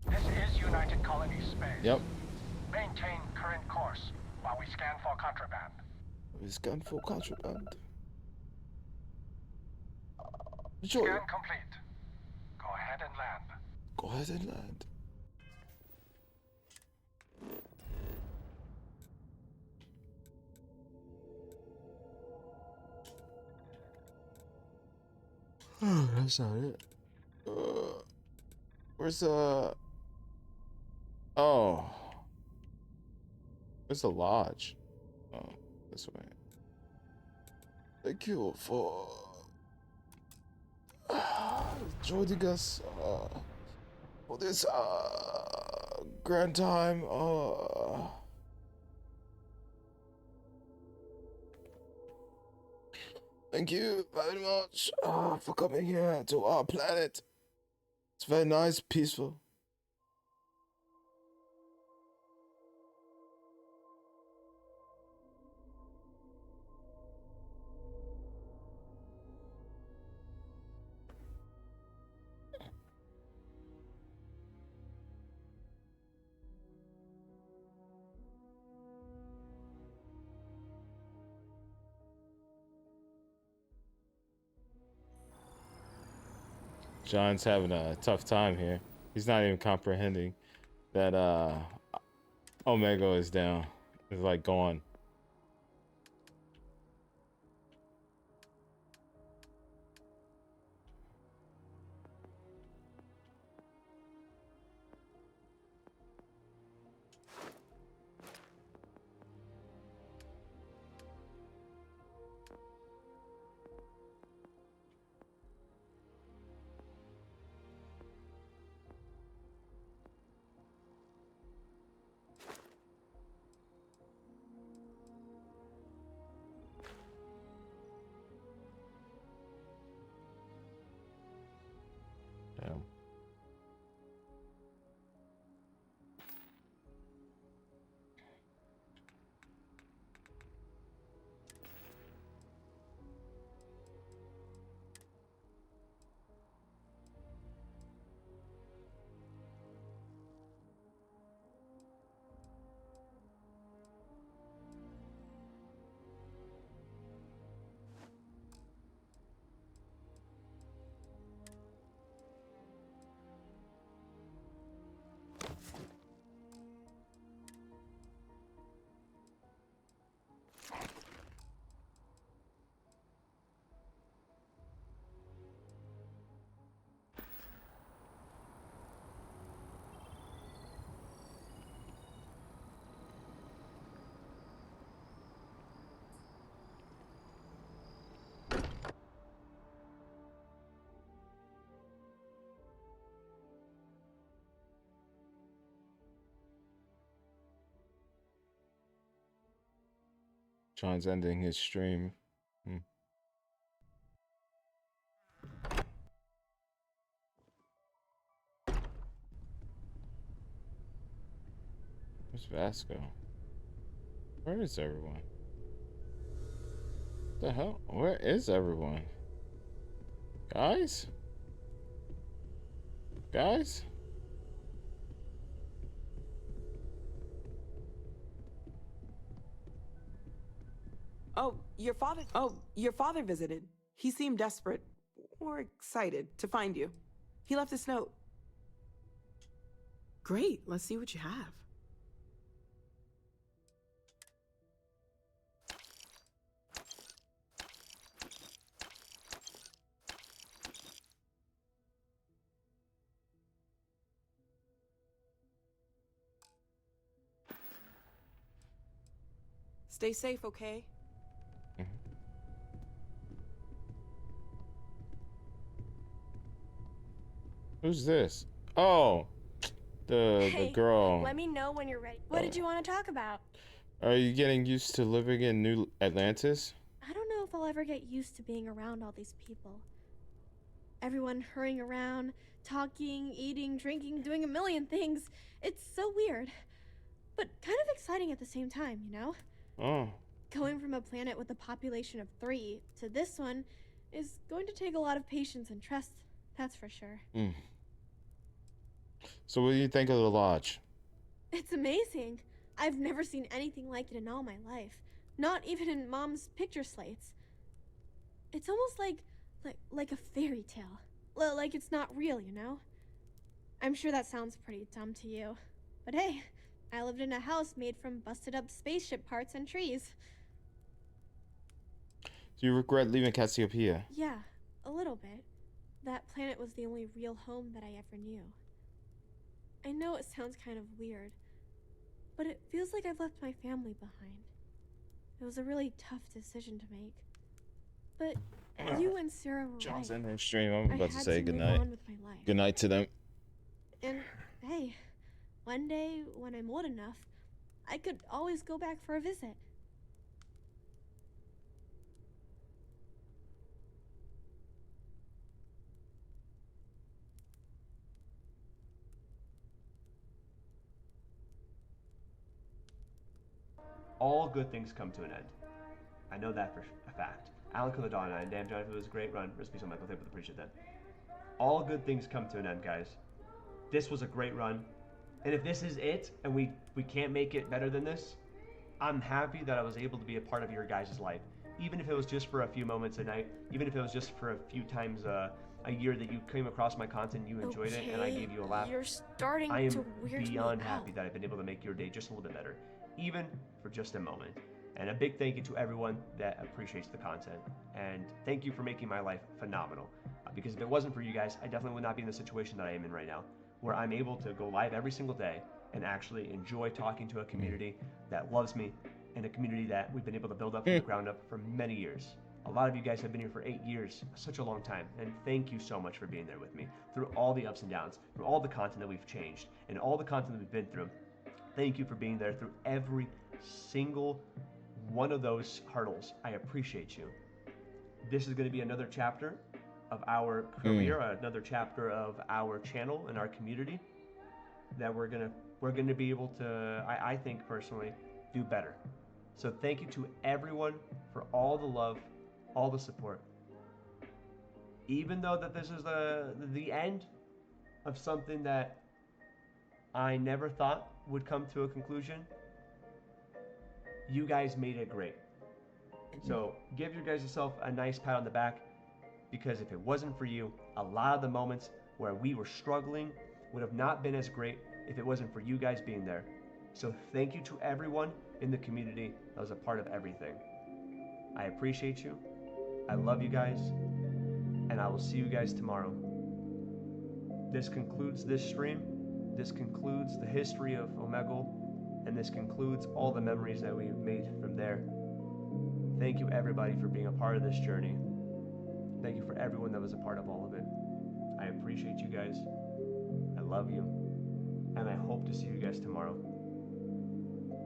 This is United Colony Space. Yep. Maintain current course while we scan for contraband. We scan for contraband. Scan complete. Go ahead and land. Go ahead and land. Oh, that's not it. Where's oh. Where's the lodge? Oh, this way. Thank you for joining us for this grand time. Thank you very much for coming here to our planet. It's very nice, peaceful. John's having a tough time here. He's not even comprehending that Omegle is down. It's like gone. Damn. John's ending his stream. Where's Vasco? Where is everyone? What the hell? Where is everyone? Guys? Guys? Your father visited. He seemed desperate, or excited, to find you. He left this note. Great, let's see what you have. Stay safe, okay? Who's this? Oh, the girl. Let me know when you're ready. What did you want to talk about? Are you getting used to living in New Atlantis? I don't know if I'll ever get used to being around all these people. Everyone hurrying around, talking, eating, drinking, doing a million things. It's so weird, but kind of exciting at the same time, you know? Oh. Going from a planet with a population of 3 to this one is going to take a lot of patience and trust, that's for sure. So what do you think of the lodge? It's amazing. I've never seen anything like it in all my life. Not even in Mom's picture slates. It's almost like a fairy tale. Like it's not real, you know? I'm sure that sounds pretty dumb to you. But hey, I lived in a house made from busted up spaceship parts and trees. Do you regret leaving Cassiopeia? Yeah, a little bit. That planet was the only real home that I ever knew. I know it sounds kind of weird, but it feels like I've left my family behind. It was a really tough decision to make. But you and Sarah were John's right. in their stream. I'm about to say move goodnight. on with my life. Good night to them. And hey, one day when I'm old enough, I could always go back for a visit. All good things come to an end. I know that for a fact. Alan Caladonna and damn Jonathan, it was a great run. Rest in peace on Michael. Thank you, appreciate that. All good things come to an end, guys. This was a great run. And if this is it, and we can't make it better than this, I'm happy that I was able to be a part of your guys' life. Even if it was just for a few moments a night, even if it was just for a few times a year that you came across my content, you enjoyed it, and I gave you a laugh. You're starting I am to weird beyond me happy out. that I've been able to make your day just a little bit better, even for just a moment. And a big thank you to everyone that appreciates the content. And thank you for making my life phenomenal. Because if it wasn't for you guys, I definitely would not be in the situation that I am in right now, where I'm able to go live every single day and actually enjoy talking to a community that loves me and a community that we've been able to build up from the ground up for many years. A lot of you guys have been here for 8 years, such a long time, and thank you so much for being there with me through all the ups and downs, through all the content that we've changed, and all the content that we've been through. Thank you for being there through every single one of those hurdles. I appreciate you. This is going to be another chapter of our career, another chapter of our channel and our community that we're gonna be able to, I think personally, do better. So thank you to everyone for all the love, all the support. Even though that this is the end of something that I never thought would come to a conclusion, you guys made it great. So give you guys yourself a nice pat on the back, because if it wasn't for you, a lot of the moments where we were struggling would have not been as great if it wasn't for you guys being there. So thank you to everyone in the community that was a part of everything. I appreciate you. I love you guys. And I will see you guys tomorrow. This concludes this stream. This concludes the history of Omegle. And this concludes all the memories that we've made from there. Thank you everybody for being a part of this journey. Thank you for everyone that was a part of all of it. I appreciate you guys. I love you. And I hope to see you guys tomorrow.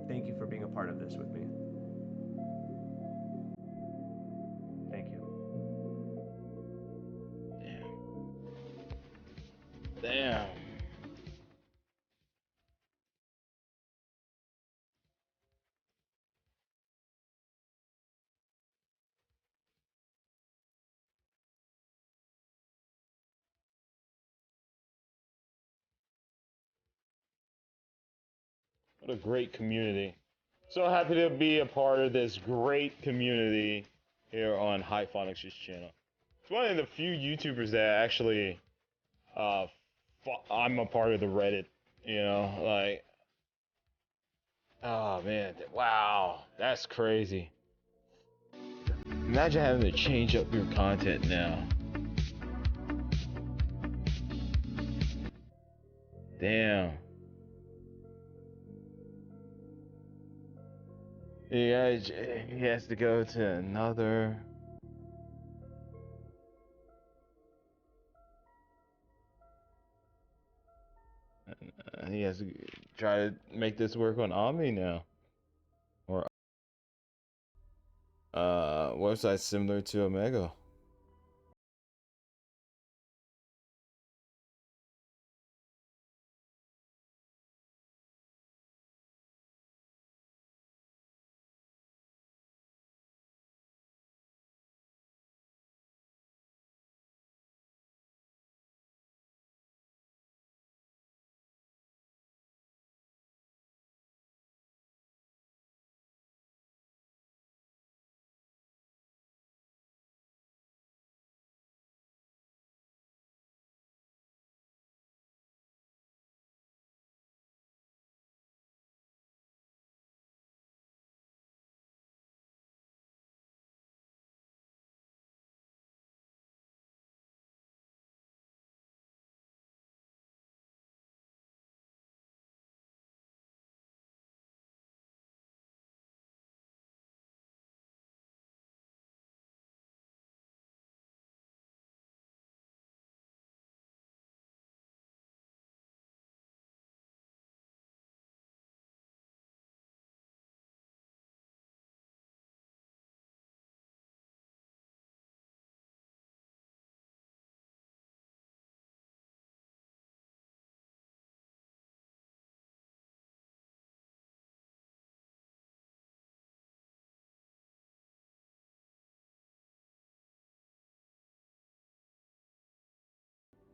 Thank you for being a part of this with me. Thank you. Damn. What a great community. So happy to be a part of this great community here on Hyphonics' channel. It's one of the few YouTubers that actually, I'm a part of the Reddit, you know, like, oh man, wow, that's crazy. Imagine having to change up your content now. Damn. Yeah, he has to go to another. He has to try to make this work on Omni now. Or website similar to Omegle.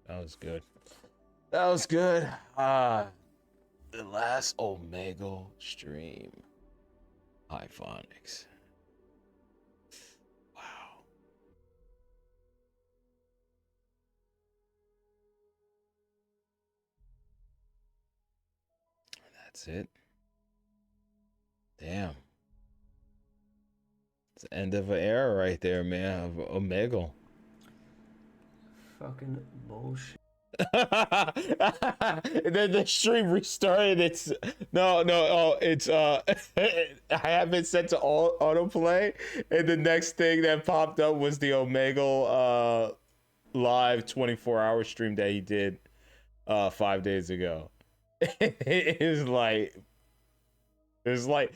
That was good. That was good. The last Omegle stream. Hyphonics. Wow. That's it. Damn. It's the end of an era right there, man, of Omegle. Fucking bullshit. Then the stream restarted. It's it's I have it set to autoplay, and the next thing that popped up was the Omegle live 24-hour stream that he did 5 days ago. It is like, It's like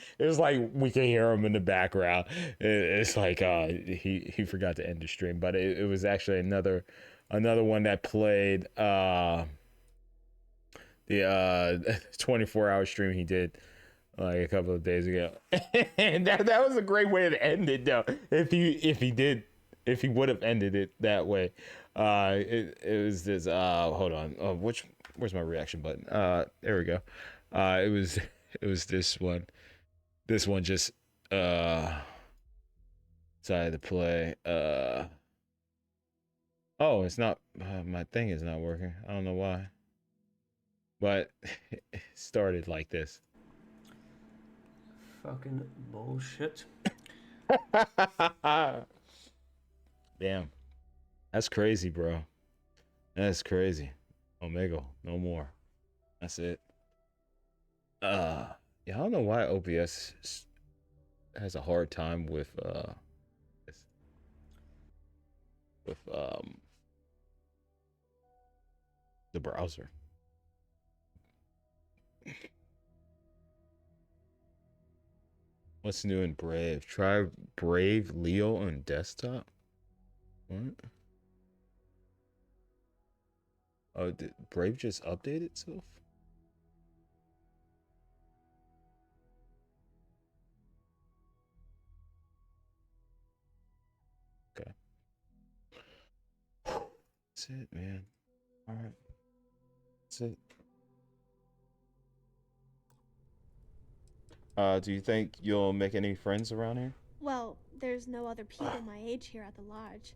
we can hear him in the background. It's like he forgot to end the stream, but it was actually another one that played the 24-hour stream he did like a couple of days ago. And that was a great way to end it though. If he would have ended it that way. It was this hold on. Where's my reaction button? There we go. It was this one. This one just decided to play. Oh, it's not my thing is not working. I don't know why. But it started like this. Fucking bullshit. Damn. That's crazy, bro. That's crazy. Omegle, no more. That's it. Yeah, I don't know why OBS has a hard time with the browser. What's new in Brave? Try Brave Leo on desktop. What? Oh, did Brave just update itself? Okay. That's it, man. All right. That's it. Do you think you'll make any friends around here? Well, there's no other people my age here at the lodge,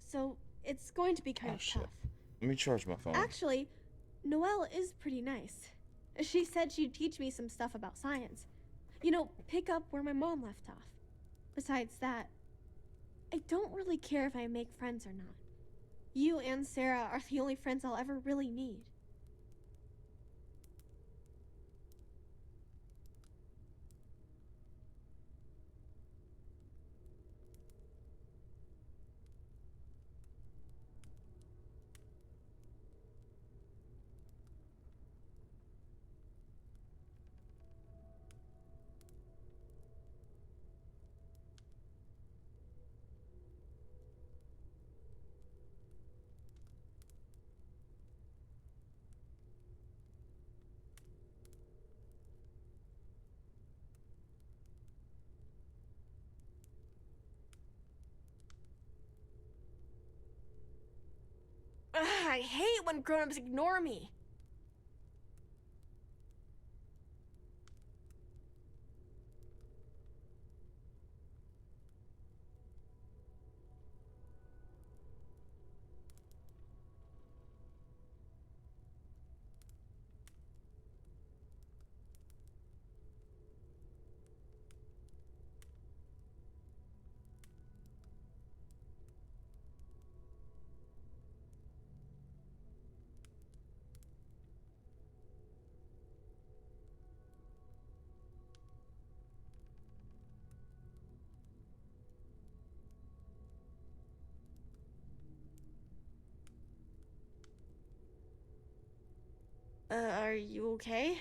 so it's going to be kind of tough. Let me charge my phone. Actually, Noelle is pretty nice. She said she'd teach me some stuff about science. You know, pick up where my mom left off. Besides that, I don't really care if I make friends or not. You and Sarah are the only friends I'll ever really need. Ugh, I hate when grown-ups ignore me. Are you okay?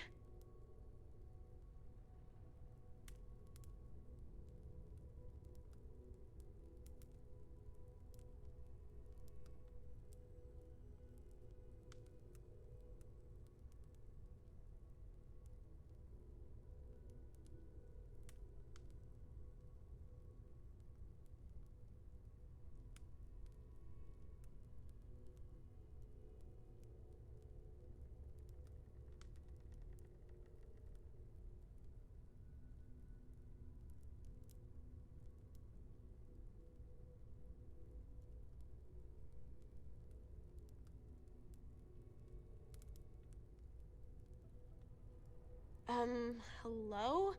Hello?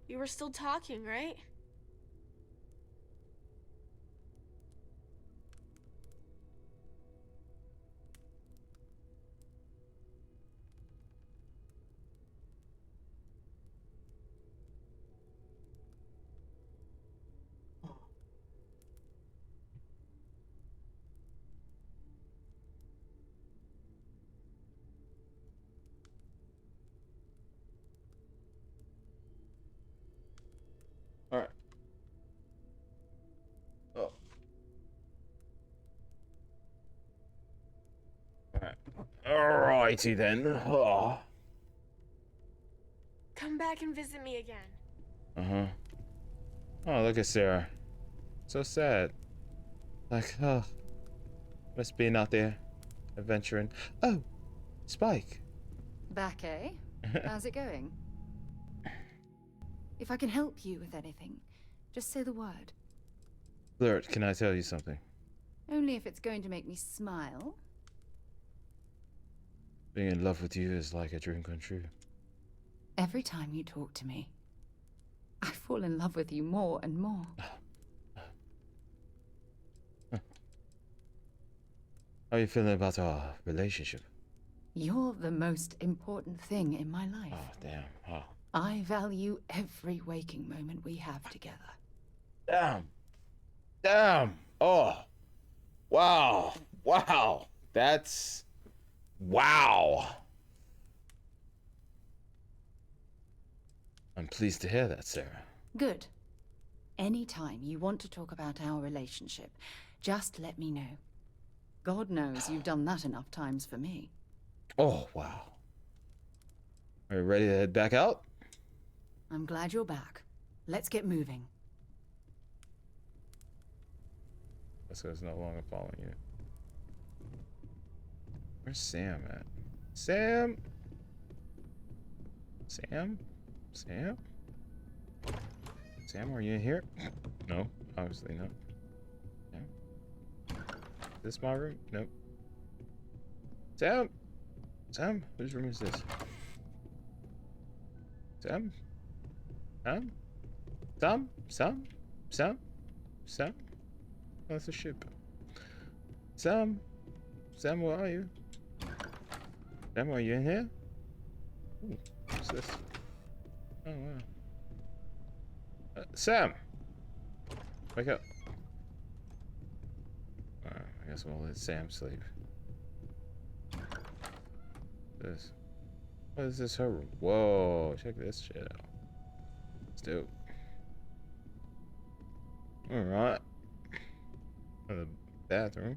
You were still talking, right? Alrighty then. Oh. Come back and visit me again. Uh-huh. Oh, look at Sarah. So sad. Like, oh. Must being out there. Adventuring. Oh! Spike. Back, eh? How's it going? If I can help you with anything, just say the word. Flirt, can I tell you something? Only if it's going to make me smile. Being in love with you is like a dream come true. Every time you talk to me, I fall in love with you more and more. How are you feeling about our relationship? You're the most important thing in my life. Oh, damn. Oh. I value every waking moment we have together. Damn. Damn. Oh. Wow. Wow. That's... Wow. I'm pleased to hear that, Sarah. Good. Anytime you want to talk about our relationship, just let me know. God knows you've done that enough times for me. Oh, wow. Are you ready to head back out? I'm glad you're back. Let's get moving. Jessica's no longer following you. Where's Sam at? Sam? Sam? Sam? Sam, are you in here? No, obviously not. Sam? Is this my room? Nope. Sam? Sam? Whose room is this? Sam? Sam? Sam? Sam? Sam? Sam? Oh, that's a ship. Sam? Sam, where are you? Sam, are you in here? Ooh, what's this? Oh, wow. Sam! Wake up. I guess we'll let Sam sleep. This. What is this? Her room? Whoa, check this shit out. Let's do it. Alright. The bathroom.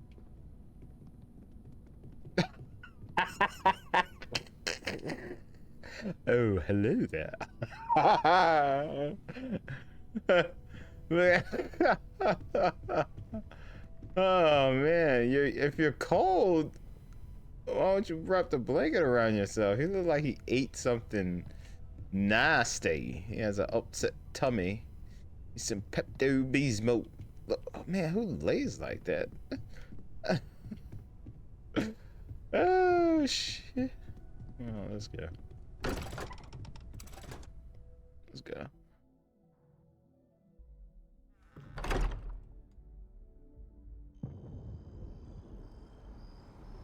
Oh, hello there. Oh man, if you're cold, why don't you wrap the blanket around yourself? He looks like he ate something nasty. He has an upset tummy. He's some Pepto-Bismol. Look, oh, man, who lays like that? Oh shit. Oh, let's go. Let's go.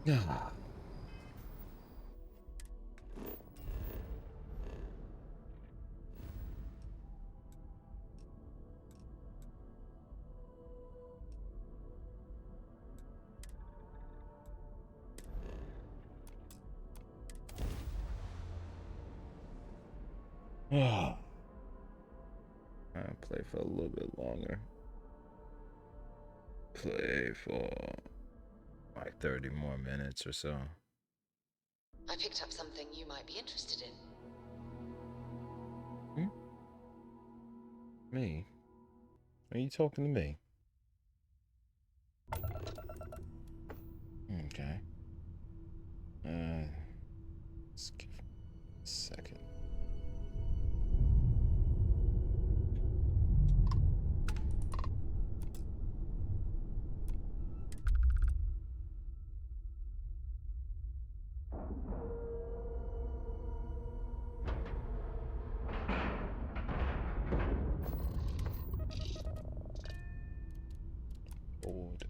Yeah. I'll play for a little bit longer. Play for like 30 more minutes or so. I picked up something you might be interested in. Me? Are you talking to me? Okay. Let's give it a second. Bored.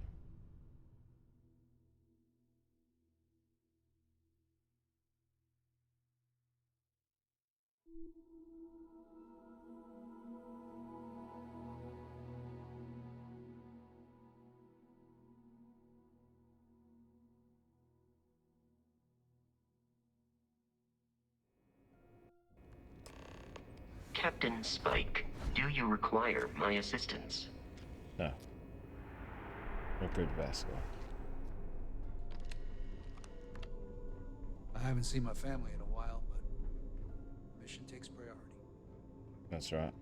Captain Spike, do you require my assistance? No. We're good, Vasco. I haven't seen my family in a while, but mission takes priority. That's right.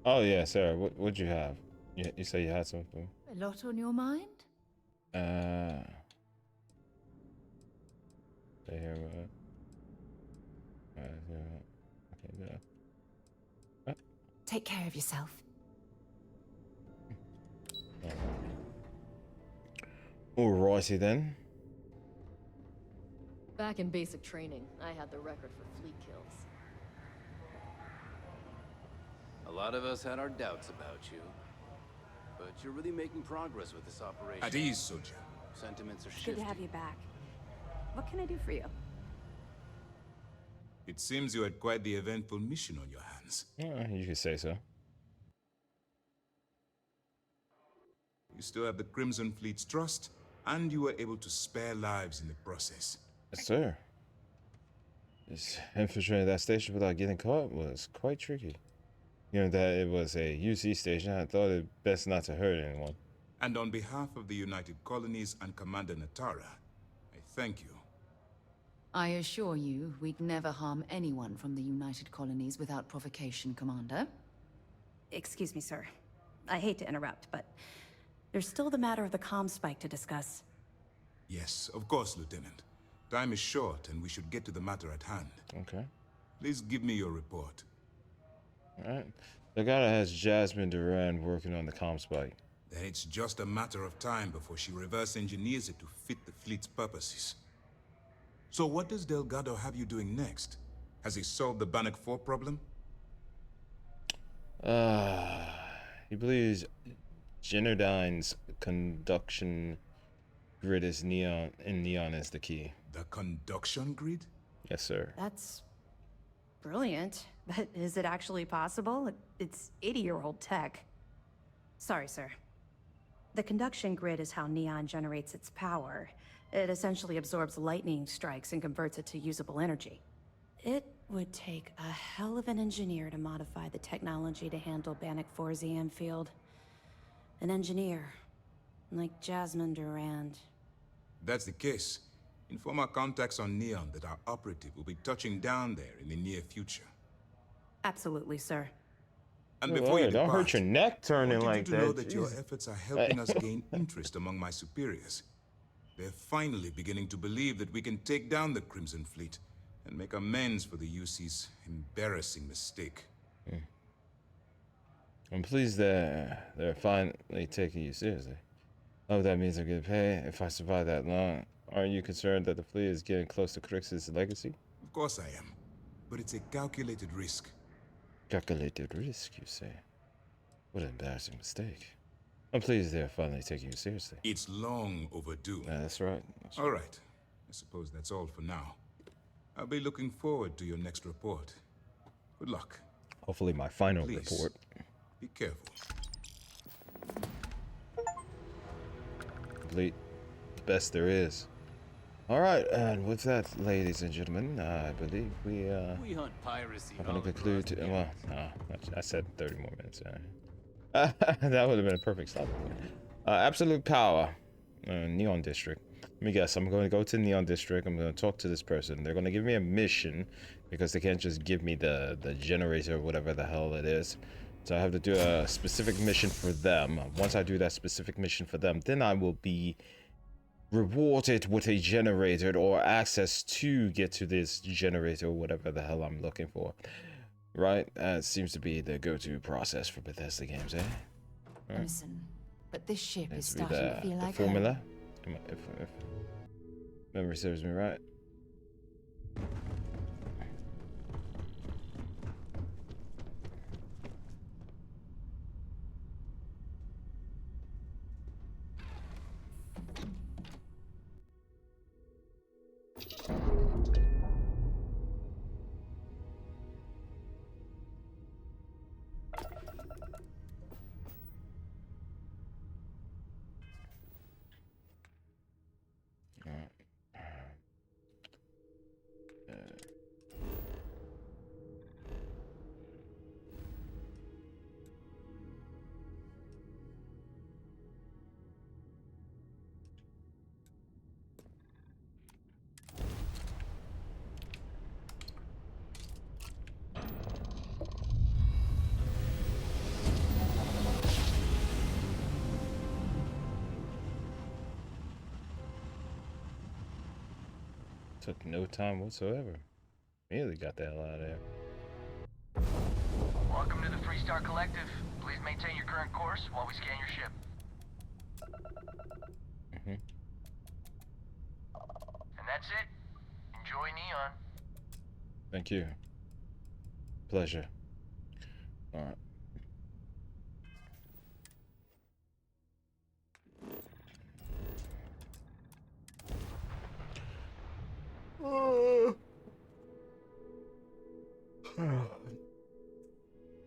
Oh yeah, Sarah. What'd you have? You say you had something. A lot on your mind? Stay here. Okay, yeah. Take care of yourself. Alrighty then. Back in basic training, I had the record for fleet kills. A lot of us had our doubts about you. But you're really making progress with this operation. At ease, soldier. Sentiments are Good shifting. to have you back. What can I do for you? It seems you had quite the eventful mission on your hands. You could say so. You still have the Crimson Fleet's trust, and you were able to spare lives in the process. Yes, sir. Just infiltrating that station without getting caught was quite tricky. You know that it was a UC station, I thought it best not to hurt anyone. And on behalf of the United Colonies and Commander Natara, I thank you. I assure you, we'd never harm anyone from the United Colonies without provocation, Commander. Excuse me, sir. I hate to interrupt, but there's still the matter of the comm spike to discuss. Yes, of course, Lieutenant. Time is short, and we should get to the matter at hand. Okay. Please give me your report. Alright. The guy that has Jasmine Duran working on the comm spike. Then it's just a matter of time before she reverse engineers it to fit the fleet's purposes. So what does Delgado have you doing next? Has he solved the Bannock 4 problem? He believes Genodyne's conduction grid is neon, and neon is the key. The conduction grid? Yes, sir. That's brilliant, but is it actually possible? It's 80-year-old tech. Sorry, sir. The conduction grid is how neon generates its power. It essentially absorbs lightning strikes and converts it to usable energy. It would take a hell of an engineer to modify the technology to handle Bannock 4's EM field. An engineer, like Jasmine Durand. That's the case. Inform our contacts on Neon that our operative will be touching down there in the near future. Absolutely, sir. And before you depart, don't hurt your neck turning I like wanted you to know that your efforts are helping us gain interest among my superiors. They're finally beginning to believe that we can take down the Crimson Fleet and make amends for the UC's embarrassing mistake. I'm pleased that they're finally taking you seriously. Oh, that means I'm getting paid if I survive that long. Aren't you concerned that the fleet is getting close to Crix's legacy? Of course I am, but it's a calculated risk. Calculated risk, you say? What an embarrassing mistake. I'm pleased they're finally taking you seriously. It's long overdue. That's right. All right. I suppose that's all for now. I'll be looking forward to your next report. Good luck. Hopefully my final Please, report. Be careful. Complete. Best there is. All right, and with that, ladies and gentlemen, I believe we hunt piracy. I'm gonna conclude. Well, I said 30 more minutes. That would have been a perfect stop point. Absolute power, Neon District. Let me guess. I'm going to go to Neon District. I'm going to talk to this person. They're going to give me a mission because they can't just give me the generator or whatever the hell it is. So I have to do a specific mission for them. Once I do that specific mission for them, then I will be rewarded with a generator or access to get to this generator or whatever the hell I'm looking for. Right? That seems to be the go-to process for Bethesda games, eh? Right. Listen, but this ship is Seems to be starting to feel the like formula. home. If memory serves me right. Took no time whatsoever. Immediately got the hell out of there. Welcome to the Freestar Collective. Please maintain your current course while we scan your ship. And that's it. Enjoy Neon. Thank you. Pleasure. All right.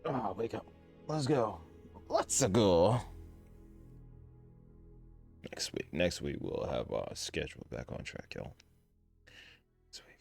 Oh, wake up. Let's go. Let's go. Next week we'll have our schedule back on track, y'all. This week.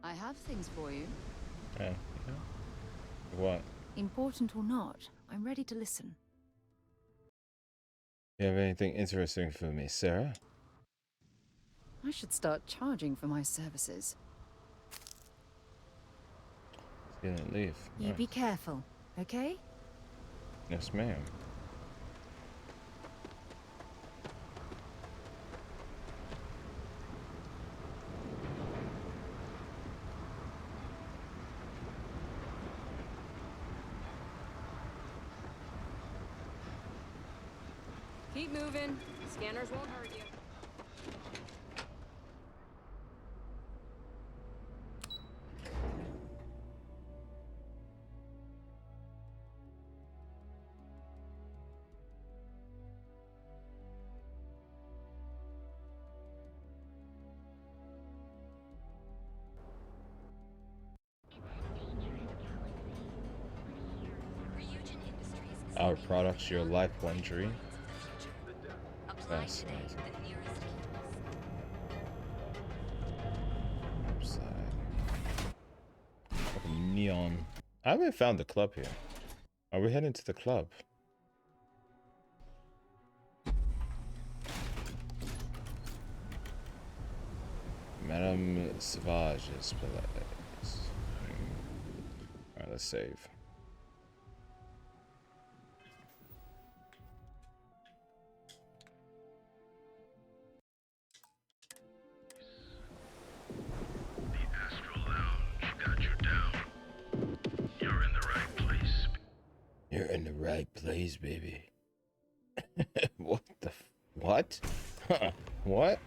I have things for you. Yeah. What? Important or not, I'm ready to listen. You have anything interesting for me, Sarah? I should start charging for my services. Let's get it, leave. You be careful, okay? Yes, ma'am. Keep moving. Scanners won't hurt you. Our products, your life, one dream. That's nice. Neon. I haven't found the club here. Are we heading to the club? Madame Savage's place. Alright, let's save. You're in the right place, baby. What the what? What?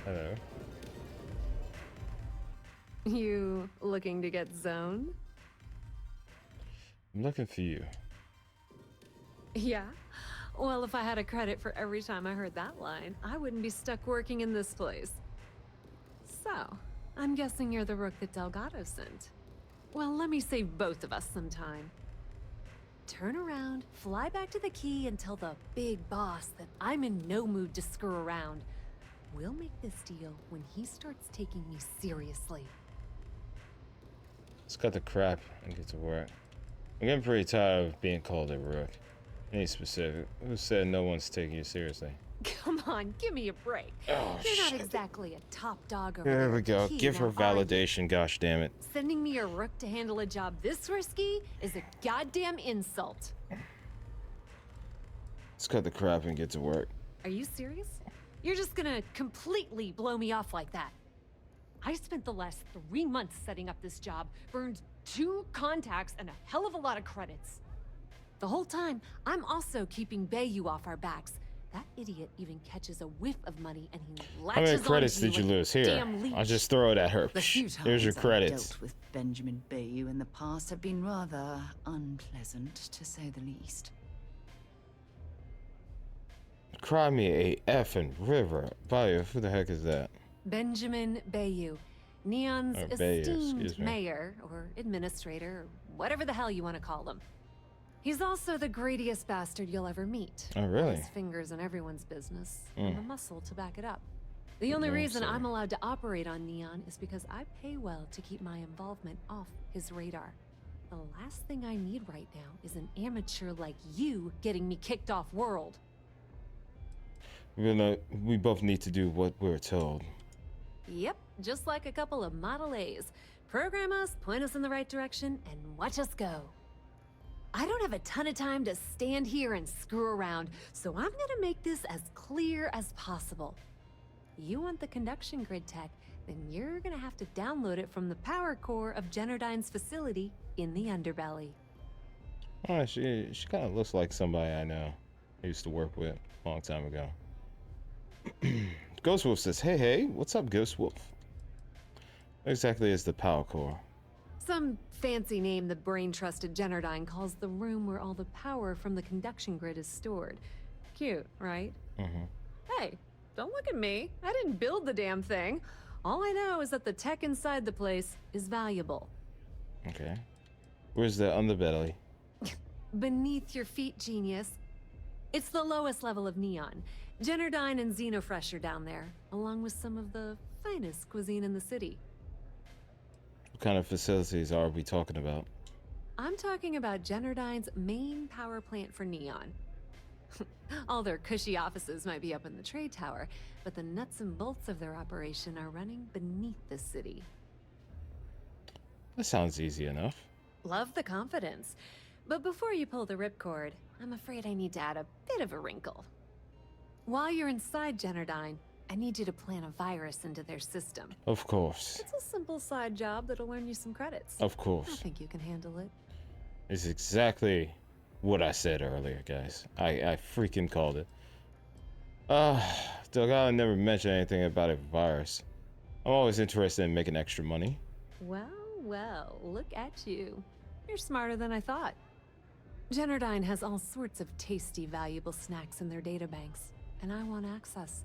Hello. You looking to get zoned? I'm looking for you. Yeah? Well, if I had a credit for every time I heard that line, I wouldn't be stuck working in this place. So, I'm guessing you're the rook that Delgado sent. Well, let me save both of us some time. Turn around, fly back to the key, and tell the big boss that I'm in no mood to screw around. We'll make this deal when he starts taking me seriously. Let's cut the crap and get to work. I'm getting pretty tired of being called a rook. Any specific? Who said no one's taking you seriously? Come on, give me a break. Oh, You're not exactly a top dog over There there we at the go. key, Give her now, are you? validation, gosh damn it. Sending me a rook to handle a job this risky is a goddamn insult. Let's cut the crap and get to work. Are you serious? You're just gonna completely blow me off like that? I spent the last 3 months setting up this job, burned 2 contacts and a hell of a lot of credits. The whole time, I'm also keeping Bayou off our backs. That idiot even catches a whiff of money and he latches How many onto credits you did you like a lose? Here, damn leech. I'll just throw it at her. The few Here's your times I've credits. dealt with Benjamin Bayou in the past have been rather unpleasant, to say the least. Cry me a effing river. Bayou, who the heck is that? Benjamin Bayou, Neon's Oh, Bayou, esteemed excuse me. mayor or administrator, or whatever the hell you want to call him. He's also the greediest bastard you'll ever meet. Oh, really? His fingers in everyone's business, Mm. and the muscle to back it up. The only reason I'm allowed to operate on Neon is because I pay well to keep my involvement off his radar. The last thing I need right now is an amateur like you getting me kicked off world. We both need to do what we're told. Yep, just like a couple of Model A's. Program us, point us in the right direction, and watch us go. I don't have a ton of time to stand here and screw around, so I'm gonna make this as clear as possible. You want the conduction grid tech, then you're gonna have to download it from the power core of Generdyne's facility in the underbelly. Oh, she kind of looks like somebody I know. I used to work with a long time ago. Ghost Wolf says, hey, what's up, Ghost Wolf? What exactly is the power core? Some fancy name the brain-trusted Generdyne calls the room where all the power from the conduction grid is stored. Cute, right? Mm-hmm. Hey, don't look at me. I didn't build the damn thing. All I know is that the tech inside the place is valuable. Okay. Where's the underbelly? Beneath your feet, genius. It's the lowest level of Neon. Generdyne and Xenofresh are down there, along with some of the finest cuisine in the city. What kind of facilities are we talking about? I'm talking about Generdyne's main power plant for Neon. All their cushy offices might be up in the trade tower, but the nuts and bolts of their operation are running beneath the city. That sounds easy enough. Love the confidence. But before you pull the ripcord, I'm afraid I need to add a bit of a wrinkle. While you're inside Generdyne, I need you to plant a virus into their system. Of course. It's a simple side job that'll earn you some credits. Of course. I think you can handle it. It's exactly what I said earlier, guys. I freaking called it. Delgado never mentioned anything about a virus. I'm always interested in making extra money. Well, look at you. You're smarter than I thought. Generdyne has all sorts of tasty, valuable snacks in their databanks, and I want access.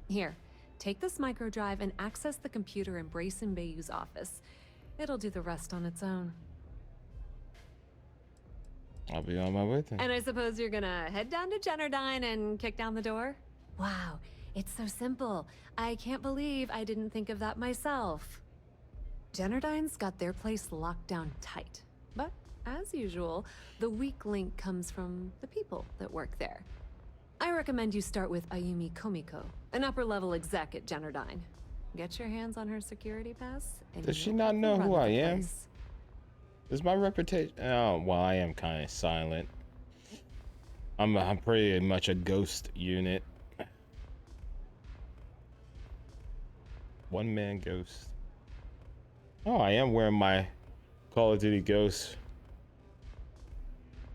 Here, take this microdrive and access the computer in Brayson Bayou's office. It'll do the rest on its own. I'll be on my way then. And I suppose you're gonna head down to Generdyne and kick down the door? Wow, it's so simple. I can't believe I didn't think of that myself. Generdyne's got their place locked down tight. But, as usual, the weak link comes from the people that work there. I recommend you start with Ayumi Komiko, an upper-level exec at Generdyne. Get your hands on her security pass, and does she not know who I am? Is my reputation... Oh, well, I am kind of silent. I'm pretty much a ghost unit. One-man ghost. Oh, I am wearing my Call of Duty Ghost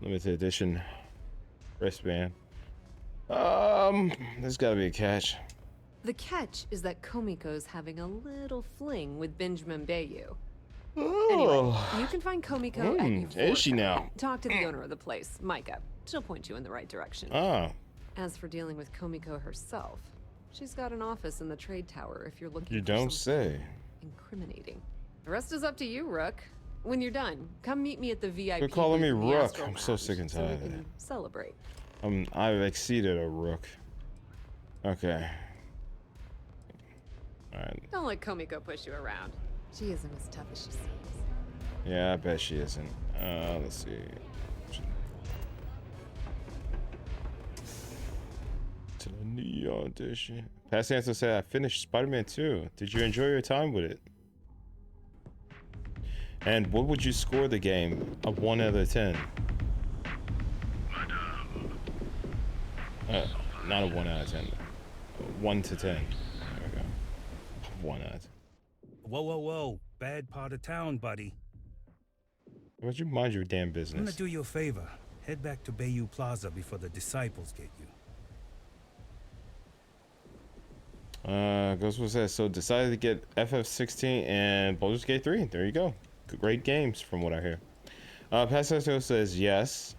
limited edition wristband. There's gotta be a catch. The catch is that Komiko's having a little fling with Benjamin Bayou. Oh. Anyway, you can find Komiko at your Is she now? Talk to the owner of the place, Micah. She'll point you in the right direction. Ah. As for dealing with Komiko herself, she's got an office in the trade tower if you're looking You for don't something say. incriminating. The rest is up to you, Rook. When you're done, come meet me at the VIP. You're calling me booth in the Rook. Astro I'm so Lounge sick and so we tired of can it. celebrate. I've exceeded a Rook. Okay. Alright. Don't let Komiko push you around. She isn't as tough as she seems. Yeah, I bet she isn't. Let's see. To the Neon Edition. Past answer said I finished Spider-Man 2. Did you enjoy your time with it? And what would you score the game of 1 out of 10? Not a 1 out of 10. 1 to 10. There we go. 1 out of 10. Whoa. Bad part of town, buddy. Why don't you mind your damn I'm gonna business? do you a favor. Head back to Bayou Plaza before the disciples get you. Ghostwood says, so decided to get FF16 and Baldur's Gate 3. There you go. Great games from what I hear. Pastor says yes.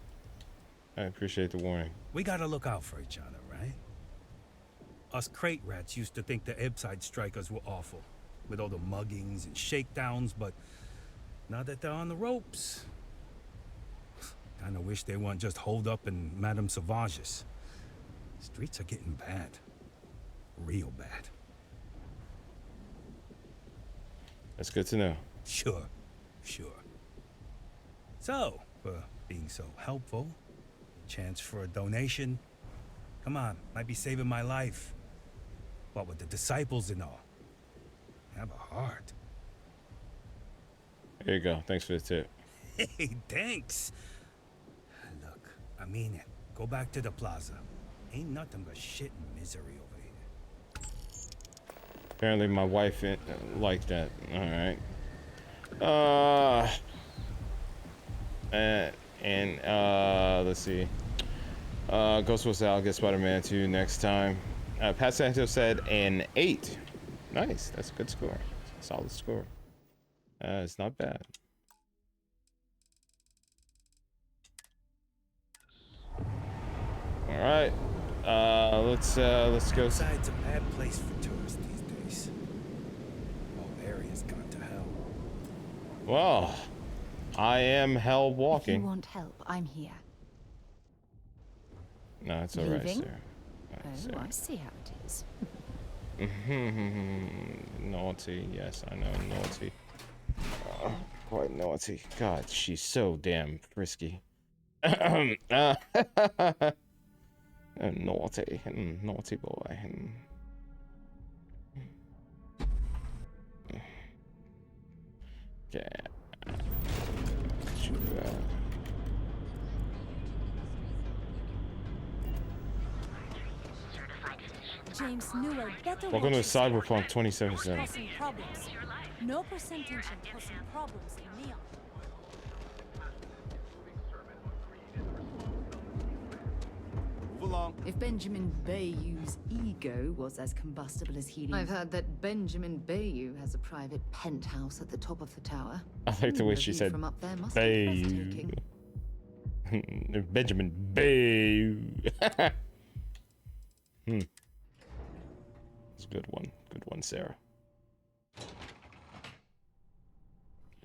I appreciate the warning. We gotta look out for each other, right? Us crate rats used to think the Ebbside strikers were awful, with all the muggings and shakedowns, but now that they're on the ropes, Kinda wish they weren't just holed up in Madame Sauvage's. Streets are getting bad. Real bad. That's good to know. Sure. So, for being so helpful, chance for a donation. Come on, might be saving my life. What with the disciples and all. Have a heart. Here you go. Thanks for the tip. Hey, thanks. Look, I mean it. Go back to the plaza. Ain't nothing but shit and misery over here. Apparently my wife liked that. All right. Let's see. Ghostbusters, I'll get Spider-Man 2 next time. Pat Santos said an 8. Nice. That's a good score. Solid score. It's not bad. All right. Let's go. Besides, a bad place for tourists these days. Whole area's gone to hell. Well, I am hell walking. If you want help, I'm here. No, it's all right, Leaving? Sarah. Oh, I see how it is. Naughty, yes, I know, naughty. Quite naughty. God, she's so damn frisky. Naughty, naughty boy. Okay. James Newell, better Welcome to watch Cyberpunk 2077. causing problems. No percentage in causing problems in Neon. Move along. If Benjamin Bayou's ego was as combustible as helium, I've heard that Benjamin Bayou has a private penthouse at the top of the tower. I like the way she said from up there must be Bayou. breathtaking. Benjamin Bayou. It's a good one. Good one, Sarah.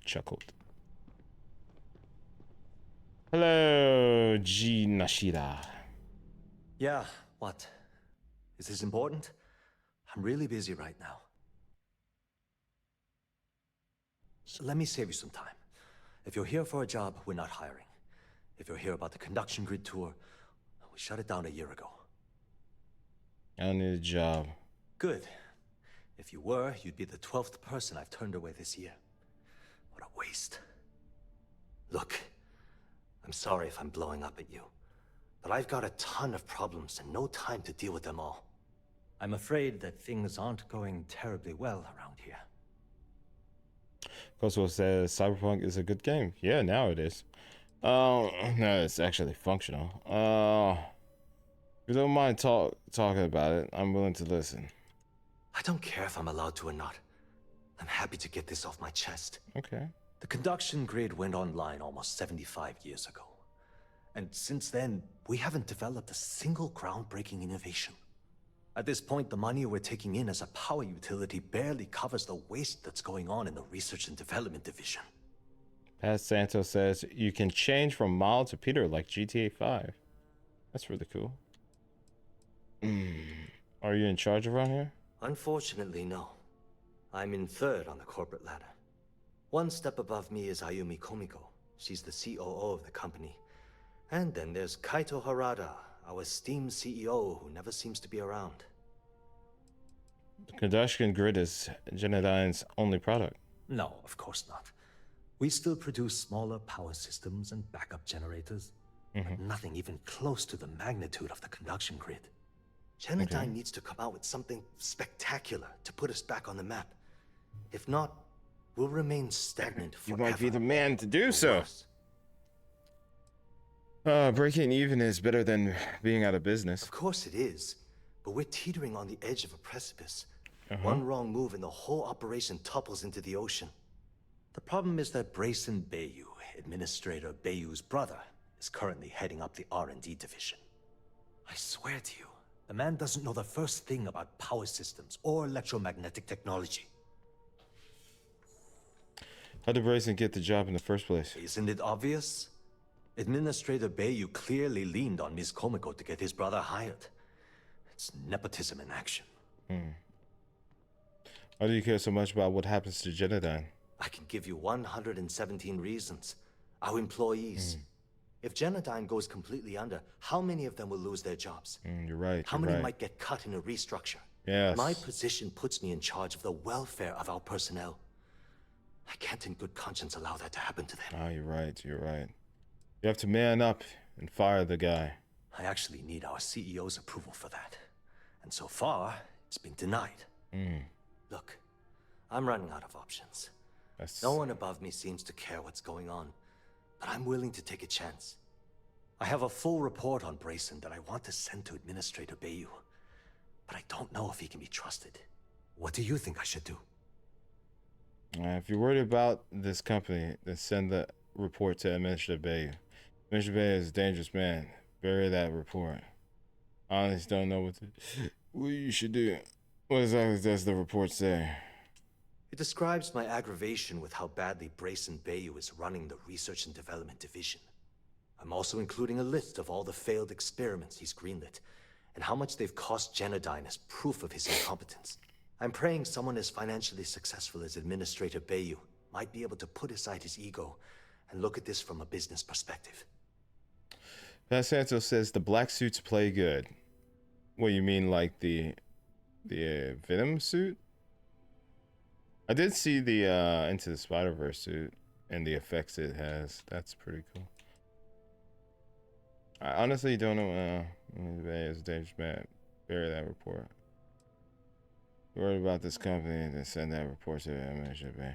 Chuckled. Hello, G Nashida. Yeah, what? Is this important? I'm really busy right now. Let me save you some time. If you're here for a job, we're not hiring. If you're here about the conduction grid tour, we shut it down a year ago. I need a job. Good. If you were, you'd be the 12th person I've turned away this year. What a waste. Look, I'm sorry if I'm blowing up at you, but I've got a ton of problems and no time to deal with them all. I'm afraid that things aren't going terribly well around here. Kosovo says Cyberpunk is a good game. Yeah, now it is. No, it's actually functional. If you don't mind talking about it, I'm willing to listen. I don't care if I'm allowed to or not. I'm happy to get this off my chest. Okay. The conduction grid went online almost 75 years ago. And since then, we haven't developed a single groundbreaking innovation. At this point, the money we're taking in as a power utility barely covers the waste that's going on in the research and development division. Pat Santos says you can change from Mild to Peter like GTA 5. That's really cool. Are you in charge around here? Unfortunately, no. I'm in third on the corporate ladder. One step above me is Ayumi Komiko. She's the COO of the company. And then there's Kaito Harada, our esteemed CEO who never seems to be around. The conduction grid is Genodyne's only product. No, of course not. We still produce smaller power systems and backup generators, but nothing even close to the magnitude of the conduction grid. Genodyne needs to come out with something spectacular to put us back on the map. If not, we'll remain stagnant forever. You might be the man to do so. Breaking even is better than being out of business. Of course it is, but we're teetering on the edge of a precipice. One wrong move and the whole operation topples into the ocean. The problem is that Brayson Bayou, Administrator Bayou's brother, is currently heading up the R&D division. I swear to you, the man doesn't know the first thing about power systems or electromagnetic technology. How did Brayson get the job in the first place? Isn't it obvious? Administrator Bayu clearly leaned on Ms. Komiko to get his brother hired. It's nepotism in action. Why do you care so much about what happens to Genodyne? I can give you 117 reasons. Our employees. If Genodyne goes completely under, how many of them will lose their jobs? You're right. How many might get cut in a restructure? Yes. My position puts me in charge of the welfare of our personnel. I can't in good conscience allow that to happen to them. Oh, you're right. You're right. You have to man up and fire the guy. I actually need our CEO's approval for that. And so far, it's been denied. Look, I'm running out of options. No one above me seems to care what's going on, but I'm willing to take a chance. I have a full report on Brayson that I want to send to Administrator Bayu, but I don't know if he can be trusted. What do you think I should do? If you're worried about this company, then send the report to Administrator Bayu. Administrator Bayu is a dangerous man. Bury that report. I honestly don't know what you should do. What exactly does the report say? It describes my aggravation with how badly Brayson Bayu is running the Research and Development Division. I'm also including a list of all the failed experiments he's greenlit, and how much they've cost Genodyne as proof of his incompetence. I'm praying someone as financially successful as Administrator Bayu might be able to put aside his ego and look at this from a business perspective. Pat Santos says the black suits play good. What, you mean like the Venom suit? I did see the Into the Spider-Verse suit and the effects it has. That's pretty cool. I honestly don't know. It's a dangerous man. Bury that report. Worried about this company, then send that report to the Administrator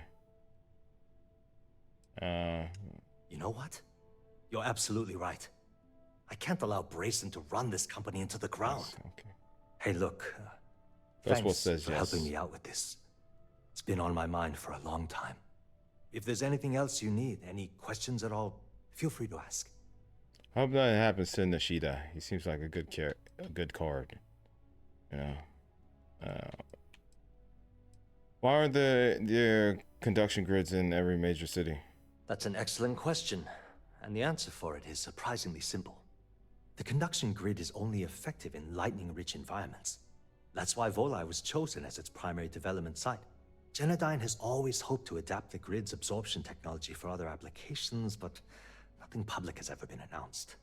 Bayu. You know what? You're absolutely right. I can't allow Brayson to run this company into the ground. Okay. Hey, look. That's Thanks what says for yes. helping me out with this. It's been on my mind for a long time. If there's anything else you need, any questions at all, feel free to ask. I hope nothing happens to Nishida. He seems like a good card. You know. Why aren't the conduction grids in every major city? That's an excellent question, and the answer for it is surprisingly simple. The conduction grid is only effective in lightning-rich environments. That's why Volai was chosen as its primary development site. Genodyne has always hoped to adapt the grid's absorption technology for other applications, but nothing public has ever been announced.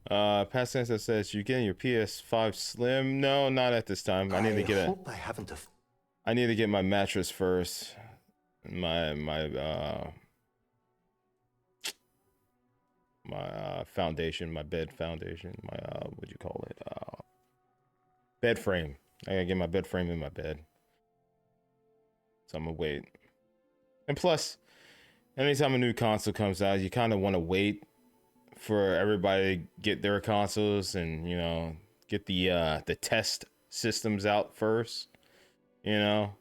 Pat Sansa says, you getting your PS5 Slim? No, not at this time. I need to get I need to get my mattress first. My foundation, my bed foundation, my what'd you call it? Bed frame. I gotta get my bed frame in my bed. So I'm gonna wait. And plus, anytime a new console comes out, you kind of want to wait for everybody to get their consoles and, you know, get the test systems out first. You know,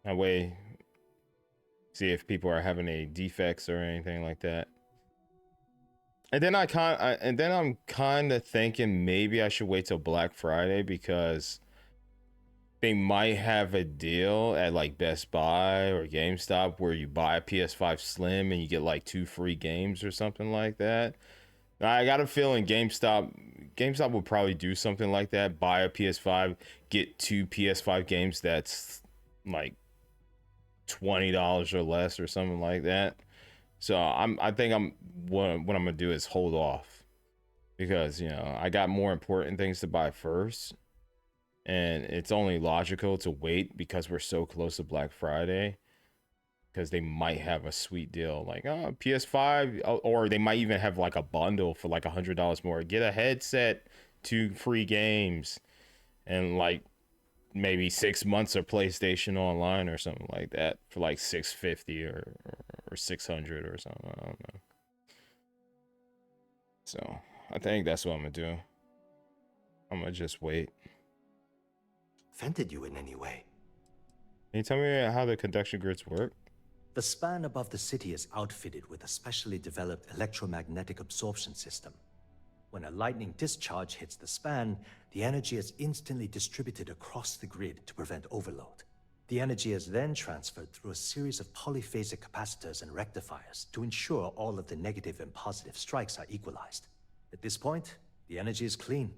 that way, see if people are having any defects or anything like that. And then I'm kind of thinking maybe I should wait till Black Friday because they might have a deal at like Best Buy or GameStop where you buy a PS5 Slim and you get like 2 free games or something like that. Now, I got a feeling GameStop would probably do something like that. Buy a PS5, get 2 PS5 games that's like $20 or less or something like that. So I think what I'm gonna do is hold off because, you know, I got more important things to buy first, and it's only logical to wait because we're so close to Black Friday. Because they might have a sweet deal like PS5, or they might even have like a bundle for like $100 more. Get a headset, 2 free games, and like maybe 6 months of PlayStation Online or something like that for like $650 or $600 or something. I don't know. So I think that's what I'm gonna do. I'm gonna just wait. Offended you in any way? Can you tell me how the conduction grids work? The span above the city is outfitted with a specially developed electromagnetic absorption system. When a lightning discharge hits the span, the energy is instantly distributed across the grid to prevent overload. The energy is then transferred through a series of polyphasic capacitors and rectifiers to ensure all of the negative and positive strikes are equalized. At this point, the energy is clean,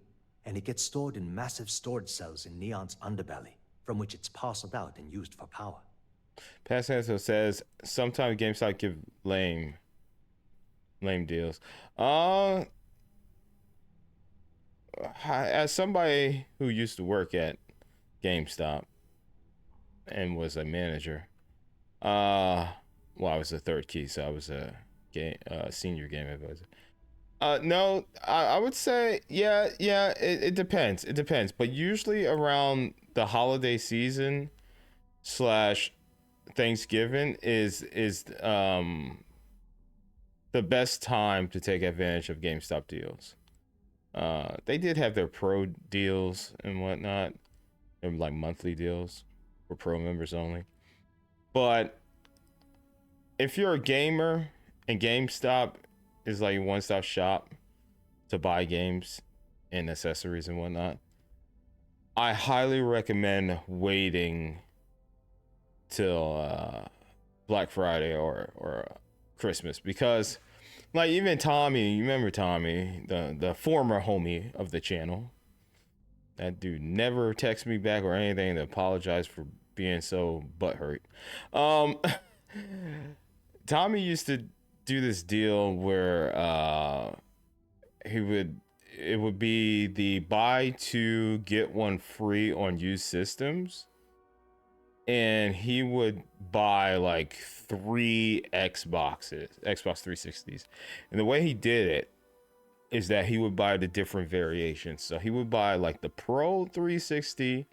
and it gets stored in massive storage cells in Neon's underbelly, from which it's parceled out and used for power. Past Ansel says sometimes GameStop give lame deals. As somebody who used to work at GameStop and was a manager, well, I was a third key, so I was a senior game advisor. No, I would say, yeah, it depends. It depends. But usually around the holiday season / Thanksgiving is the best time to take advantage of GameStop deals. They did have their pro deals and whatnot. They were like monthly deals for pro members only. But if you're a gamer and GameStop is like a one-stop shop to buy games and accessories and whatnot, I highly recommend waiting till Black Friday or Christmas, because like even Tommy, you remember Tommy, the former homie of the channel, that dude never texted me back or anything to apologize for being so butthurt. Tommy used to do this deal where it would be the buy two get one free on used systems, and he would buy like 3 Xbox 360s. And the way he did it is that he would buy the different variations. So he would buy like the Pro 360,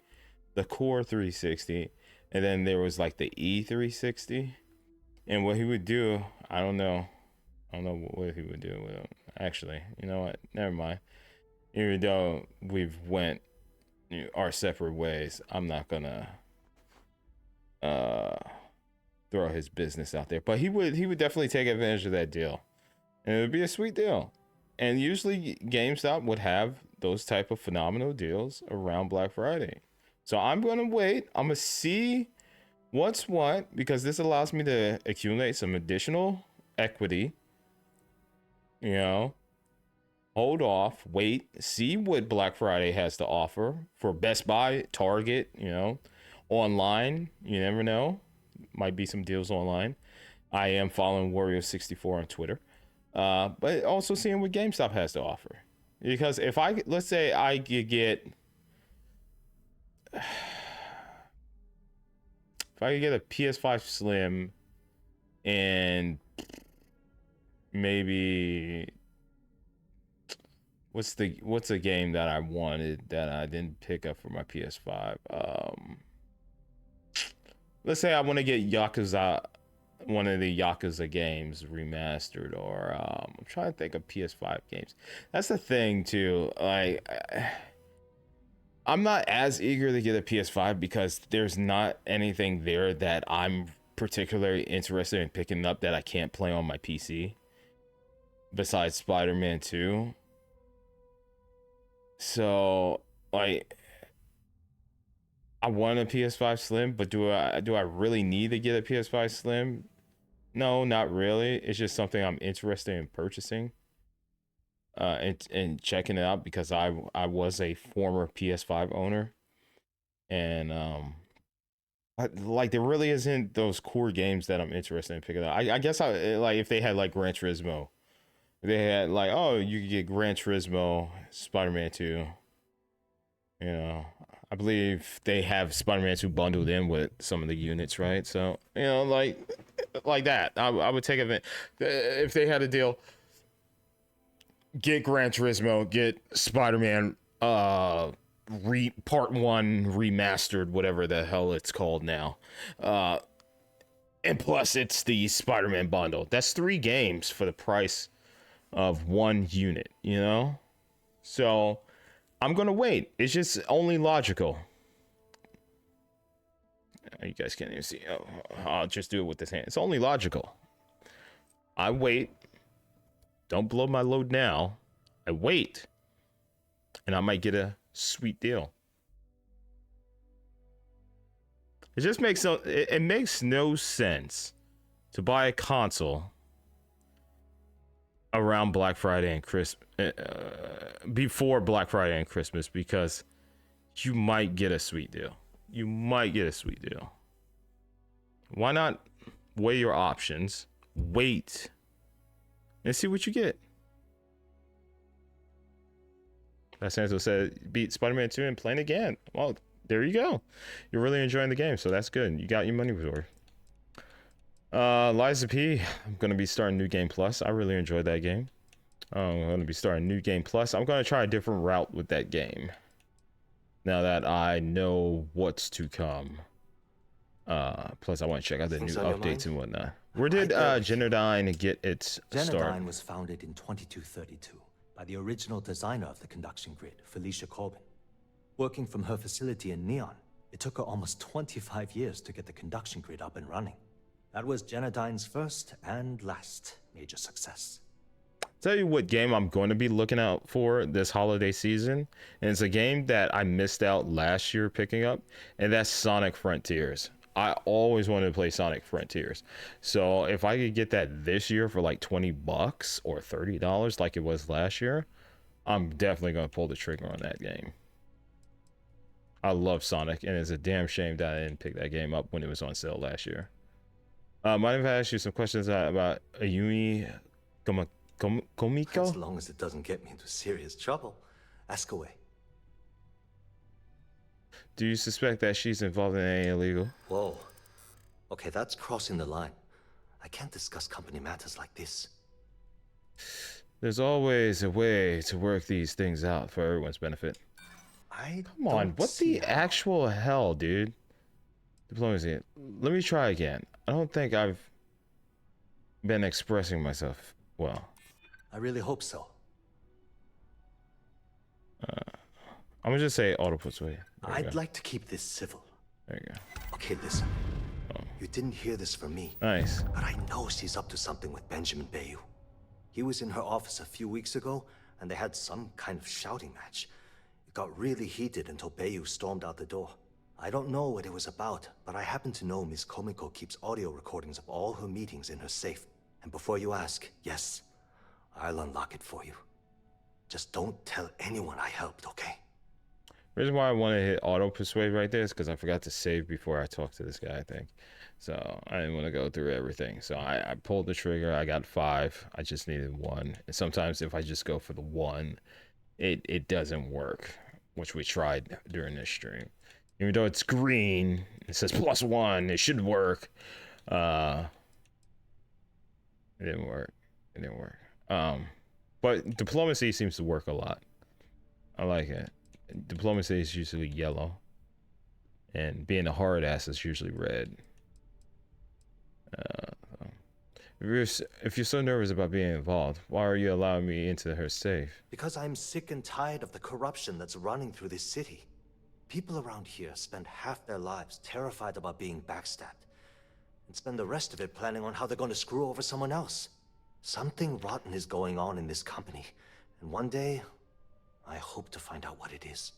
the Core 360, and then there was like the E360. And what he would do, I don't know what he would do with them. Actually, you know what? Never mind. Even though we've went our separate ways, I'm not gonna throw his business out there. But he would definitely take advantage of that deal, and it would be a sweet deal. And usually GameStop would have those type of phenomenal deals around Black Friday. So I'm gonna wait. I'm gonna see what's what, because this allows me to accumulate some additional equity. You know, hold off, wait, see what Black Friday has to offer for Best Buy, Target, you know, online. You never know. Might be some deals online. I am following Wario64 on Twitter. But also seeing what GameStop has to offer. Because if let's say I could get, if I could get a PS5 Slim and maybe what's a game that I wanted that I didn't pick up for my PS5? Let's say I want to get Yakuza, one of the Yakuza games remastered, or I'm trying to think of PS5 games. That's the thing too. Like, I'm not as eager to get a PS5 because there's not anything there that I'm particularly interested in picking up that I can't play on my PC besides Spider-Man 2. So, like, I want a PS5 Slim, but do I really need to get a PS5 Slim? No, not really. It's just something I'm interested in purchasing and checking it out, because I was a former PS5 owner, and like there really isn't those core games that I'm interested in picking up. I guess like if they had like Gran Turismo, they had like, oh, you could get Gran Turismo, Spider-Man 2. You know, I believe they have Spider-Man 2 bundled in with some of the units, right? So, you know, like that. I would take it if they had a deal. Get Gran Turismo, get Spider-Man Part 1 remastered, whatever the hell it's called now. And plus it's the Spider-Man bundle. That's 3 games for the price of 1 unit, you know? So I'm gonna wait. It's just only logical. You guys can't even see. Oh, I'll just do it with this hand. It's only logical. I wait. Don't blow my load now. I wait. And I might get a sweet deal. It just makes no. It makes no sense to buy a console around Black Friday and Christmas, before Black Friday and Christmas, because you might get a sweet deal. You might get a sweet deal. Why not weigh your options, wait, and see what you get? That Santo said, beat Spider-Man 2 and playing again. Well, there you go. You're really enjoying the game, so that's good. You got your money worth. Liza P, I'm going to be starting New Game Plus. I really enjoyed that game. I'm going to be starting New Game Plus. I'm going to try a different route with that game, now that I know what's to come. Plus, I want to check out the new updates and whatnot. Where did Genodyne get its start? Genodyne was founded in 2232 by the original designer of the conduction grid, Felicia Corbin. Working from her facility in Neon, it took her almost 25 years to get the conduction grid up and running. That was Genodyne's first and last major success. Tell you what game I'm going to be looking out for this holiday season, and it's a game that I missed out last year picking up, and that's Sonic Frontiers. I always wanted to play Sonic Frontiers, so if I could get that this year for like $20 or $30 like it was last year, I'm definitely going to pull the trigger on that game. I love Sonic, and it's a damn shame that I didn't pick that game up when it was on sale last year. Mind if I ask you some questions about Ayumi Komiko? As long as it doesn't get me into serious trouble, ask away. Do you suspect that she's involved in any illegal? Whoa. Okay, that's crossing the line. I can't discuss company matters like this. There's always a way to work these things out for everyone's benefit. Come on, what the actual hell, dude? Diplomacy. Let me try again. I don't think I've been expressing myself well. I really hope so. I'm gonna just say auto persuade. I'd like to keep this civil. There you go. Okay, listen. You didn't hear this from me. Nice. But I know she's up to something with Benjamin Bayou. He was in her office a few weeks ago, and they had some kind of shouting match. It got really heated until Bayou stormed out the door. I don't know what it was about, but I happen to know Miss Komiko keeps audio recordings of all her meetings in her safe. And before you ask, yes, I'll unlock it for you. Just don't tell anyone I helped, okay? Reason why I want to hit auto persuade right there is because I forgot to save before I talked to this guy, I think. So I didn't want to go through everything. So I pulled the trigger. I got 5. I just needed 1. And sometimes if I just go for the 1, it doesn't work, which we tried during this stream. Even though it's green, it says +1. It should work. It didn't work. It didn't work. But diplomacy seems to work a lot. I like it. Diplomacy is usually yellow, and being a hard ass is usually red. If you're so nervous about being involved, why are you allowing me into her safe? Because I'm sick and tired of the corruption that's running through this city. People around here spend half their lives terrified about being backstabbed, and spend the rest of it planning on how they're going to screw over someone else. Something rotten is going on in this company, and one day, I hope to find out what it is.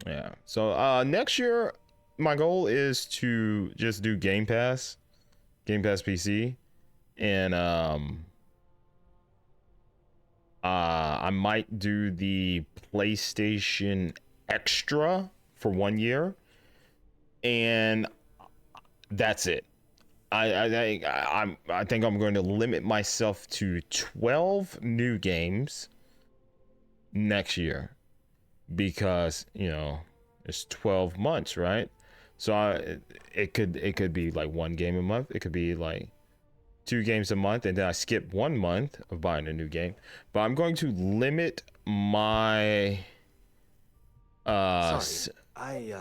Yeah. So next year, my goal is to just do Game Pass PC, and I might do the PlayStation Extra for 1 year, and that's it. I think I'm going to limit myself to 12 new games next year, because it's 12 months, right? So it could be like 1 game a month. It could be like 2 games a month, and then I skip 1 month of buying a new game. But I'm going to limit my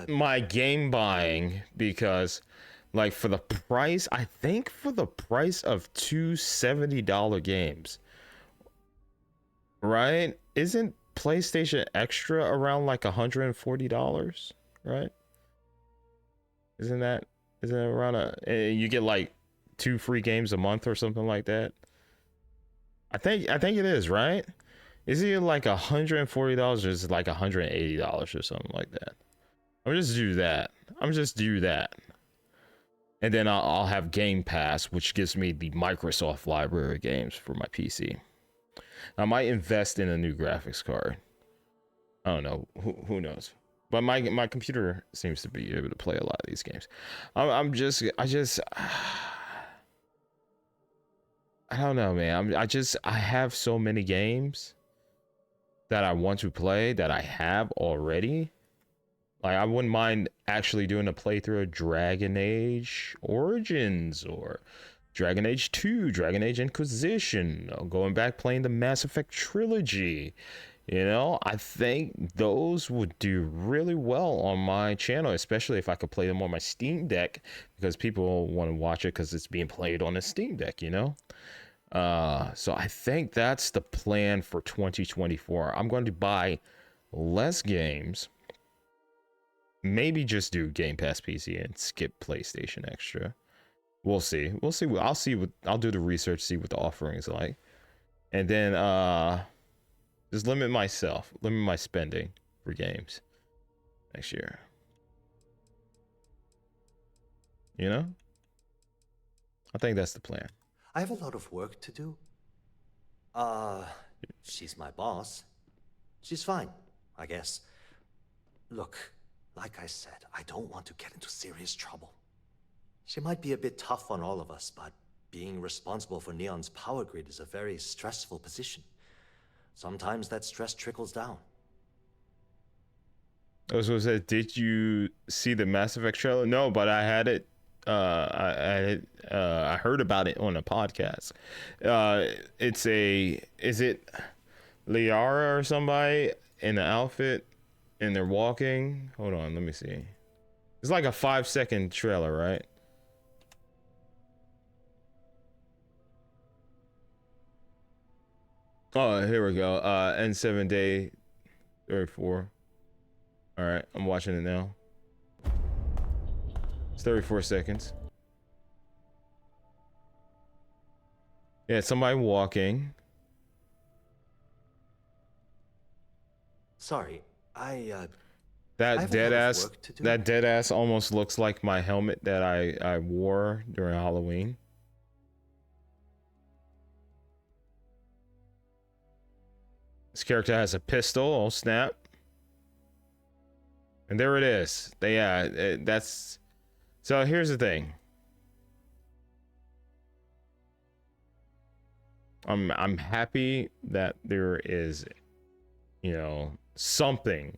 my game buying, because like for the price, I think for the price of 2 $70 games, right? Isn't PlayStation Extra around like $140, right? Isn't it around you get like 2 free games a month or something like that? I think it is, right? Is it like $140 or is it like $180 or something like that? I'm just do that. And then I'll have Game Pass, which gives me the Microsoft library of games for my PC. I might invest in a new graphics card. I don't know. Who knows? But my computer seems to be able to play a lot of these games. I don't know, man. I have so many games that I want to play that I have already. Like, I wouldn't mind actually doing a playthrough of Dragon Age Origins or Dragon Age 2, Dragon Age Inquisition, going back playing the Mass Effect trilogy. You know, I think those would do really well on my channel, especially if I could play them on my Steam Deck, because people want to watch it because it's being played on a Steam Deck, you know? So I think that's the plan for 2024. I'm going to buy less games. Maybe just do Game Pass PC and skip PlayStation Extra. We'll see. I'll do the research, see what the offerings are like. And then just limit my spending for games next year. You know? I think that's the plan. I have a lot of work to do. She's my boss. She's fine, I guess. Look, like I said, I don't want to get into serious trouble. She might be a bit tough on all of us, but being responsible for Neon's power grid is a very stressful position. Sometimes that stress trickles down. I was gonna say, did you see the Mass Effect trailer? No, but I had it. I heard about it on a podcast. Is it Liara or somebody in the outfit and they're walking? Hold on, let me see. It's like a 5-second trailer, right? Oh, here we go. N7 Day 34. All right, I'm watching it now. It's 34 seconds. Yeah, somebody walking. Sorry, that dead ass almost looks like my helmet that I wore during Halloween. This character has a pistol. Oh snap! And there it is. That's. So here's the thing. I'm happy that there is, you know, something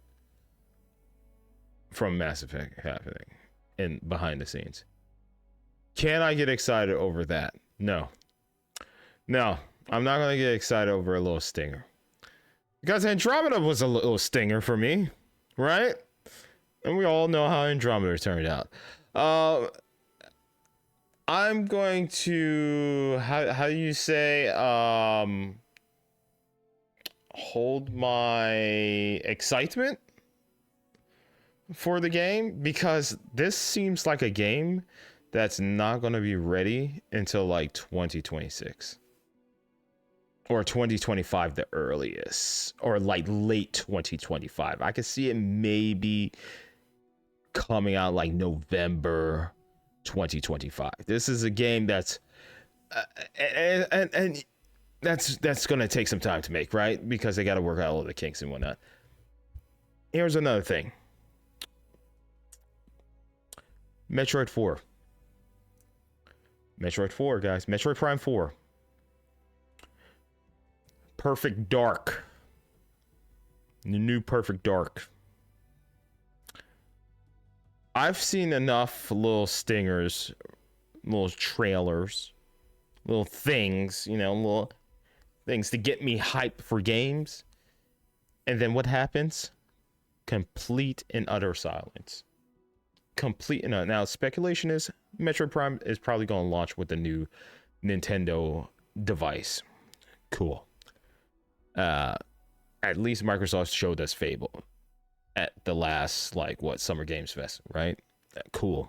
from Mass Effect happening in behind the scenes. Can I get excited over that? No. No, I'm not gonna get excited over a little stinger. Because Andromeda was a little stinger for me, right? And we all know how Andromeda turned out. I'm going to, how do you say, hold my excitement for the game, because this seems like a game that's not going to be ready until like 2026 or 2025 the earliest, or like late 2025. I could see it maybe coming out like November 2025. This is a game that's and that's gonna take some time to make, right? Because they got to work out all the kinks and whatnot. Here's another thing. Metroid 4, guys. Metroid Prime 4. Perfect Dark. The new Perfect Dark. I've seen enough little stingers, little trailers, little things, you know, little things to get me hyped for games. And then what happens? Complete and utter silence. Complete and utter. Now, speculation is Metroid Prime is probably going to launch with the new Nintendo device. Cool. At least Microsoft showed us Fable at the last, like, Summer Games Fest, right? Cool.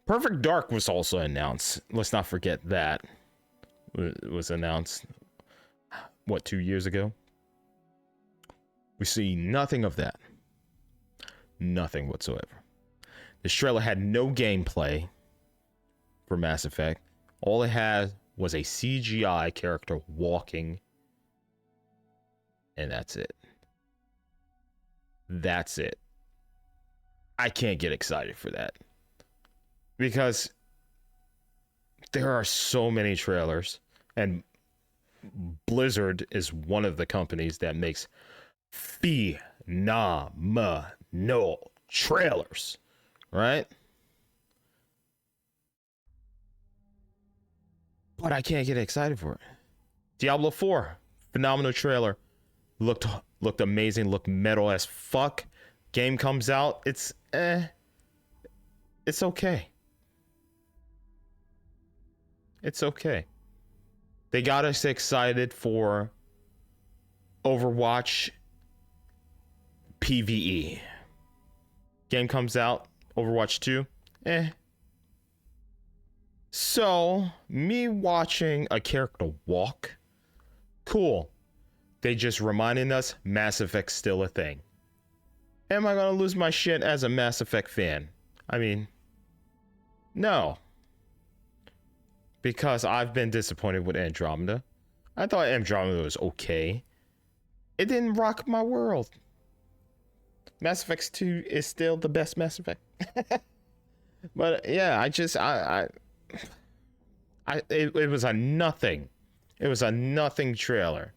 Perfect Dark was also announced. Let's not forget that. It was announced, 2 years ago? We see nothing of that. Nothing whatsoever. This trailer had no gameplay. for Mass Effect. All it had was a CGI character walking, and that's it. That's it. I can't get excited for that because there are so many trailers, and Blizzard is one of the companies that makes phenomenal trailers, right? But I can't get excited for it. Diablo 4, phenomenal trailer. Looked amazing, looked metal as fuck. Game comes out, it's okay. It's okay. They got us excited for Overwatch PvE. Game comes out, Overwatch 2, So, me watching a character walk, cool. They just reminding us Mass Effect's still a thing. Am I gonna lose my shit as a Mass Effect fan? I mean, no. Because I've been disappointed with Andromeda. I thought Andromeda was okay. It didn't rock my world. Mass Effect 2 is still the best Mass Effect. But yeah, it was a nothing. It was a nothing trailer.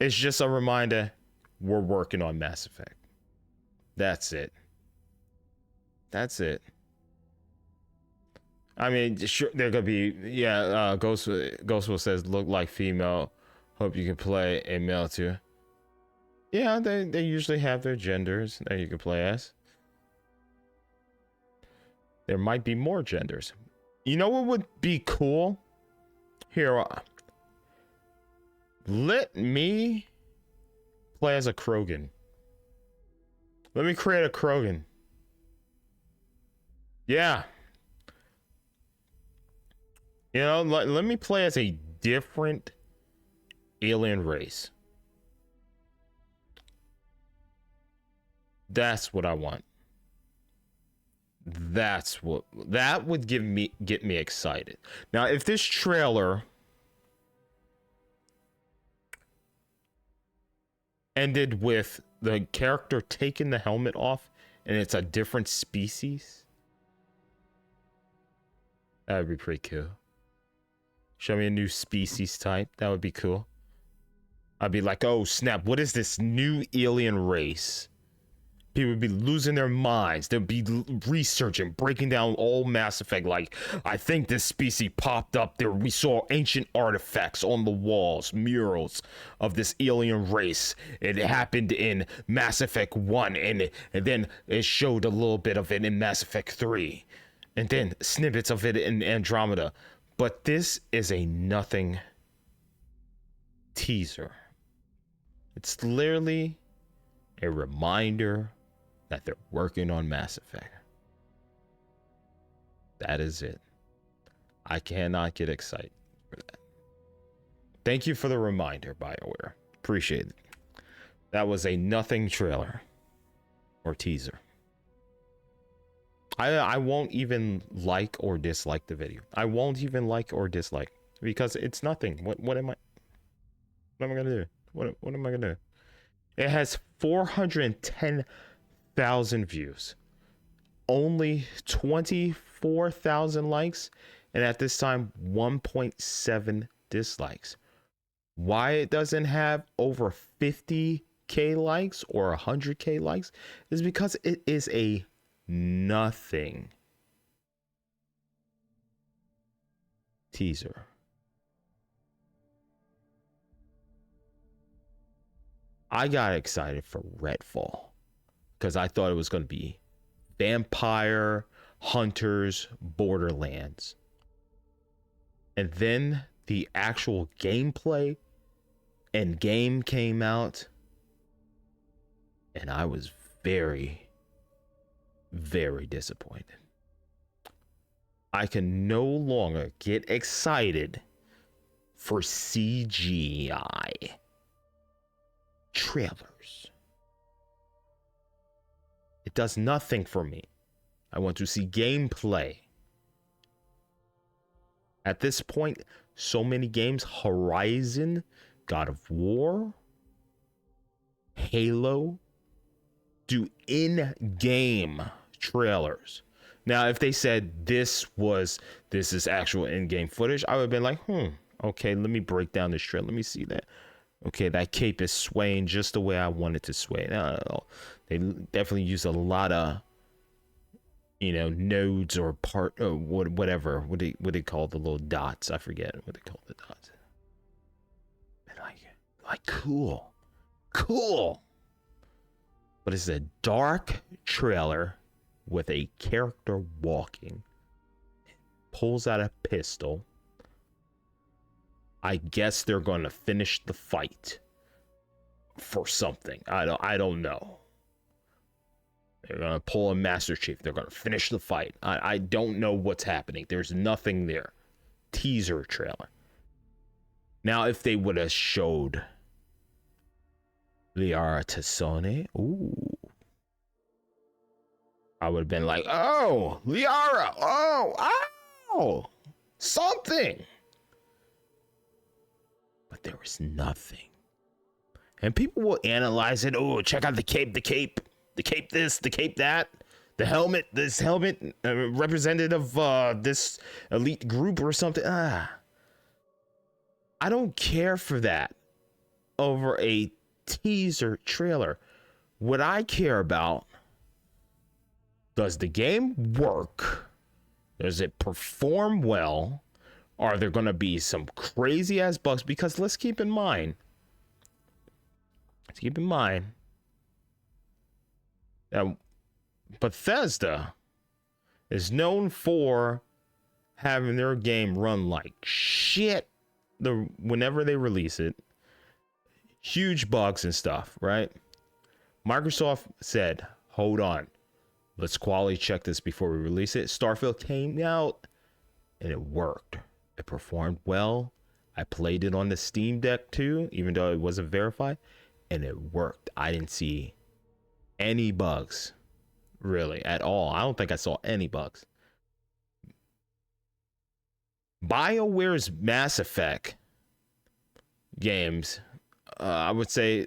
It's just a reminder we're working on Mass Effect. That's it. That's it. I mean, sure, there could be, Ghostwell says, look like female. Hope you can play a male too. Yeah, they usually have their genders that you can play as. There might be more genders. You know what would be cool? Here, let me play as a Krogan. Let me create a Krogan. Yeah. You know, let me play as a different alien race. That's what I want. That would get me excited. Now, if this trailer ended with the character taking the helmet off and it's a different species, that would be pretty cool. Show me a new species type. That would be cool. I'd be like, oh snap, what is this new alien race? People would be losing their minds. They'd be researching, breaking down all Mass Effect. Like, I think this species popped up there. We saw ancient artifacts on the walls, murals of this alien race. It happened in Mass Effect 1, and then it showed a little bit of it in Mass Effect 3. And then snippets of it in Andromeda. But this is a nothing teaser. It's literally a reminder that they're working on Mass Effect. That is it. I cannot get excited for that. Thank you for the reminder, BioWare. Appreciate it. That was a nothing trailer or teaser. I won't even like or dislike the video. I won't even like or dislike because it's nothing. What am I gonna do? What am I gonna do? It has 410,000 views, only 24,000 likes, and at this time 1.7 dislikes. Why it doesn't have over 50k likes or 100k likes is because it is a nothing teaser. I got excited for Redfall because I thought it was going to be Vampire Hunters Borderlands. And then the actual gameplay and game came out, and I was very, very disappointed. I can no longer get excited for CGI trailers. It does nothing for me. I want to see gameplay. At this point, so many games, Horizon, God of War, Halo, do in-game trailers. Now, if they said this is actual in-game footage, I would have been like, okay, let me break down this trailer. Let me see that. Okay, that cape is swaying just the way I want it to sway. No, they definitely use a lot of, nodes or whatever. What they call the little dots? I forget what they call the dots. And like cool. But it's a dark trailer with a character walking, pulls out a pistol. I guess they're going to finish the fight for something. I don't know. They're going to pull a Master Chief. They're going to finish the fight. I don't know what's happening. There's nothing there. Teaser trailer. Now, if they would have showed Liara Tassone, ooh, I would have been like, oh, Liara, oh, something. But there was nothing. And people will analyze it. Oh, check out the cape this, the cape that, the helmet, this helmet representative of this elite group or something. I don't care for that over a teaser trailer. What I care about, does the game work? Does it perform well? Are there going to be some crazy ass bugs? Because let's keep in mind that Bethesda is known for having their game run like shit whenever they release it. Huge bugs and stuff, right? Microsoft said, hold on, let's quality check this before we release it. Starfield came out and it worked. It performed well. I played it on the Steam Deck too, even though it wasn't verified, and it worked. I didn't see any bugs, really, at all. I don't think I saw any bugs. BioWare's Mass Effect games, I would say,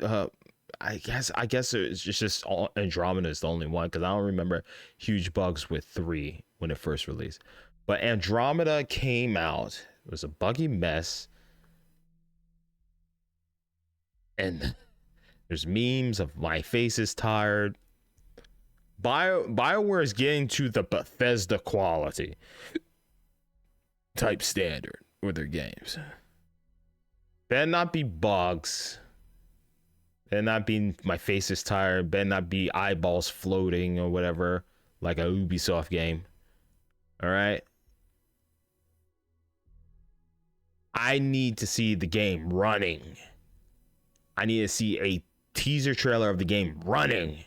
I guess it's just Andromeda is the only one, because I don't remember huge bugs with 3 when it first released. But Andromeda came out. It was a buggy mess. And there's memes of my face is tired. BioWare is getting to the Bethesda quality type standard with their games. Better not be bugs. Better not be my face is tired. Better not be eyeballs floating or whatever, like a Ubisoft game. All right? I need to see the game running. I need to see a teaser trailer of the game running.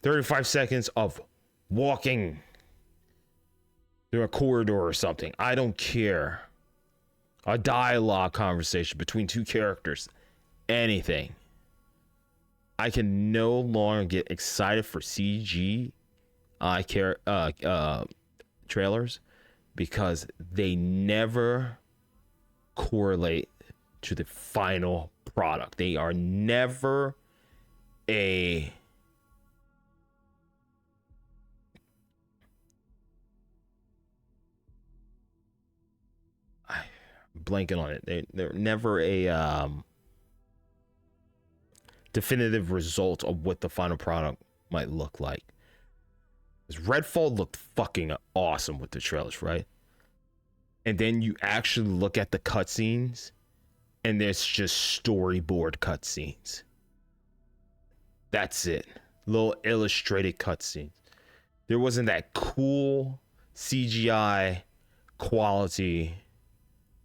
35 seconds of walking through a corridor or something. I don't care. A dialogue conversation between 2 characters. Anything. I can no longer get excited for CG trailers because they never correlate to the final product. They are never I'm blanking on it. They're never a definitive result of what the final product might look like. Because Redfall looked fucking awesome with the trailers, right? And then you actually look at the cutscenes, and there's just storyboard cutscenes. That's it. Little illustrated cutscenes. There wasn't that cool CGI quality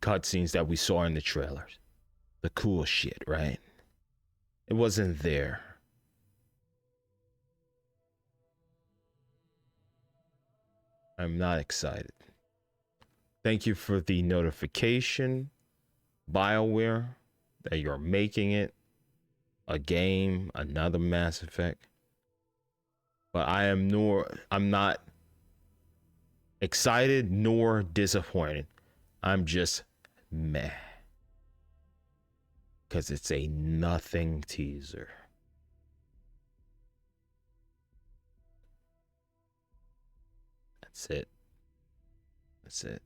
cutscenes that we saw in the trailers. The cool shit, right? It wasn't there. I'm not excited. Thank you for the notification, BioWare, that you're making it a game, another Mass Effect. But I'm not excited nor disappointed. I'm just meh. Because it's a nothing teaser. That's it. That's it.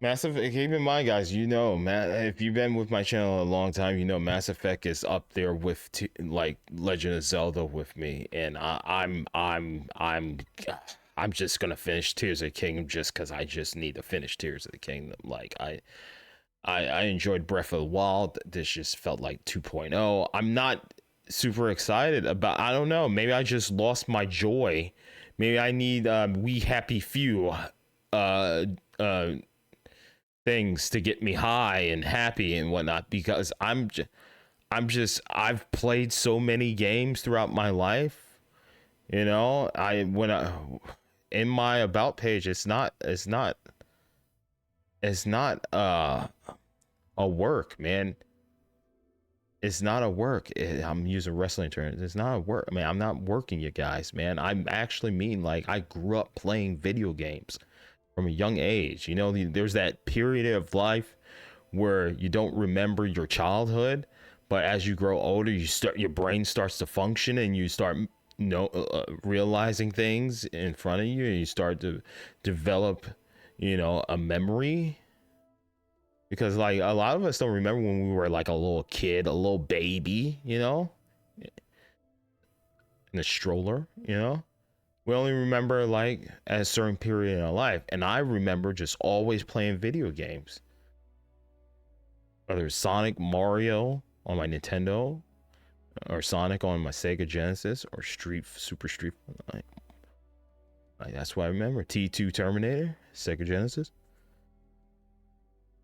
Keep in mind, guys, you know, if you've been with my channel a long time, you know Mass Effect is up there with like Legend of Zelda with me, and I'm just gonna finish Tears of the Kingdom just because I just need to finish Tears of the Kingdom. Like I enjoyed Breath of the Wild. This just felt like 2.0. I'm not super excited about. I don't know. Maybe I just lost my joy. Maybe I need We Happy Few things to get me high and happy and whatnot, because I've played so many games throughout my life, you know. In my about page, it's not a work, man. It's not a work. I'm using wrestling terms. It's not a work. I mean, I'm not working, you guys, man. I actually mean, like, I grew up playing video games from a young age. You know, there's that period of life where you don't remember your childhood, but as you grow older, your brain starts to function, and you start realizing things in front of you, and you start to develop, you know, a memory. Because, like, a lot of us don't remember when we were like a little kid, a little baby, you know, in a stroller, you know. We only remember like at a certain period in our life. And I remember just always playing video games. Whether it's Sonic, Mario on my Nintendo, or Sonic on my Sega Genesis, or Super Street. Like that's what I remember. T2 Terminator, Sega Genesis.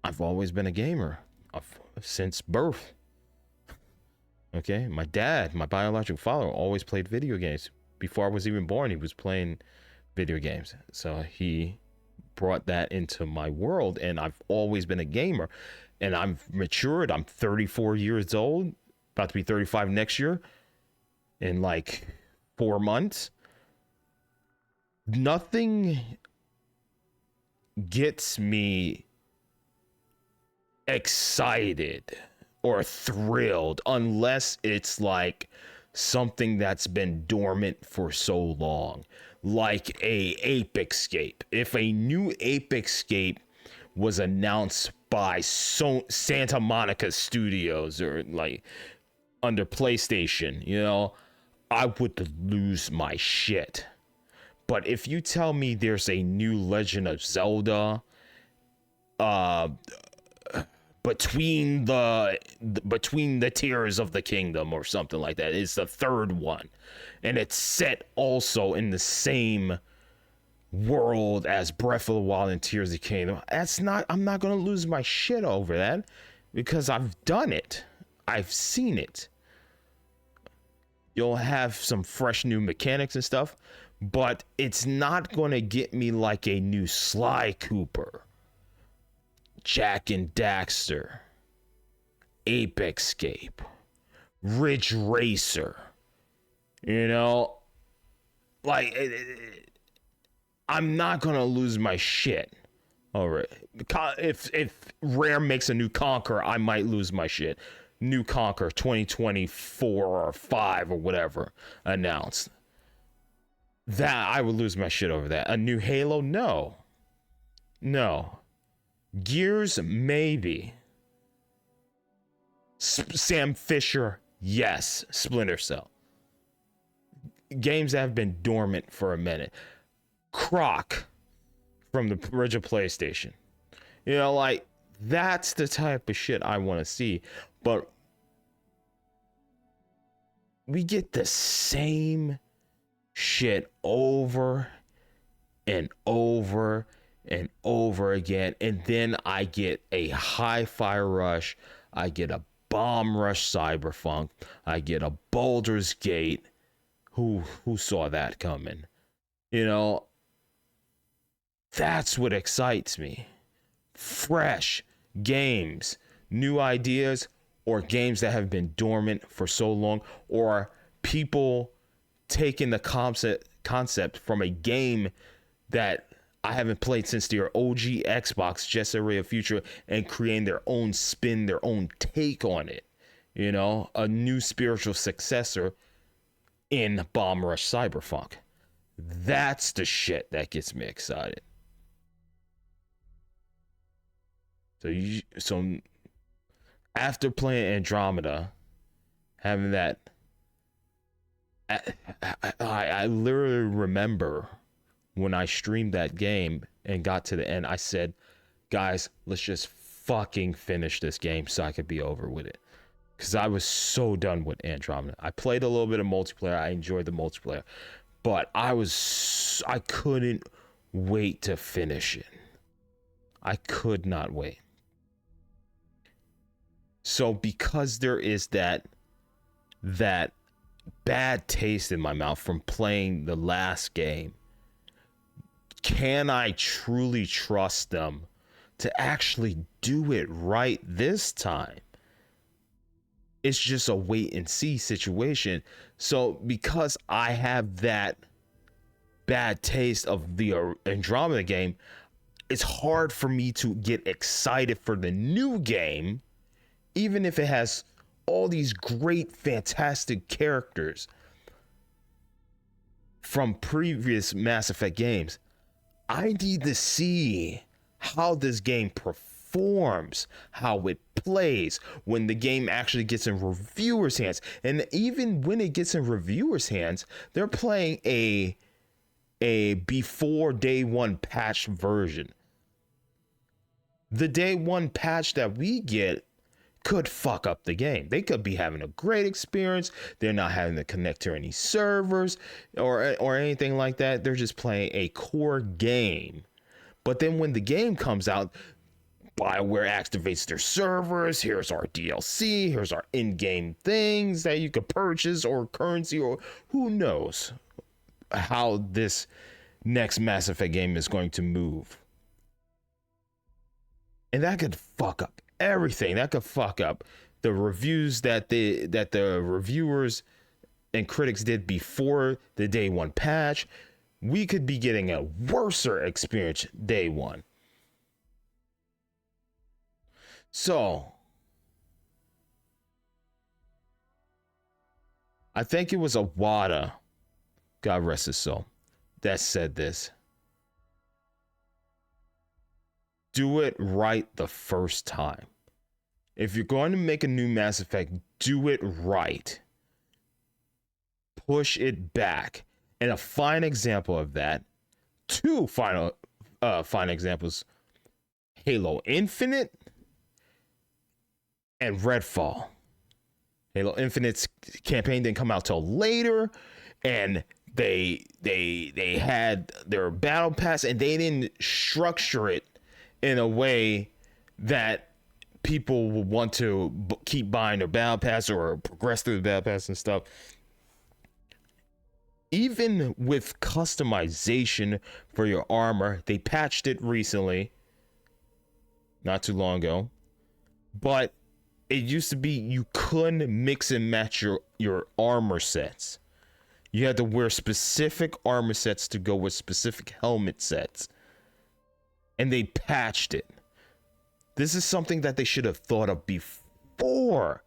I've always been a gamer since birth. Okay, my dad, my biological father, always played video games. Before I was even born, he was playing video games. So he brought that into my world, and I've always been a gamer. And I've matured. I'm 34 years old, about to be 35 next year, in like 4 months. Nothing gets me excited or thrilled unless it's like something that's been dormant for so long, like a Ape Escape. If a new Ape Escape was announced by Santa Monica Studios, or like under PlayStation, you know, I would lose my shit. But if you tell me there's a new Legend of Zelda between the Tears of the Kingdom or something like that, it's the third one, and it's set also in the same world as Breath of the Wild and Tears of the Kingdom, I'm not gonna lose my shit over that, because I've done it. I've seen it. You'll have some fresh new mechanics and stuff, but it's not gonna get me like a new Sly Cooper, Jack and Daxter, Ape Escape, Ridge Racer. You know, like, I'm not gonna lose my shit over it. If Rare makes a new Conquer, I might lose my shit. New Conquer 2024 or 5 or whatever announced. That I would lose my shit over that. A new Halo? No. Gears? Maybe. Sam Fisher? Yes. Splinter Cell. Games that have been dormant for a minute. Croc from the original PlayStation. You know, like, that's the type of shit I want to see. But we get the same shit over and over and over again, and then I get a Hi-Fi Rush, I get a Bomb Rush Cyberpunk, I get a Baldur's Gate. Who saw that coming? You know, that's what excites me. Fresh games new ideas or games that have been dormant for so long, or people taking the concept from a game that I haven't played since their OG Xbox, Jet Set Radio Future, and creating their own spin, their own take on it. You know, a new spiritual successor in Bomb Rush Cyberpunk. That's the shit that gets me excited. So after playing Andromeda, having that, I literally remember when I streamed that game and got to the end, I said, guys, let's just fucking finish this game so I could be over with it. Because I was so done with Andromeda. I played a little bit of multiplayer. I enjoyed the multiplayer. But I couldn't wait to finish it. I could not wait. So because there is that bad taste in my mouth from playing the last game, can I truly trust them to actually do it right this time? It's just a wait and see situation. So because I have that bad taste of the Andromeda game, it's hard for me to get excited for the new game, even if it has all these great, fantastic characters from previous Mass Effect games. I need to see how this game performs, how it plays when the game actually gets in reviewers' hands. And even when it gets in reviewers' hands, they're playing a before day one patch version. The day one patch that we get could fuck up the game. They could be having a great experience. They're not having to connect to any servers or anything like that. They're just playing a core game. But then when the game comes out, BioWare activates their servers. Here's our DLC. Here's our in-game things that you could purchase, or currency, or who knows how this next Mass Effect game is going to move. And that could fuck up everything. That could fuck up the reviews that the reviewers and critics did before the day one patch. We could be getting a worser experience day one. So I think it was Awada, God rest his soul, that said this. Do it right the first time. If you're going to make a new Mass Effect, do it right. Push it back. And a fine example of that, two fine examples, Halo Infinite and Redfall. Halo Infinite's campaign didn't come out till later, and they had their battle pass, and they didn't structure it in a way that people will want to keep buying their battle pass or progress through the battle pass and stuff. Even with customization for your armor, they patched it recently, not too long ago, but it used to be you couldn't mix and match your armor sets. You had to wear specific armor sets to go with specific helmet sets. And they patched it. This is something that they should have thought of before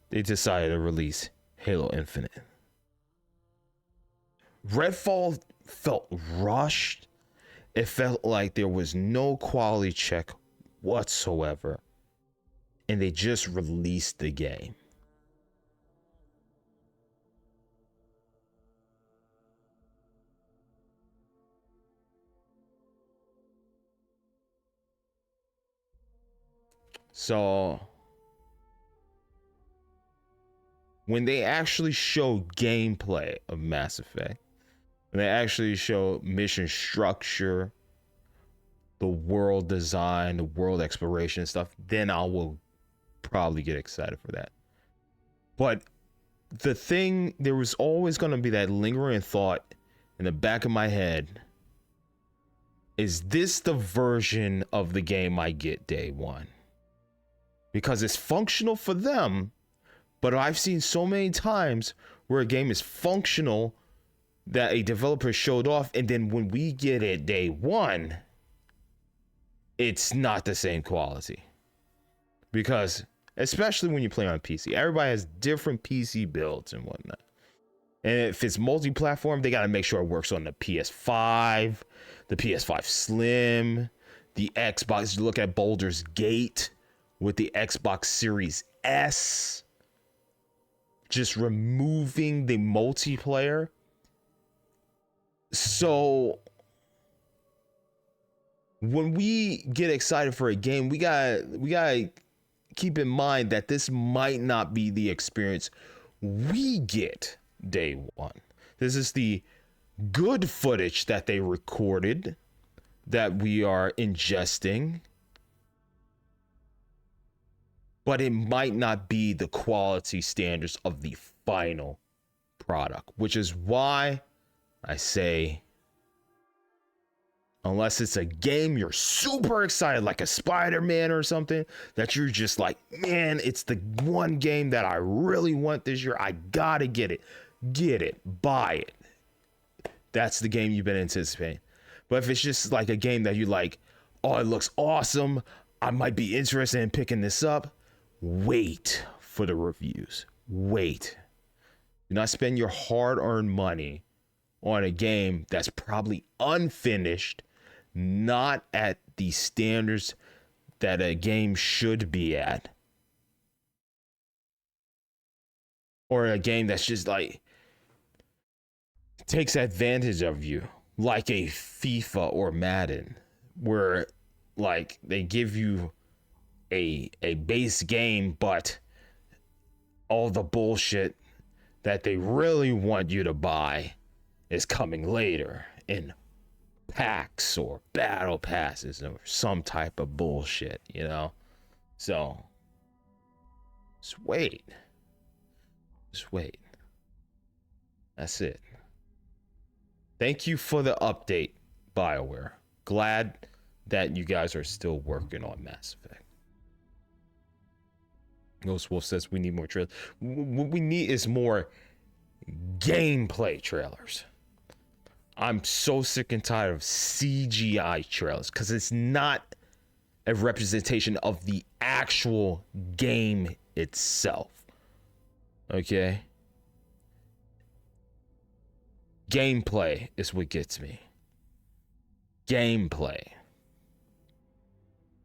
they decided to release Halo Infinite. Redfall felt rushed. It felt like there was no quality check whatsoever. And they just released the game. So when they actually show gameplay of Mass Effect, when they actually show mission structure, the world design, the world exploration and stuff, then I will probably get excited for that. But there was always going to be that lingering thought in the back of my head. Is this the version of the game I get day one? because it's functional for them. But I've seen so many times where a game is functional that a developer showed off, and then when we get it day one, it's not the same quality. Because, especially when you play on PC, everybody has different PC builds and whatnot. And if it's multi-platform, they got to make sure it works on the PS5, the PS5 Slim, the Xbox. You look at Baldur's Gate with the Xbox Series S, just removing the multiplayer. So when we get excited for a game, we gotta keep in mind that this might not be the experience we get day one. This is the good footage that they recorded that we are ingesting, but it might not be the quality standards of the final product, which is why I say, unless it's a game you're super excited, like a Spider-Man or something, that you're just like, man, it's the one game that I really want this year. I gotta get it. Get it. Buy it. That's the game you've been anticipating. But if it's just like a game that you like, oh, it looks awesome, I might be interested in picking this up, wait for the reviews. Wait. Do not spend your hard-earned money on a game that's probably unfinished, not at the standards that a game should be at, or a game that's just like takes advantage of you, like a FIFA or Madden, where like they give you a base game, but all the bullshit that they really want you to buy is coming later in packs or battle passes or some type of bullshit, you know? So just wait. Just wait. That's it. Thank you for the update, BioWare. Glad that you guys are still working on Mass Effect. Ghost Wolf says we need more trailers. What we need is more gameplay trailers. I'm so sick and tired of CGI trailers because it's not a representation of the actual game itself. Okay? Gameplay is what gets me. Gameplay.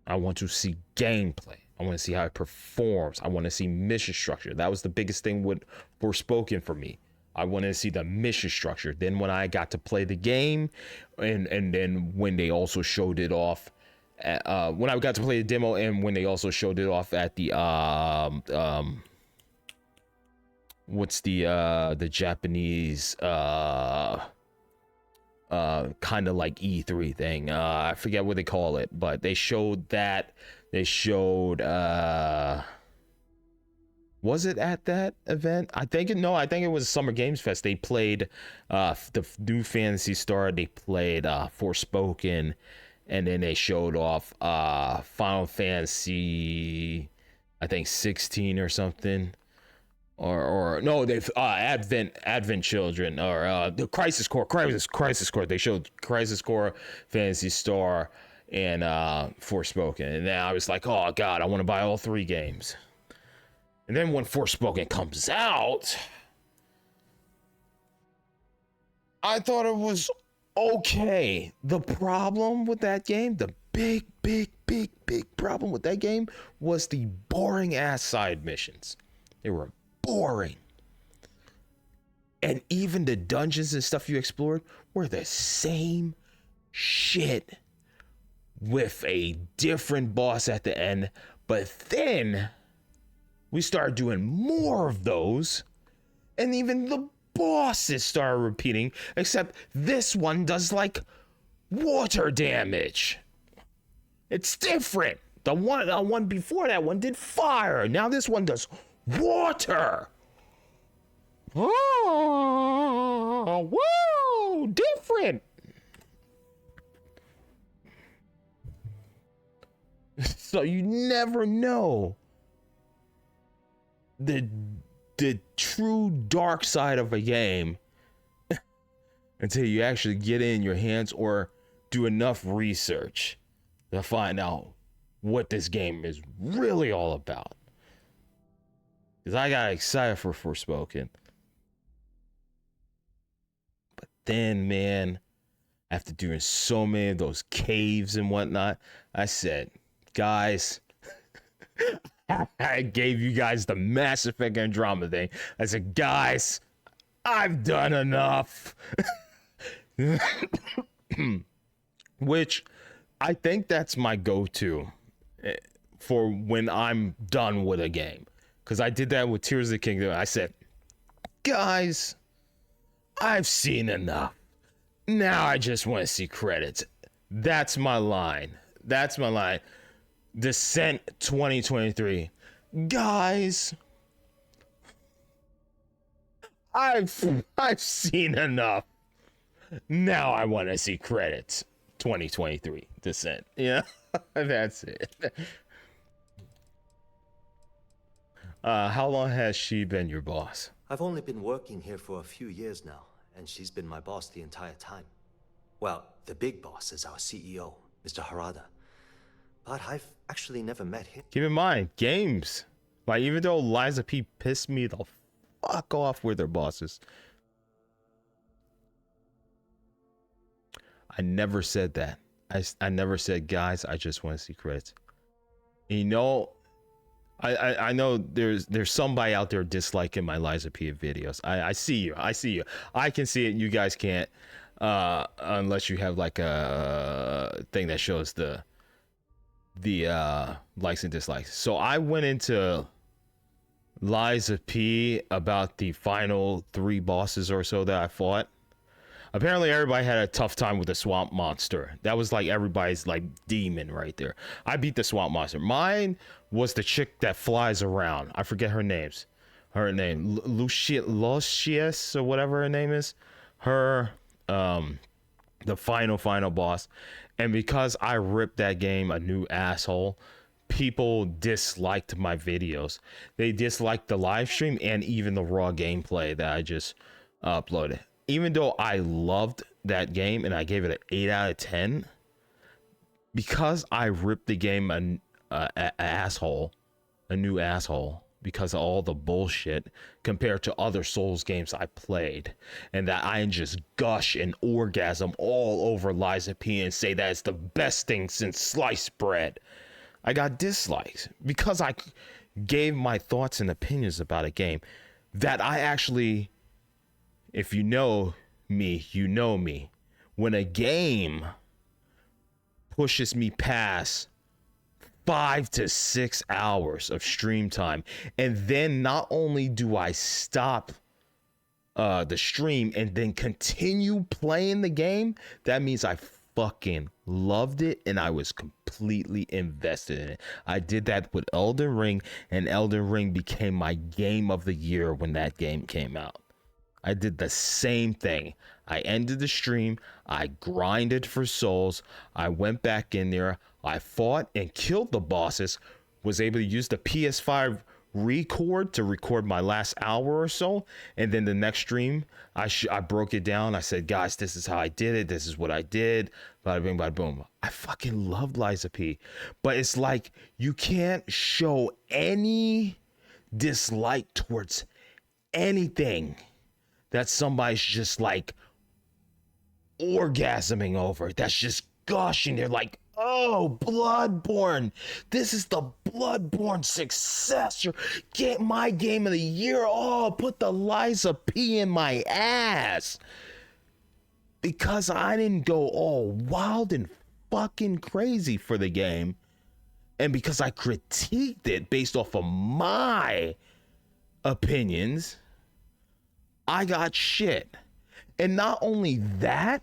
I want to see gameplay. I want to see how it performs. I want to see mission structure. That was the biggest thing with Forspoken for me. I wanted to see the mission structure. Then when I got to play the game, and then when they also showed it off, when I got to play the demo, and when they also showed it off at the what's the Japanese kind of like E3 thing. I forget what they call it, but they showed that. They showed was it at that event? I think it was Summer Games Fest. They played the new Phantasy Star, they played Forspoken, and then they showed off Final Fantasy, I think 16 or something. Or no, they've Advent Children, or the Crisis Core. They showed Crisis Core, Phantasy Star, and Forspoken. And then I was like, oh god, I want to buy all three games. And then when Forspoken comes out, I thought it was okay. The problem with that game, the big problem with that game was the boring ass side missions. They were boring. And even the dungeons and stuff you explored were the same shit with a different boss at the end. But then we started doing more of those, and even the bosses started repeating, except this one does like water damage. It's different. The one before that one did fire. Now this one does water. Oh, whoa, different. So you never know the true dark side of a game until you actually get in your hands or do enough research to find out what this game is really all about. Because I got excited for Forspoken. But then, man, after doing so many of those caves and whatnot, I said, guys, I gave you guys the Mass Effect Andromeda thing. I said, guys, I've done enough. Which I think that's my go-to for when I'm done with a game. Because I did that with Tears of the Kingdom. I said, guys, I've seen enough. Now I just want to see credits. That's my line. That's my line. Descent 2023. Guys, I've seen enough. Now I want to see credits. 2023 Descent. Yeah, that's it. How long has she been your boss? I've only been working here for a few years now, and she's been my boss the entire time. Well, the big boss is our CEO, Mr. Harada. But I've actually never met him. Keep in mind, games. Like, even though Liza P pissed me the fuck off with their bosses, I never said that. I never said, guys, I just want to see credits. You know, I know there's somebody out there disliking my Liza P videos. I see you. I see you. I can see it. You guys can't, unless you have like a thing that shows the likes and dislikes. So I went into Liza P about the final 3 bosses or so that I fought. Apparently everybody had a tough time with the swamp monster. That was like everybody's like demon right there. I beat the swamp monster. Mine was the chick that flies around. I forget her name, Lucius or whatever her name is. Her, the final boss. And because I ripped that game a new asshole, people disliked my videos. They disliked the live stream and even the raw gameplay that I just uploaded. Even though I loved that game and I gave it an 8 out of 10, because I ripped the game a new asshole, because of all the bullshit compared to other Souls games I played, and that I just gush and orgasm all over Liza P and say that it's the best thing since sliced bread, I got dislikes because I gave my thoughts and opinions about a game that I actually, if you know me, you know me. When a game pushes me past 5 to 6 hours of stream time, and then not only do I stop the stream and then continue playing the game, that means I fucking loved it and I was completely invested in it. I did that with Elden Ring, and Elden Ring became my game of the year when that game came out. I did the same thing. I ended the stream. I grinded for souls. I went back in there. I fought and killed the bosses. Was able to use the PS5 record to record my last hour or so. And then the next stream, I broke it down. I said, guys, this is how I did it. This is what I did. Bada bing, bada boom. I fucking love Liza P. But it's like you can't show any dislike towards anything that somebody's just like orgasming over. That's just gushing. They're like, oh, Bloodborne. This is the Bloodborne successor. Get my game of the year. Oh, put the Liza P in my ass. Because I didn't go all wild and fucking crazy for the game. And because I critiqued it based off of my opinions, I got shit. And not only that,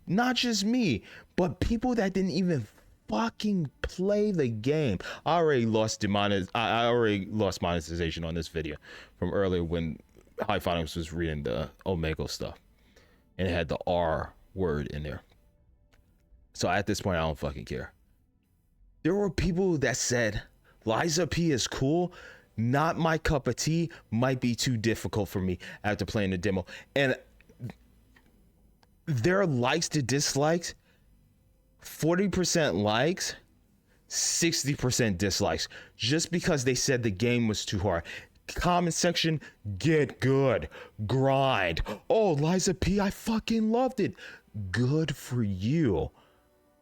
not just me, but people that didn't even fucking play the game. I already lost monetization on this video from earlier when High Phonics was reading the Omegle stuff, and it had the R word in there. So at this point, I don't fucking care. There were people that said Liza P is cool. not my cup of tea, might be too difficult for me after playing the demo. And their likes to dislikes, 40% likes, 60% dislikes, just because they said the game was too hard. Comment section, get good, grind. Oh, Liza P, I fucking loved it. Good for you.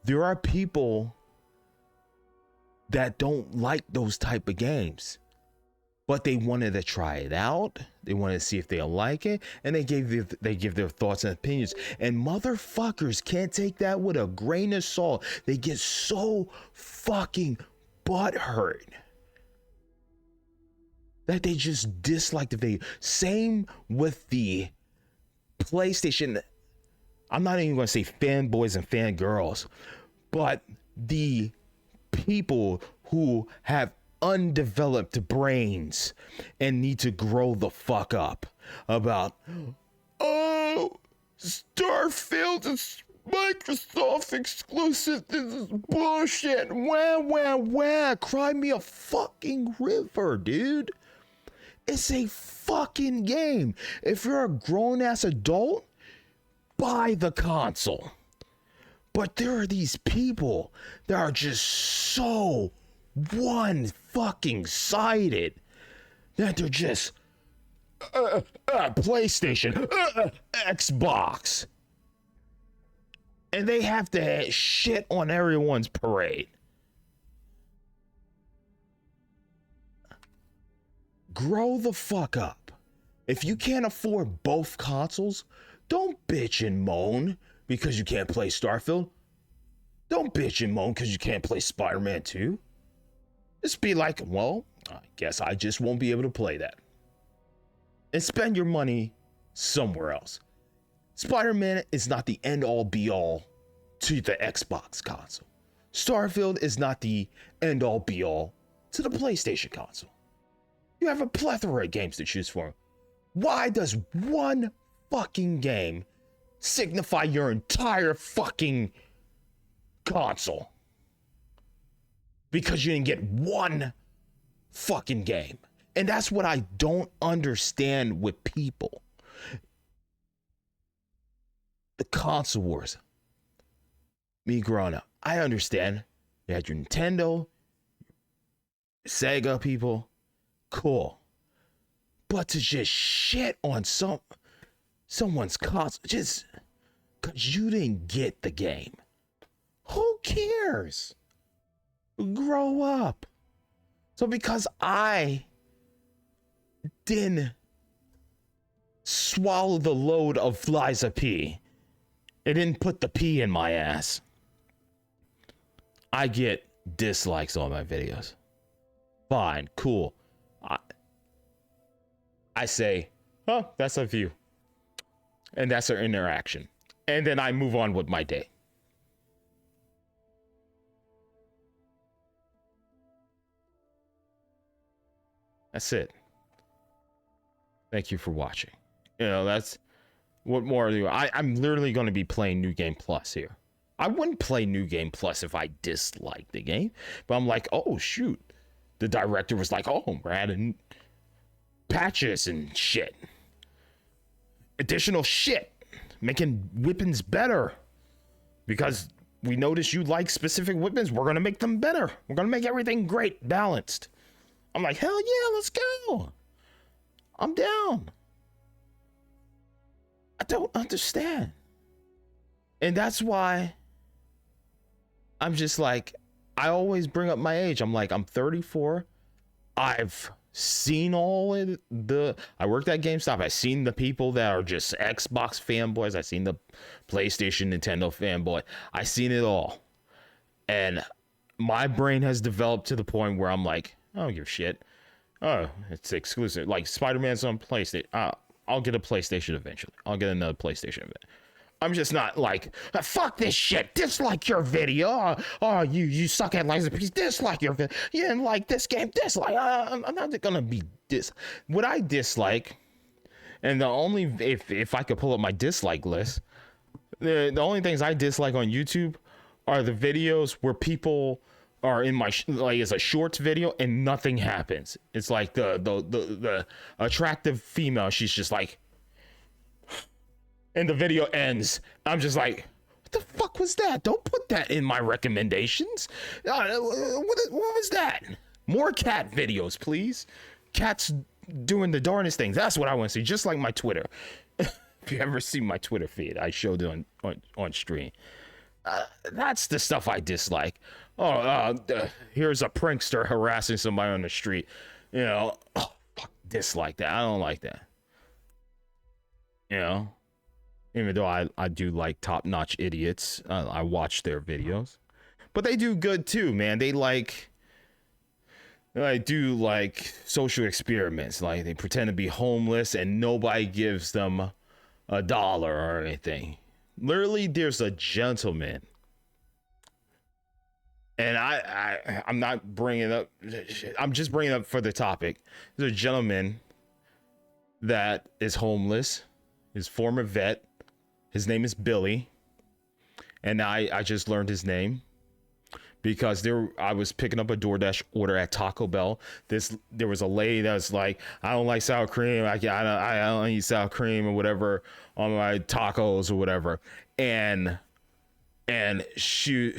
There are people that don't like those type of games, but they wanted to try it out. They wanted to see if they'll like it, and they give their thoughts and opinions. And motherfuckers can't take that with a grain of salt. They get so fucking butthurt that they just dislike the video. Same with the PlayStation. I'm not even going to say fanboys and fangirls, but the people who have undeveloped brains and need to grow the fuck up about, oh, Starfield is Microsoft exclusive, this is bullshit, wah wah wah, cry me a fucking river, dude. It's a fucking game. If you're a grown-ass adult, buy the console. But there are these people that are just so one fucking sided that they're just PlayStation, Xbox, and they have to shit on everyone's parade. Grow the fuck up. If you can't afford both consoles, don't bitch and moan because you can't play Starfield. Don't bitch and moan because you can't play Spider-Man 2. Just be like, well, I guess I just won't be able to play that. And spend your money somewhere else. Spider-Man is not the end-all be-all to the Xbox console. Starfield is not the end-all be-all to the PlayStation console. You have a plethora of games to choose from. Why does one fucking game signify your entire fucking console? Because you didn't get one fucking game. And that's what I don't understand with people. The console wars. Me growing up, I understand. You had your Nintendo, Sega people, cool. But to just shit on someone's console, just because you didn't get the game. Who cares? Grow up. So because I didn't swallow the load of Liza P, it didn't put the P in my ass, I get dislikes on my videos. Fine, cool. I say, oh, that's a view. And that's our interaction. And then I move on with my day. That's it. Thank you for watching. You know, that's what more do I'm literally going to be playing New Game Plus here. I wouldn't play New Game Plus if I disliked the game, but I'm like, oh shoot. The director was like, oh, we're adding patches and shit. Additional shit. Making weapons better. Because we notice you like specific weapons, we're going to make them better. We're going to make everything great, balanced. I'm like, hell yeah, let's go. I'm down. I don't understand. And that's why I'm just like, I always bring up my age. I'm like, I'm 34. I've seen all of I worked at GameStop. I've seen the people that are just Xbox fanboys. I've seen the PlayStation, Nintendo fanboy. I've seen it all. And my brain has developed to the point where I'm like, I don't give a shit. Oh, it's exclusive. Like Spider-Man's on PlayStation. I'll get a PlayStation eventually. I'll get another PlayStation event. I'm just not like, fuck this shit. Dislike your video. Oh, you suck at Liza P. Dislike your video. You didn't like this game. Dislike. I'm not gonna be what I dislike. And the only if I could pull up my dislike list, the only things I dislike on YouTube are the videos where people or in my like it's a shorts video and nothing happens. It's like the attractive female, she's just like, and the video ends. I'm just like, what the fuck was that? Don't put that in my recommendations. What was that? More cat videos, please. Cats doing the darnest things. That's what I want to see. Just like my Twitter. If you ever see my Twitter feed, I showed it on stream. That's the stuff I dislike. Here's a prankster harassing somebody on the street. You know, fuck, dislike that. I don't like that. You know, even though I do like top-notch idiots, I watch their videos, but they do good too, man. They do like social experiments. Like they pretend to be homeless and nobody gives them $1 or anything. Literally, there's a gentleman, and I'm not bringing up. I'm just bringing up for the topic. There's a gentleman that is homeless. His former vet. His name is Billy, and I just learned his name because I was picking up a DoorDash order at Taco Bell. There was a lady that was like, I don't like sour cream. I don't eat sour cream or whatever on my tacos or whatever. And she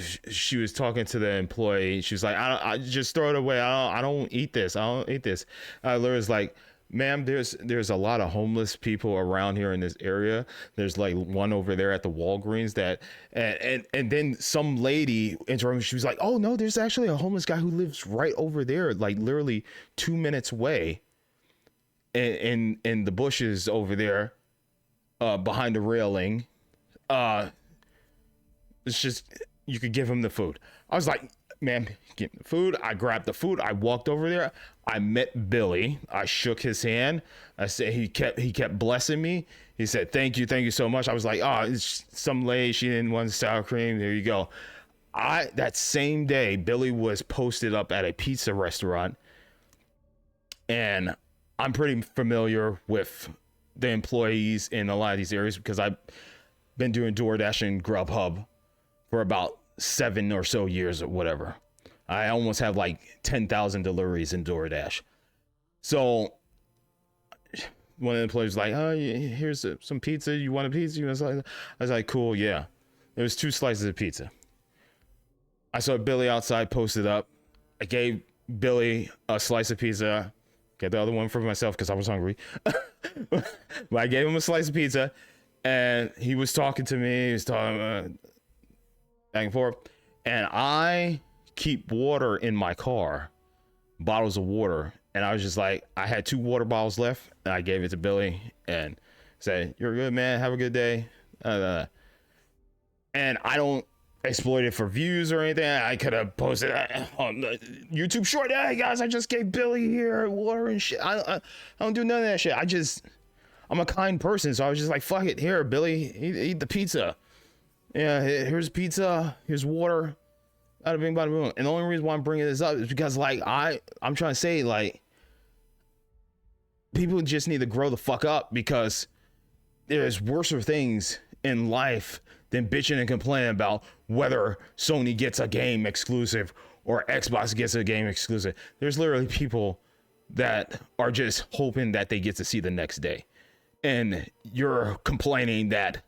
was talking to the employee. She was like, I just throw it away. I don't eat this. I don't eat this. Literally was like, ma'am, there's a lot of homeless people around here in this area. There's like one over there at the Walgreens that, and then some lady interrupted. She was like, oh no, there's actually a homeless guy who lives right over there, like literally 2 minutes away, in the bushes over there, behind the railing. It's just, you could give him the food. I was like, ma'am, give me the food. I grabbed the food. I walked over there. I met Billy. I shook his hand. I said, he kept blessing me. He said, thank you so much. I was like, oh, it's some lady, she didn't want sour cream. There you go. That same day, Billy was posted up at a pizza restaurant, and I'm pretty familiar with the employees in a lot of these areas because I've been doing DoorDash and Grubhub for about 7 or so years or whatever. I almost have like 10,000 deliveries in DoorDash. So one of the employees was like, oh, here's some pizza. You want a pizza? I was like, cool, yeah. There was 2 slices of pizza. I saw Billy outside posted up. I gave Billy a slice of pizza. Get the other one for myself because I was hungry. But I gave him a slice of pizza, and he was talking to me. He was talking back and forth, and I keep water in my car, bottles of water, and I was just like, I had 2 water bottles left, and I gave it to Billy and said, you're good, man, have a good day. And I don't exploit it for views or anything. I could have posted on the YouTube short, hey guys, I just gave Billy here water and shit. I don't do none of that shit. I'm a kind person, so I was just like, fuck it, here, Billy, eat the pizza. Yeah, here's pizza, here's water. Bada bing, bada boom. And the only reason why I'm bringing this up is because, like, I'm trying to say, like, people just need to grow the fuck up because there's worser things in life than bitching and complaining about whether Sony gets a game exclusive or Xbox gets a game exclusive. There's literally people that are just hoping that they get to see the next day. And you're complaining that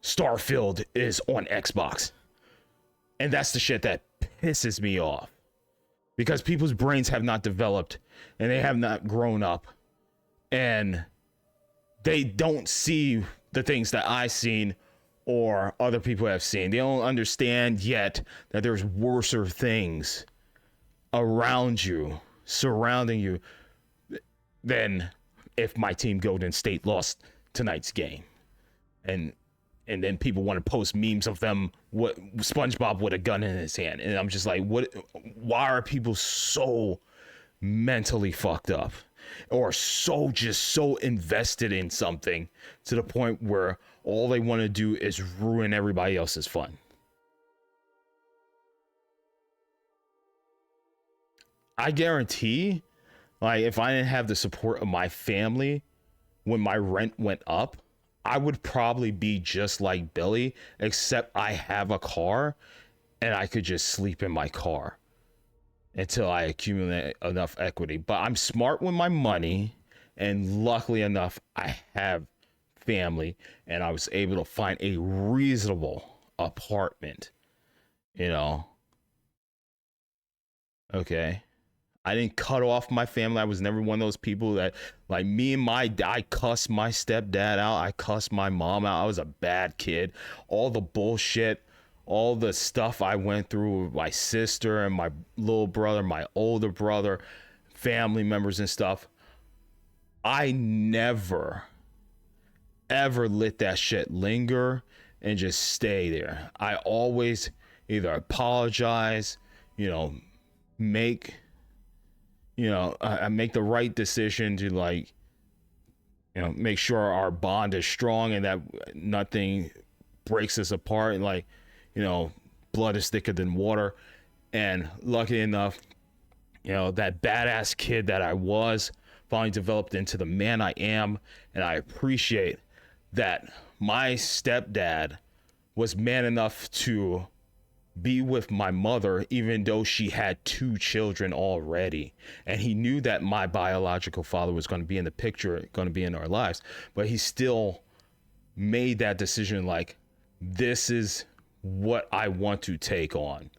Starfield is on Xbox. And that's the shit that pisses me off. Because people's brains have not developed and they have not grown up. And they don't see the things that I've seen or other people have seen. They don't understand yet that there's worser things around you, surrounding you, than if my team Golden State lost tonight's game. And then people want to post memes of them, what SpongeBob with a gun in his hand. And I'm just like, why are people so mentally fucked up? Or so invested in something to the point where all they want to do is ruin everybody else's fun. I guarantee, like, if I didn't have the support of my family when my rent went up, I would probably be just like Billy, except I have a car and I could just sleep in my car until I accumulate enough equity. But I'm smart with my money, and luckily enough, I have family, and I was able to find a reasonable apartment, you know. Okay. I didn't cut off my family. I was never one of those people that, like, I cussed my stepdad out. I cussed my mom out. I was a bad kid. All the bullshit, all the stuff I went through with my sister and my little brother, my older brother, family members and stuff. I never, ever let that shit linger and just stay there. I always either apologize, you know, I make the right decision to, like, you know, make sure our bond is strong and that nothing breaks us apart. And, like, you know, blood is thicker than water. And lucky enough, you know, that badass kid that I was finally developed into the man I am. And I appreciate that my stepdad was man enough to be with my mother, even though she had 2 children already. And he knew that my biological father was going to be in the picture, going to be in our lives. But he still made that decision, like, this is what I want to take on.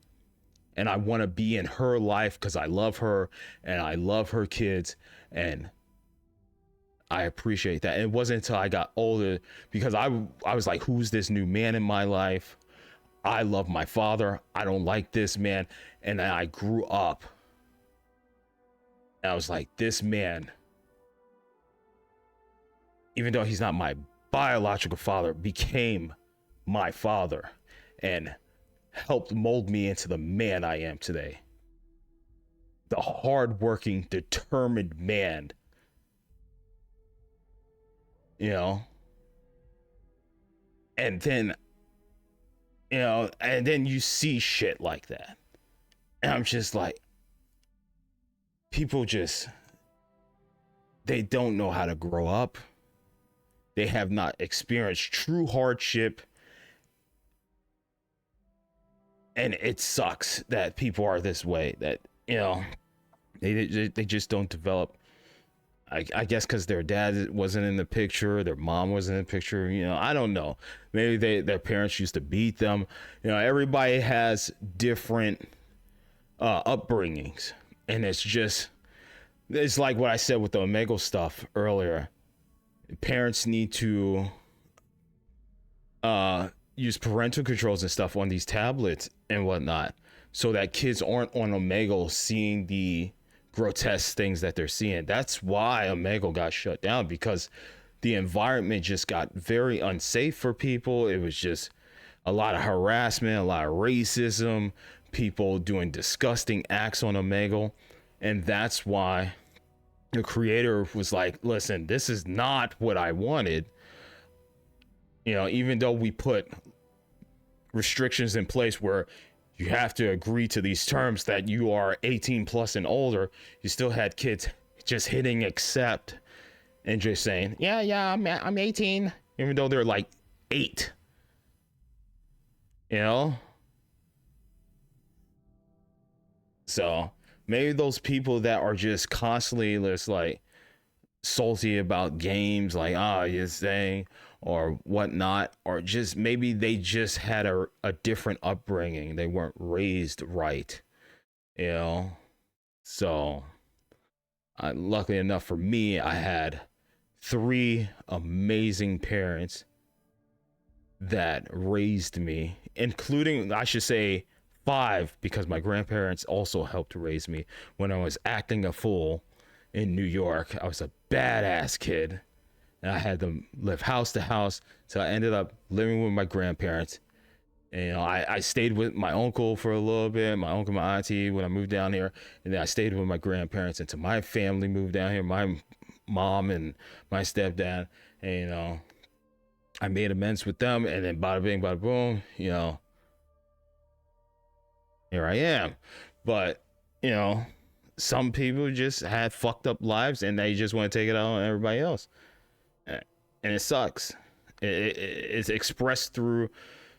And I want to be in her life because I love her and I love her kids. And I appreciate that. And it wasn't until I got older, because I was like, who's this new man in my life? I love my father. I don't like this man. And then I grew up. And I was like, this man, even though he's not my biological father, became my father and helped mold me into the man I am today. The hardworking, determined man. You know? And then, you know, and then you see shit like that. And I'm just like, people just, they don't know how to grow up. They have not experienced true hardship. And it sucks that people are this way, that, you know, they just don't develop. I guess because their dad wasn't in the picture, their mom wasn't in the picture, you know, I don't know. Maybe their parents used to beat them. You know, everybody has different upbringings. And it's like what I said with the Omegle stuff earlier. Parents need to use parental controls and stuff on these tablets and whatnot, so that kids aren't on Omegle seeing the grotesque things that they're seeing. That's why Omegle got shut down, because the environment just got very unsafe for people. It was just a lot of harassment, a lot of racism, people doing disgusting acts on Omegle. And that's why the creator was like, listen, this is not what I wanted. You know, even though we put restrictions in place where you have to agree to these terms that you are 18 plus and older, you still had kids just hitting accept and just saying, yeah, I'm 18, even though they're like 8. You know? So maybe those people that are just constantly just like salty about games, like, you're saying, or whatnot, or just maybe they just had a different upbringing. They weren't raised right, you know? So luckily enough for me, I had 3 amazing parents that raised me, including, I should say, 5, because my grandparents also helped raise me when I was acting a fool in New York. I was a badass kid. And I had them live house to house. So I ended up living with my grandparents. And, you know, I stayed with my uncle for a little bit, my uncle, my auntie, when I moved down here. And then I stayed with my grandparents until my family moved down here, my mom and my stepdad. And, you know, I made amends with them. And then bada bing, bada boom, you know, here I am. But, you know, some people just had fucked up lives and they just want to take it out on everybody else. And it sucks. It's expressed through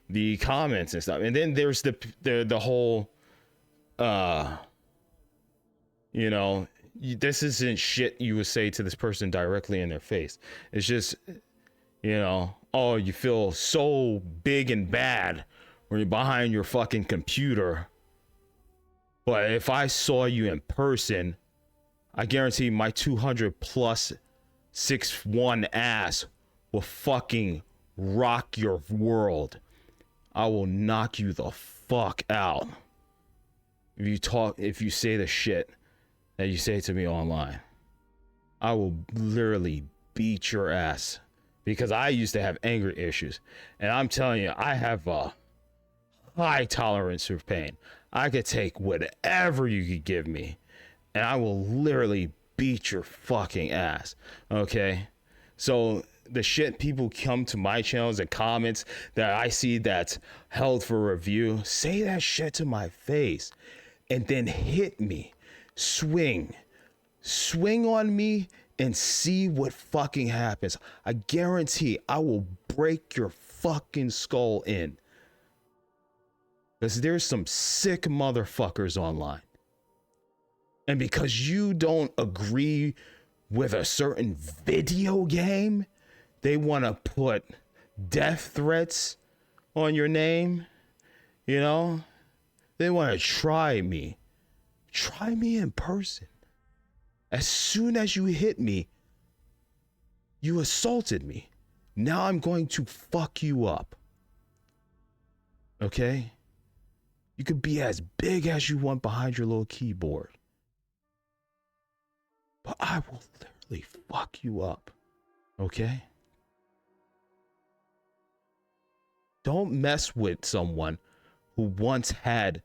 the comments and stuff. And then there's the whole, you know, this isn't shit you would say to this person directly in their face. It's just, you know, oh, you feel so big and bad when you're behind your fucking computer. But if I saw you in person, I guarantee my 200 plus 6'1" ass will fucking rock your world. I will knock you the fuck out if you say the shit that you say to me online. I will literally beat your ass, because I used to have anger issues, and I'm telling you, I have a high tolerance for pain. I could take whatever you could give me, and I will literally beat your fucking ass. Okay? So the shit people come to my channels and comments that I see that's held for review, say that shit to my face and then hit me. Swing on me and see what fucking happens. I guarantee I will break your fucking skull in. Because there's some sick motherfuckers online. And because you don't agree with a certain video game, they want to put death threats on your name. You know? They want to try me. Try me in person. As soon as you hit me, you assaulted me. Now I'm going to fuck you up. Okay? You could be as big as you want behind your little keyboard, but I will literally fuck you up. Okay? Don't mess with someone who once had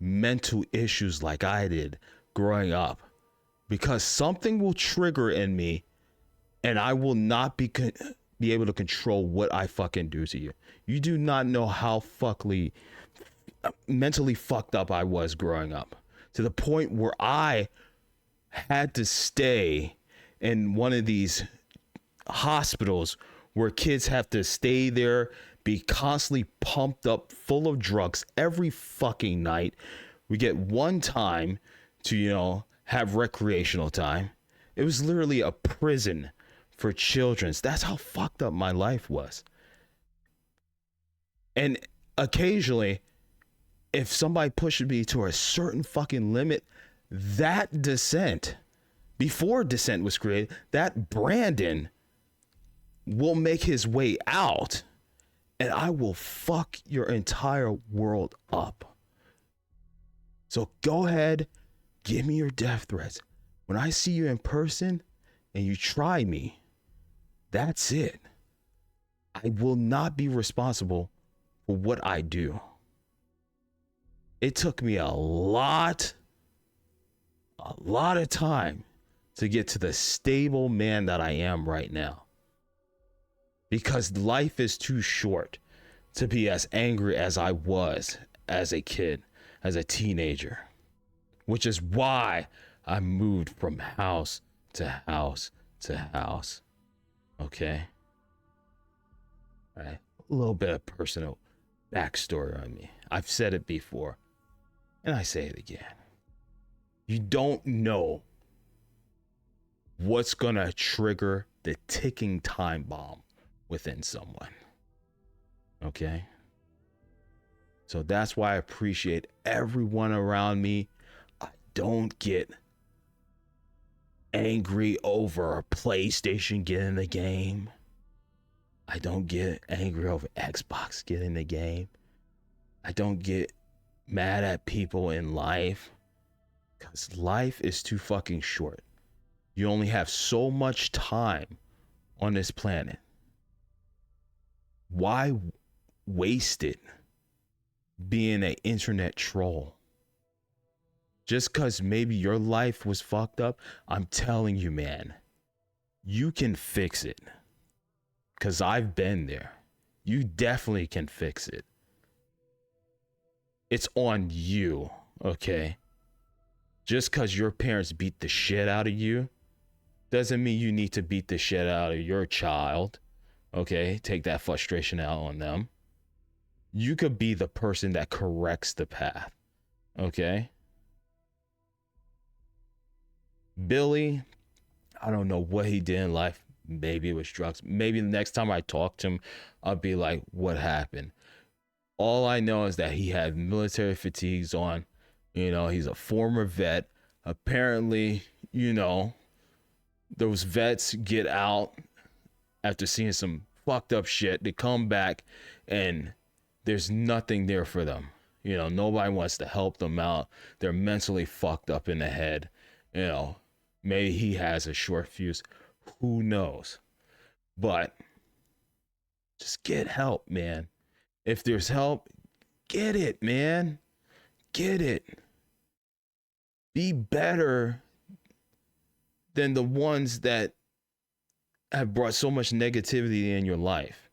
mental issues like I did growing up, because something will trigger in me and I will not be able to control what I fucking do to you. You do not know how mentally fucked up I was growing up, to the point where I had to stay in one of these hospitals where kids have to stay there, be constantly pumped up full of drugs every fucking night. We get one time to, you know, have recreational time. It was literally a prison for children. That's how fucked up my life was. And occasionally, if somebody pushes me to a certain fucking limit, that Descent, before Descent was created, that Brandon will make his way out, and I will fuck your entire world up. So go ahead, give me your death threats. When I see you in person and you try me, that's it. I will not be responsible for what I do. It took me a lot of time to get to the stable man that I am right now. Because life is too short to be as angry as I was as a kid, as a teenager. Which is why I moved from house to house to house. Okay? All right. A little bit of personal backstory on me. I've said it before, and I say it again. You don't know what's gonna trigger the ticking time bomb within someone. Okay? So that's why I appreciate everyone around me. I don't get angry over a PlayStation getting the game. I don't get angry over Xbox getting the game. I don't get mad at people in life, because life is too fucking short. You only have so much time on this planet. Why waste it being an internet troll? Just because maybe your life was fucked up, I'm telling you, man, you can fix it. Because I've been there. You definitely can fix it. It's on you, okay? Just because your parents beat the shit out of you doesn't mean you need to beat the shit out of your child, okay? Take that frustration out on them. you could be the person that corrects the path. Okay? Billy, I don't know what he did in life. Maybe it was drugs. Maybe the next time I talk to him, I'll be like, what happened? All I know is that he had military fatigues on. You know, he's a former vet. Apparently, you know, those vets get out after seeing some fucked up shit. They come back and there's nothing there for them. You know, nobody wants to help them out. They're mentally fucked up in the head. You know, maybe he has a short fuse. Who knows? But just get help, man. If there's help, get it, man. Get it. Be better than the ones that have brought so much negativity in your life.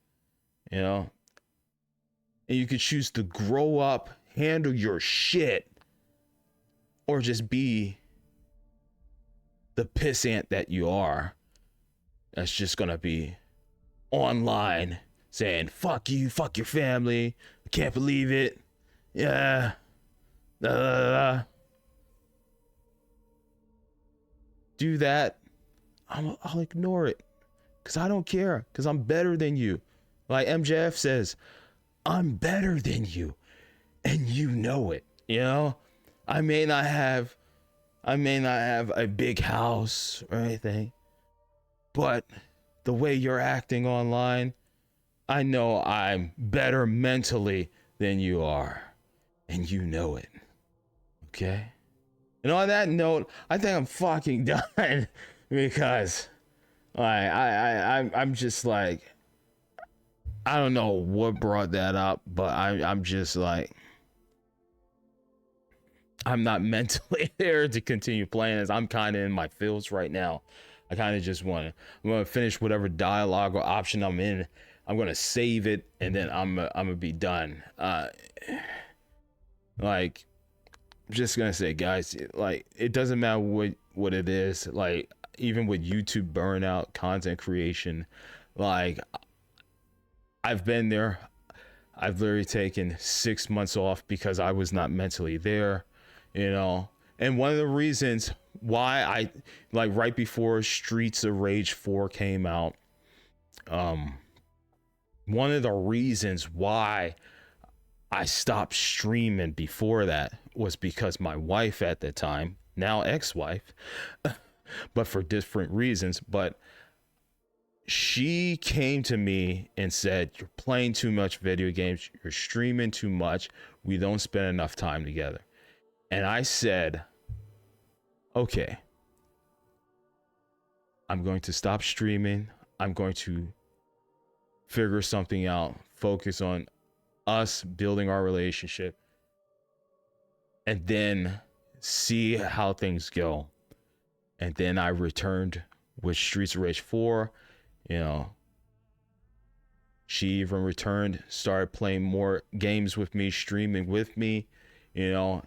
You know? And you could choose to grow up, handle your shit, or just be the pissant that you are. That's just gonna be online saying, fuck you, fuck your family, I can't believe it. Yeah. Do that. I'll ignore it. Because I don't care. Because I'm better than you. Like MJF says, I'm better than you. And you know it. You know? I may not have a big house or anything. But the way you're acting online, I know I'm better mentally than you are. And you know it. Okay? And on that note, I think I'm fucking done. Because I'm just like, I don't know what brought that up, but I'm just like, I'm not mentally there to continue playing this. I'm kind of in my feels right now. I kind of just I'm going to finish whatever dialogue or option I'm in. I'm going to save it, and then I'm going to be done. Like, I'm just going to say, guys, like, it doesn't matter what it is. Like, even with YouTube burnout, content creation, like, I've been there. I've literally taken 6 months off because I was not mentally there, you know. And one of the reasons why I, like, right before Streets of Rage 4 came out, one of the reasons why I stopped streaming before that was because my wife at the time, now ex-wife, but for different reasons, but she came to me and said, you're playing too much video games, you're streaming too much, we don't spend enough time together. And I said, okay, I'm going to stop streaming, I'm going to figure something out, focus on us building our relationship, and then see how things go. And then I returned with Streets of Rage 4. You know, she even returned, started playing more games with me, streaming with me, you know.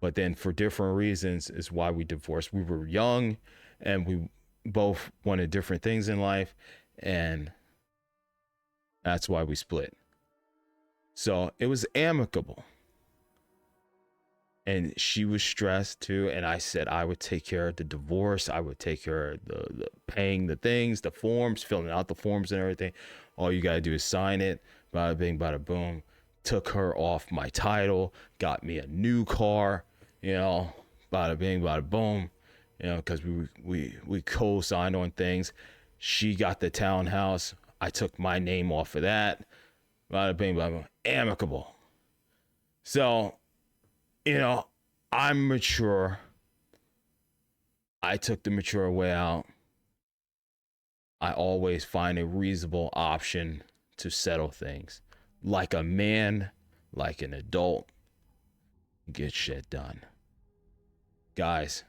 But then for different reasons is why we divorced. We were young and we both wanted different things in life, and that's why we split. So it was amicable. And she was stressed too. And I said I would take care of the divorce. I would take care of the paying the things, the forms, filling out the forms and everything. All you got to do is sign it. Bada bing, bada boom. Took her off my title. Got me a new car. You know, bada bing, bada boom. You know, because we co-signed on things. She got the townhouse. I took my name off of that. Bada bing, bada boom. Amicable. So, you know, I'm mature. I took the mature way out. I always find a reasonable option to settle things. Like a man, like an adult, get shit done. Guys,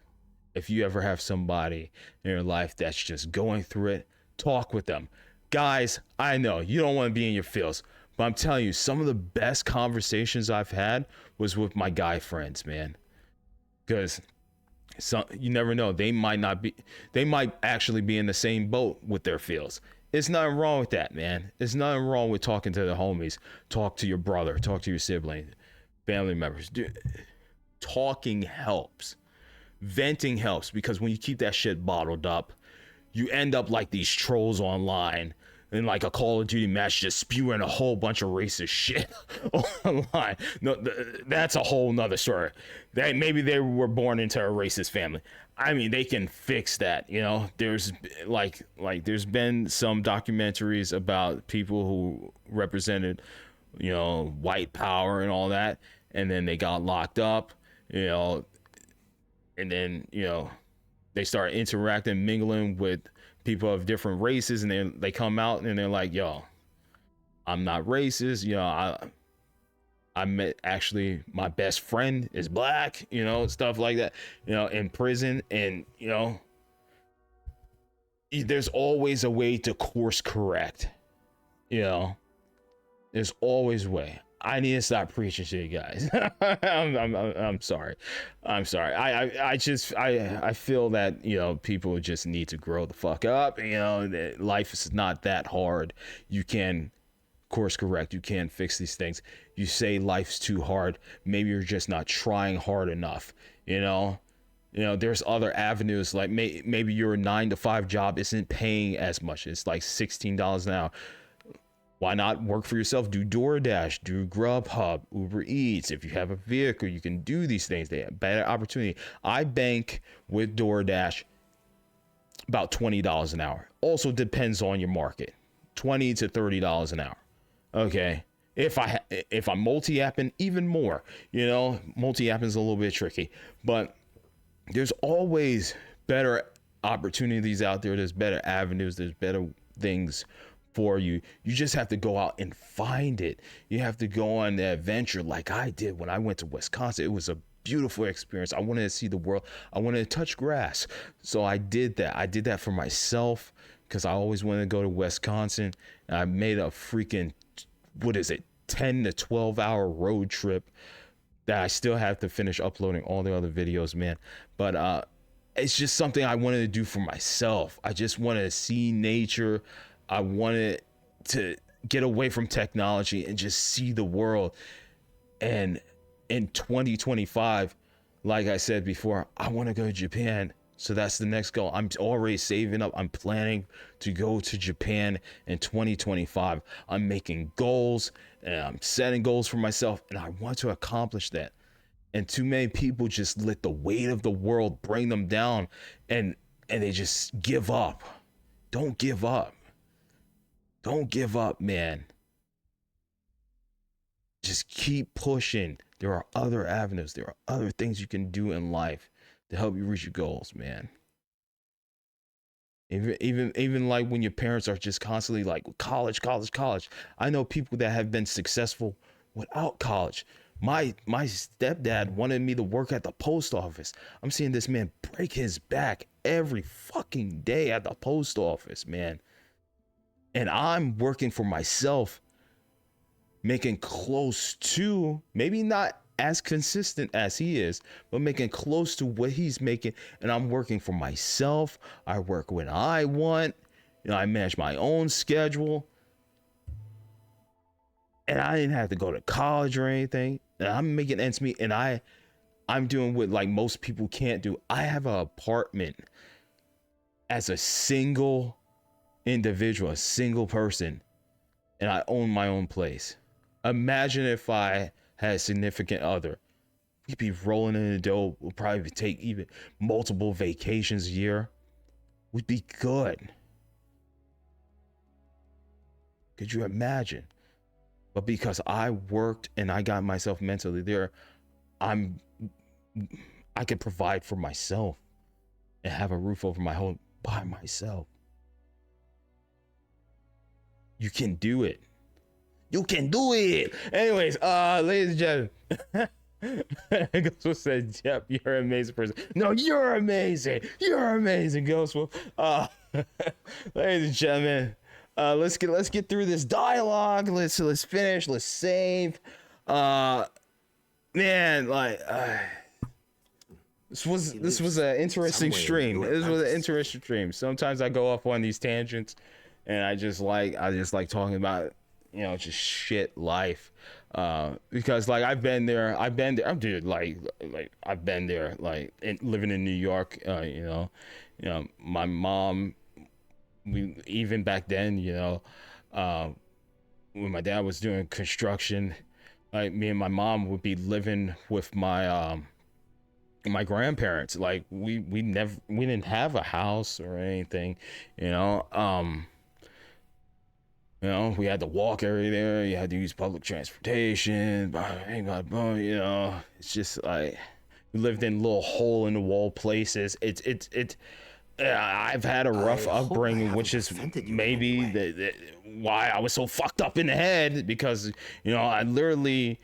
if you ever have somebody in your life that's just going through it, talk with them. Guys, I know you don't want to be in your feels, but I'm telling you, some of the best conversations I've had was with my guy friends, man. Because you never know, they might actually be in the same boat with their feels. It's nothing wrong with that, man. There's nothing wrong with talking to the homies. Talk to your brother. Talk to your sibling, family members. Dude, talking helps. Venting helps, because when you keep that shit bottled up, you end up like these trolls online in like a Call of Duty match, just spewing a whole bunch of racist shit online. No, that's a whole nother story. That maybe they were born into a racist family. I mean, they can fix that, you know. There's like there's been some documentaries about people who represented, you know, white power and all that, and then they got locked up, you know, and then, you know, they start interacting, mingling with people of different races, and then they come out and they're like, yo, I'm not racist, you know, I met, actually, my best friend is black, you know, stuff like that, you know, in prison. And, you know, there's always a way to course correct, you know, there's always a way. I need to stop preaching to you guys. I'm sorry. I'm sorry. I feel that, you know, people just need to grow the fuck up. You know, life is not that hard. You can course correct. You can fix these things. You say life's too hard. Maybe you're just not trying hard enough. You know, there's other avenues. Like maybe your 9-to-5 job isn't paying as much. It's like $16 an hour. Why not work for yourself? Do DoorDash, do Grubhub, Uber Eats. If you have a vehicle, you can do these things. They have better opportunity. I bank with DoorDash about $20 an hour. Also depends on your market. $20 to $30 an hour. Okay. If I'm multi-apping, even more. You know, multi-apping is a little bit tricky, but there's always better opportunities out there. There's better avenues. There's better things for you. You just have to go out and find it. You have to go on the adventure like I did when I went to Wisconsin. It was a beautiful experience. I wanted to see the world. I wanted to touch grass. So I did that. I did that for myself because I always wanted to go to Wisconsin. And I made a freaking, 10 to 12 hour road trip that I still have to finish uploading all the other videos, man. But it's just something I wanted to do for myself. I just wanted to see nature. I wanted to get away from technology and just see the world. And in 2025, like I said before, I want to go to Japan. So that's the next goal. I'm already saving up. I'm planning to go to Japan in 2025. I'm making goals and I'm setting goals for myself, and I want to accomplish that. And too many people just let the weight of the world bring them down, and they just give up. Don't give up. Don't give up, man. Just keep pushing. There are other avenues. There are other things you can do in life to help you reach your goals, man. Even like when your parents are just constantly like college. I know people that have been successful without college. My stepdad wanted me to work at the post office. I'm seeing this man break his back every fucking day at the post office, man. And I'm working for myself, making close to, maybe not as consistent as he is, but making close to what he's making. And I'm working for myself. I work when I want. You know, I manage my own schedule. And I didn't have to go to college or anything. And I'm making ends meet. And I'm doing what like most people can't do. I have an apartment as a single individual, a single person, and I own my own place. Imagine if I had a significant other. We'd be rolling in the dough. We'll probably take even multiple vacations a year. We'd be good. Could you imagine? But because I worked and I got myself mentally there, I could provide for myself and have a roof over my home by myself. You can do it. You can do it. Anyways, ladies and gentlemen, Ghostwolf said, "Yep, you're an amazing person." No, you're amazing. You're amazing, Ghostwolf. Ladies and gentlemen, let's get through this dialogue. Let's finish. Let's save. Man, like this was an interesting stream. This was an interesting stream. Sometimes I go off on these tangents, and I just like talking about, you know, just shit life, because like I've been there, dude, like I've been there, like living in New York, you know, my mom, even back then, you know, when my dad was doing construction, like me and my mom would be living with my my grandparents. Like we didn't have a house or anything, you know. You know, we had to walk everywhere. You had to use public transportation. You know, it's just like we lived in little hole in the wall places. I've had a rough upbringing, which is maybe why I was so fucked up in the head, because, you know, I literally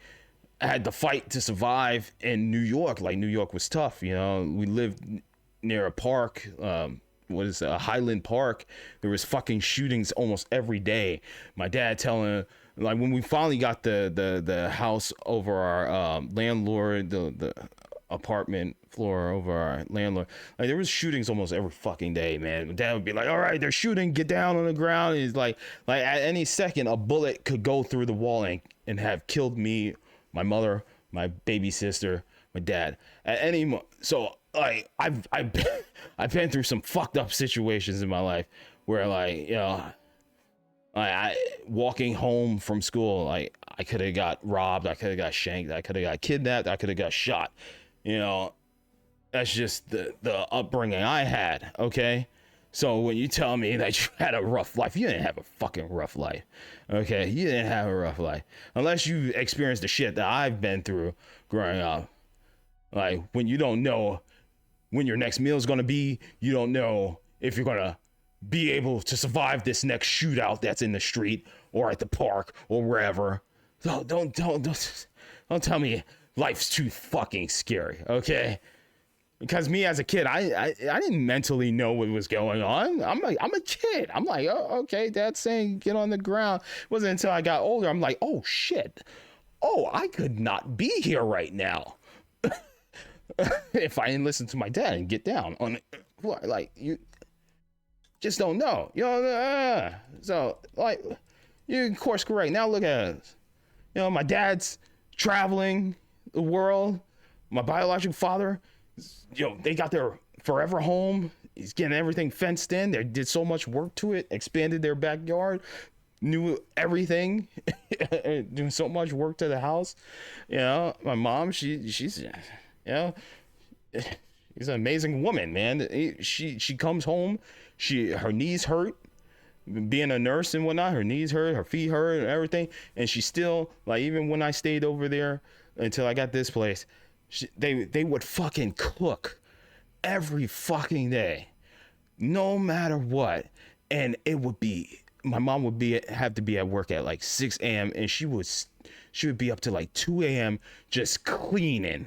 had to fight to survive in New York. Like, New York was tough, you know. We lived near a park, Highland Park. There was fucking shootings almost every day. My dad telling, like, when we finally got the house over our landlord, the apartment floor over our landlord, like, there was shootings almost every fucking day, man. My dad would be like, all right, they're shooting, get down on the ground. And he's like at any second a bullet could go through the wall and have killed me, my mother, my baby sister, my dad at any so like I've been through some fucked up situations in my life where, like, you know, I walking home from school, like, I could have got robbed, I could have got shanked, I could have got kidnapped, I could have got shot. You know, that's just the upbringing I had, okay? So when you tell me that you had a rough life, you didn't have a fucking rough life, okay? You didn't have a rough life. Unless you experienced the shit that I've been through growing up. Like, when you don't know when your next meal is going to be, you don't know if you're going to be able to survive this next shootout that's in the street or at the park or wherever. So don't tell me life's too fucking scary, okay? Because me as a kid, I didn't mentally know what was going on. I'm a kid. I'm like, oh, okay, Dad's saying get on the ground. It wasn't until I got older, I'm like, oh shit. Oh, I could not be here right now if I didn't listen to my dad and get down on it. Like, you just don't know. You know, so, like, you course correct. Now look at us. You know, my dad's traveling the world. My biological father, you know, they got their forever home. He's getting everything fenced in. They did so much work to it, expanded their backyard, knew everything, doing so much work to the house. You know, my mom, she's, you know, she's an amazing woman, man. She comes home, her knees hurt, being a nurse and whatnot, her knees hurt, her feet hurt and everything. And she still, like, even when I stayed over there until I got this place, they would fucking cook every fucking day, no matter what. And it would be, my mom would have to be at work at like 6 a.m. and she would be up to like 2 a.m. just cleaning.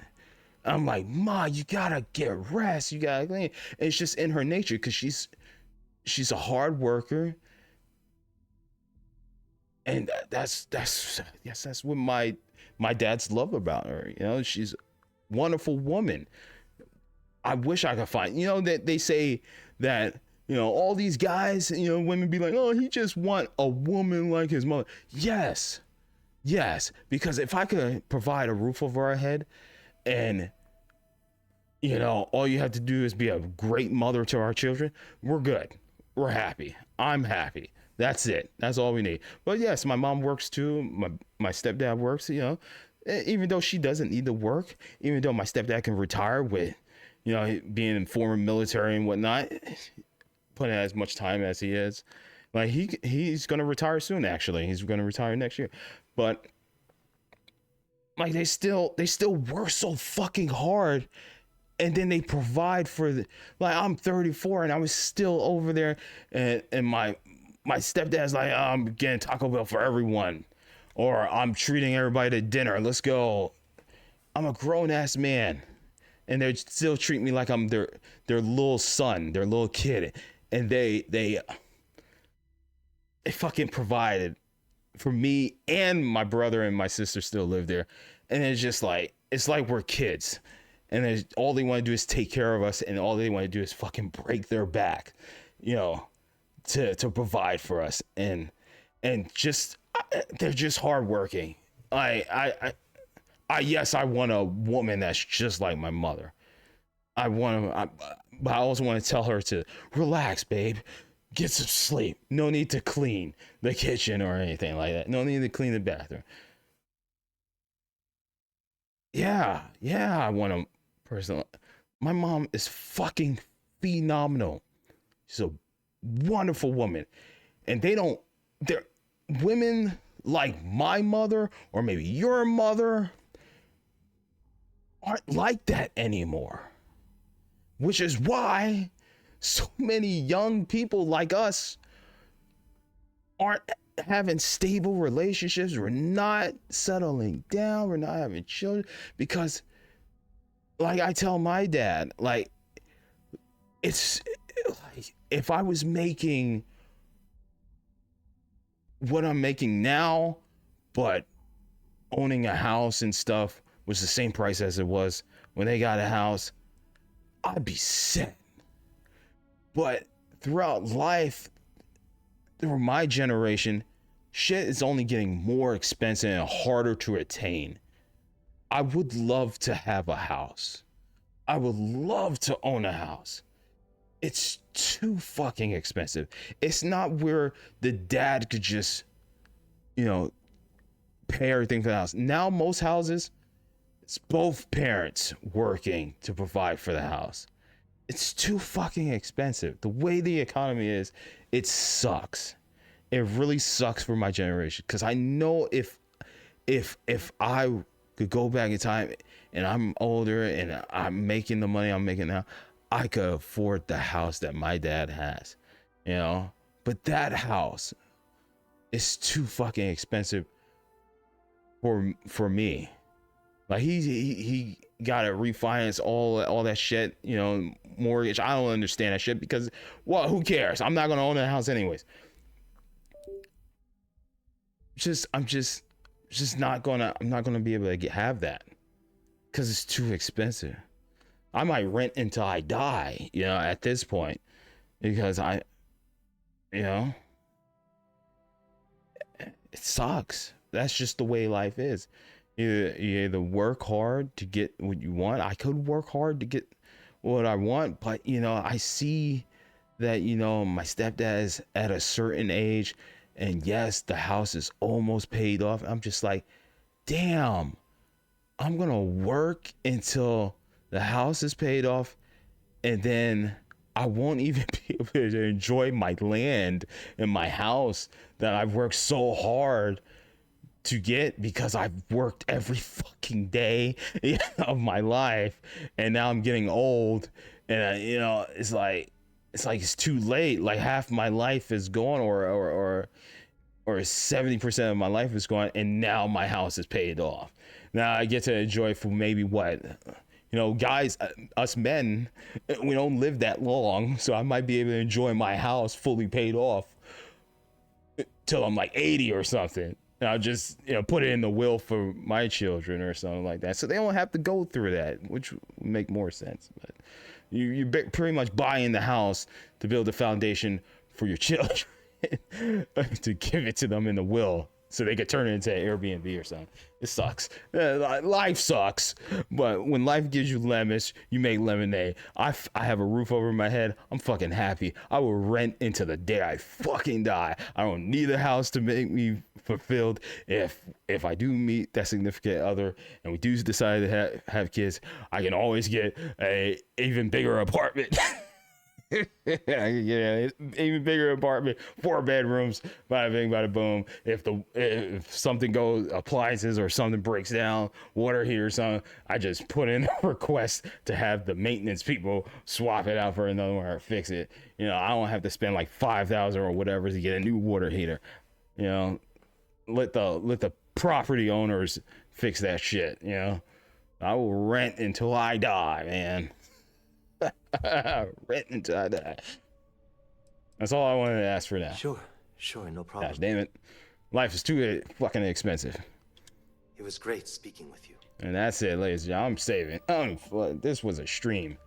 I'm like, Ma, you gotta get rest. You gotta clean. And it's just in her nature, because she's a hard worker. And that's what my dad's love about her. You know, she's a wonderful woman. I wish I could find, you know, that they say that, you know, all these guys, you know, women be like, oh, he just want a woman like his mother. Yes, because if I could provide a roof over our head, and, you know, all you have to do is be a great mother to our children, we're good. We're happy. I'm happy. That's it. That's all we need. But yes, my mom works too. My stepdad works, you know, even though she doesn't need to work, even though my stepdad can retire with, you know, being in former military and whatnot, putting as much time as he is. Like, he's going to retire soon, actually. He's going to retire next year. But, like, they still work so fucking hard. And then they provide for like, I'm 34 and I was still over there, and my stepdad's like, oh, I'm getting Taco Bell for everyone, or I'm treating everybody to dinner. Let's go. I'm a grown ass man, and they still treat me like I'm their little son, their little kid, and they fucking provided for me, and my brother and my sister still live there, and it's just like, it's like we're kids. And all they want to do is take care of us, and all they want to do is fucking break their back, you know, to provide for us, and just they're just hardworking. Yes, I want a woman that's just like my mother. But I also want to tell her to relax, babe. Get some sleep. No need to clean the kitchen or anything like that. No need to clean the bathroom. Yeah, I want a person. My mom is fucking phenomenal. She's a wonderful woman. And they're women like my mother or maybe your mother aren't like that anymore. Which is why so many young people like us aren't having stable relationships. We're not settling down. We're not having children because, like I tell my dad, like, it's like if I was making what I'm making now, but owning a house and stuff was the same price as it was when they got a house, I'd be set. But throughout life, through my generation, shit is only getting more expensive and harder to attain. I would love to have a house. I would love to own a house. It's too fucking expensive. It's not where the dad could just, pay everything for the house. Now most houses, it's both parents working to provide for the house. It's too fucking expensive. The way the economy is, it sucks. It really sucks for my generation. Because I know if I could go back in time and I'm older and I'm making the money I'm making now, I could afford the house that my dad has. But that house is too fucking expensive for me. Like he got to refinance all that shit, mortgage. I don't understand that shit because, well, who cares? I'm not gonna own a house anyways. I'm not gonna be able to have that because it's too expensive. I might rent until I die, at this point, because it sucks. That's just the way life is. You either work hard to get what you want. I could work hard to get what I want, but I see that my stepdad is at a certain age, and yes, the house is almost paid off. I'm just like, damn, I'm gonna work until the house is paid off, and then I won't even be able to enjoy my land and my house that I've worked so hard to get because I've worked every fucking day of my life, and now I'm getting old, and it's like it's too late. Like half my life is gone, or 70% of my life is gone, and now my house is paid off. Now I get to enjoy for maybe what, guys, us men, we don't live that long, so I might be able to enjoy my house fully paid off till I'm like 80 or something. And I'll just put it in the will for my children or something like that, so they don't have to go through that, which would make more sense. But you're pretty much buying the house to build a foundation for your children to give it to them in the will so they could turn it into an Airbnb or something. It sucks. Life sucks. But when life gives you lemons, you make lemonade. I have a roof over my head. I'm fucking happy. I will rent into the day I fucking die. I don't need a house to make me fulfilled. If I do meet that significant other and we do decide to have kids, I can always get a even bigger apartment. Yeah, even bigger apartment, 4 bedrooms, bada bing, bada boom. If something goes, appliances or something breaks down, water heater or something, I just put in a request to have the maintenance people swap it out for another one or fix it. I don't have to spend like $5,000 or whatever to get a new water heater. Let the property owners fix that shit. I will rent until I die, man. Rent until I die. That's all I wanted to ask for now. Sure, no problem. Gosh damn it. Life is too fucking expensive. It was great speaking with you. And that's it, ladies and gentlemen. I'm saving. This was a stream.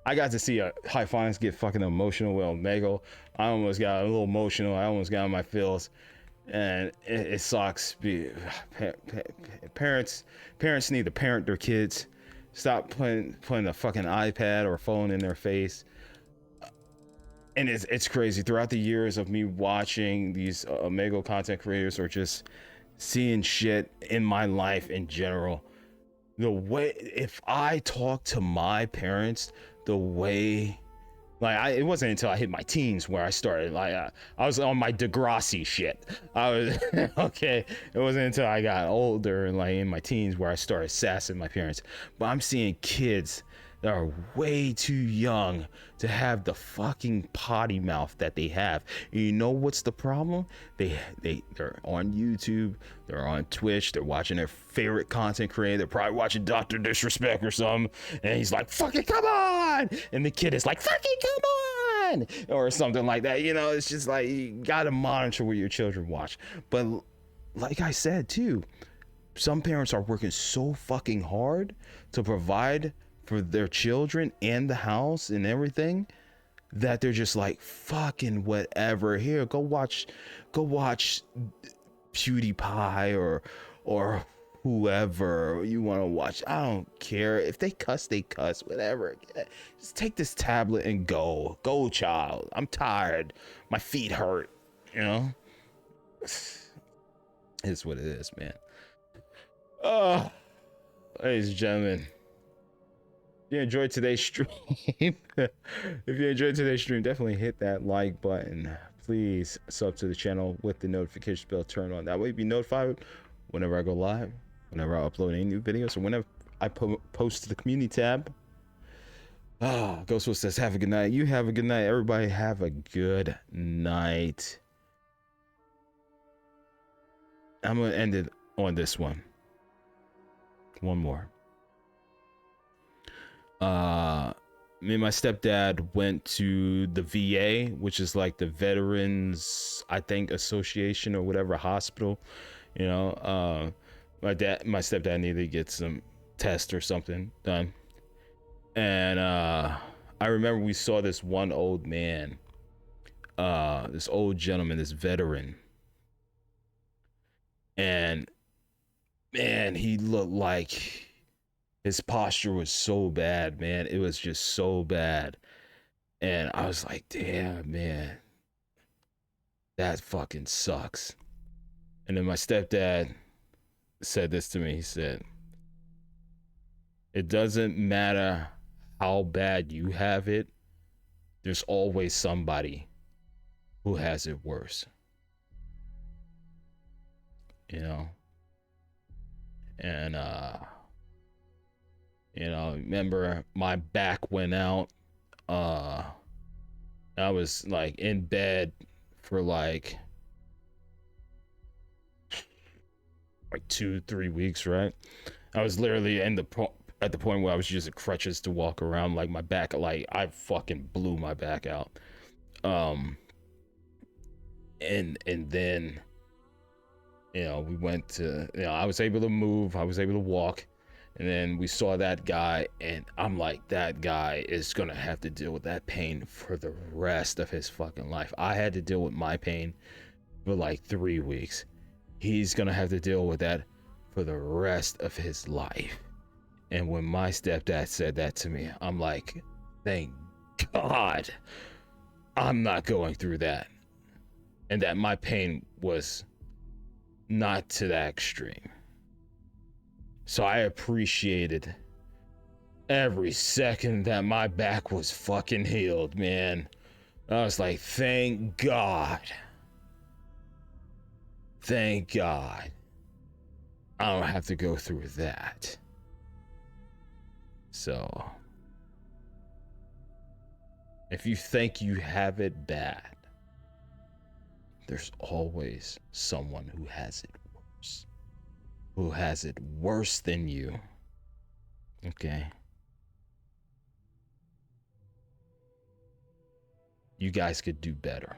I got to see a High Finance get fucking emotional with Omegle. I almost got a little emotional. I almost got on my feels, and it sucks. Parents need to parent their kids. Stop putting a fucking iPad or phone in their face. And it's crazy. Throughout the years of me watching these Omegle content creators or just seeing shit in my life in general, the way, if I talk to my parents the way, like, it wasn't until I hit my teens where I started, like, I was on my Degrassi shit. I was, okay, it wasn't until I got older and, like, in my teens where I started sassing my parents. But I'm seeing kids that are way too young to have the fucking potty mouth that they have. And you know what's the problem? They're on YouTube, they're on Twitch, they're watching their favorite content creator, they're probably watching Dr. Disrespect or something, and he's like, fucking come on! And the kid is like, fucking come on! Or something like that. You know, it's just like, you gotta monitor what your children watch. But like I said too, some parents are working so fucking hard to provide for their children and the house and everything that they're just like, fucking whatever, here, go watch PewDiePie or whoever you want to watch. I don't care if they cuss, whatever. Just take this tablet and go child. I'm tired, my feet hurt, you know. It's what it is, man. Ladies and gentlemen, if you enjoyed today's stream, definitely hit that like button. Please sub to the channel with the notification bell turned on. That way you'll be notified whenever I go live, whenever I upload any new videos, or whenever I post to the community tab. Ghostwood says, have a good night. You have a good night. Everybody have a good night. I'm going to end it on this one. One more. Me and my stepdad went to the VA, which is like the Veterans, I think, Association or whatever hospital. You know, my stepdad needed to get some test or something done. And I remember we saw this one old man, this old gentleman, this veteran. And man, he looked like his posture was so bad, man. It was just so bad. And I was like, damn, man, that fucking sucks. And then my stepdad said this to me. He said, it doesn't matter how bad you have it, there's always somebody who has it worse. You know? And, you know, remember my back went out. I was like in bed for like 2-3 weeks, right? I was literally at the point where I was using crutches to walk around. Like my back, like I fucking blew my back out. And then, you know, we went to, you know, I was able to move, I was able to walk. And then we saw that guy, and I'm like, that guy is gonna have to deal with that pain for the rest of his fucking life. I had to deal with my pain for like 3 weeks. He's gonna have to deal with that for the rest of his life. And when my stepdad said that to me, I'm like, thank God I'm not going through that. And that my pain was not to that extreme. So I appreciated every second that my back was fucking healed, man. I was like, thank God. Thank God. I don't have to go through that. So, if you think you have it bad, there's always someone who has it worse. Who has it worse than you. Okay. You guys could do better.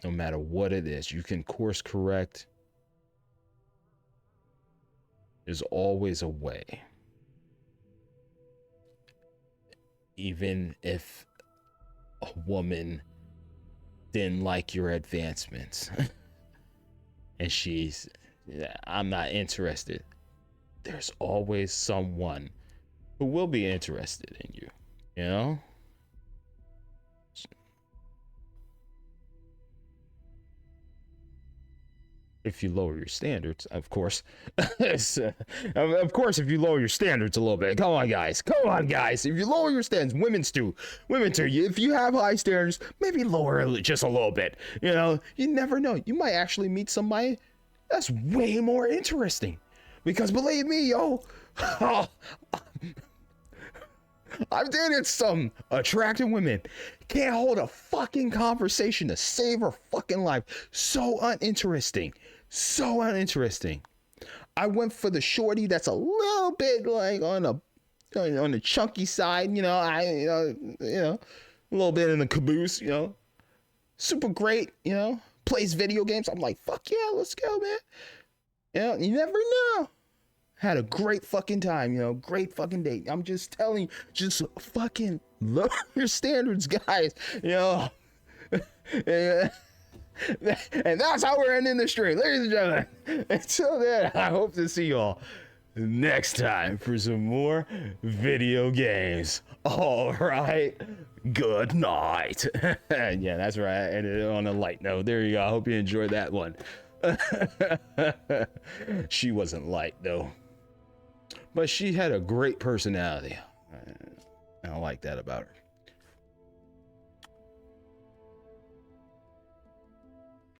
No matter what it is, you can course correct. There's always a way. even if a woman didn't like your advancements and I'm not interested, there's always someone who will be interested in you, you know? If you lower your standards, of course. Of course, if you lower your standards a little bit. Come on, guys. If you lower your standards, women too. If you have high standards, maybe lower it just a little bit. You know, you never know. You might actually meet somebody that's way more interesting. Because believe me, yo, I've dated some attractive women. Can't hold a fucking conversation to save her fucking life. So uninteresting. I went for the shorty that's a little bit like on the chunky side, you know. A little bit in the caboose, you know. Super great, you know. Plays video games. I'm like, fuck yeah, let's go, man. You know, you never know. Had a great fucking time, you know, great fucking date. I'm just telling you, just fucking lower your standards, guys, you know. And that's how we're ending the stream, ladies and gentlemen. Until then, I hope to see y'all next time for some more video games. All right, good night. Yeah, that's right. I ended it on a light note. There you go. I hope you enjoyed that one. She wasn't light though, but she had a great personality. I like that about her.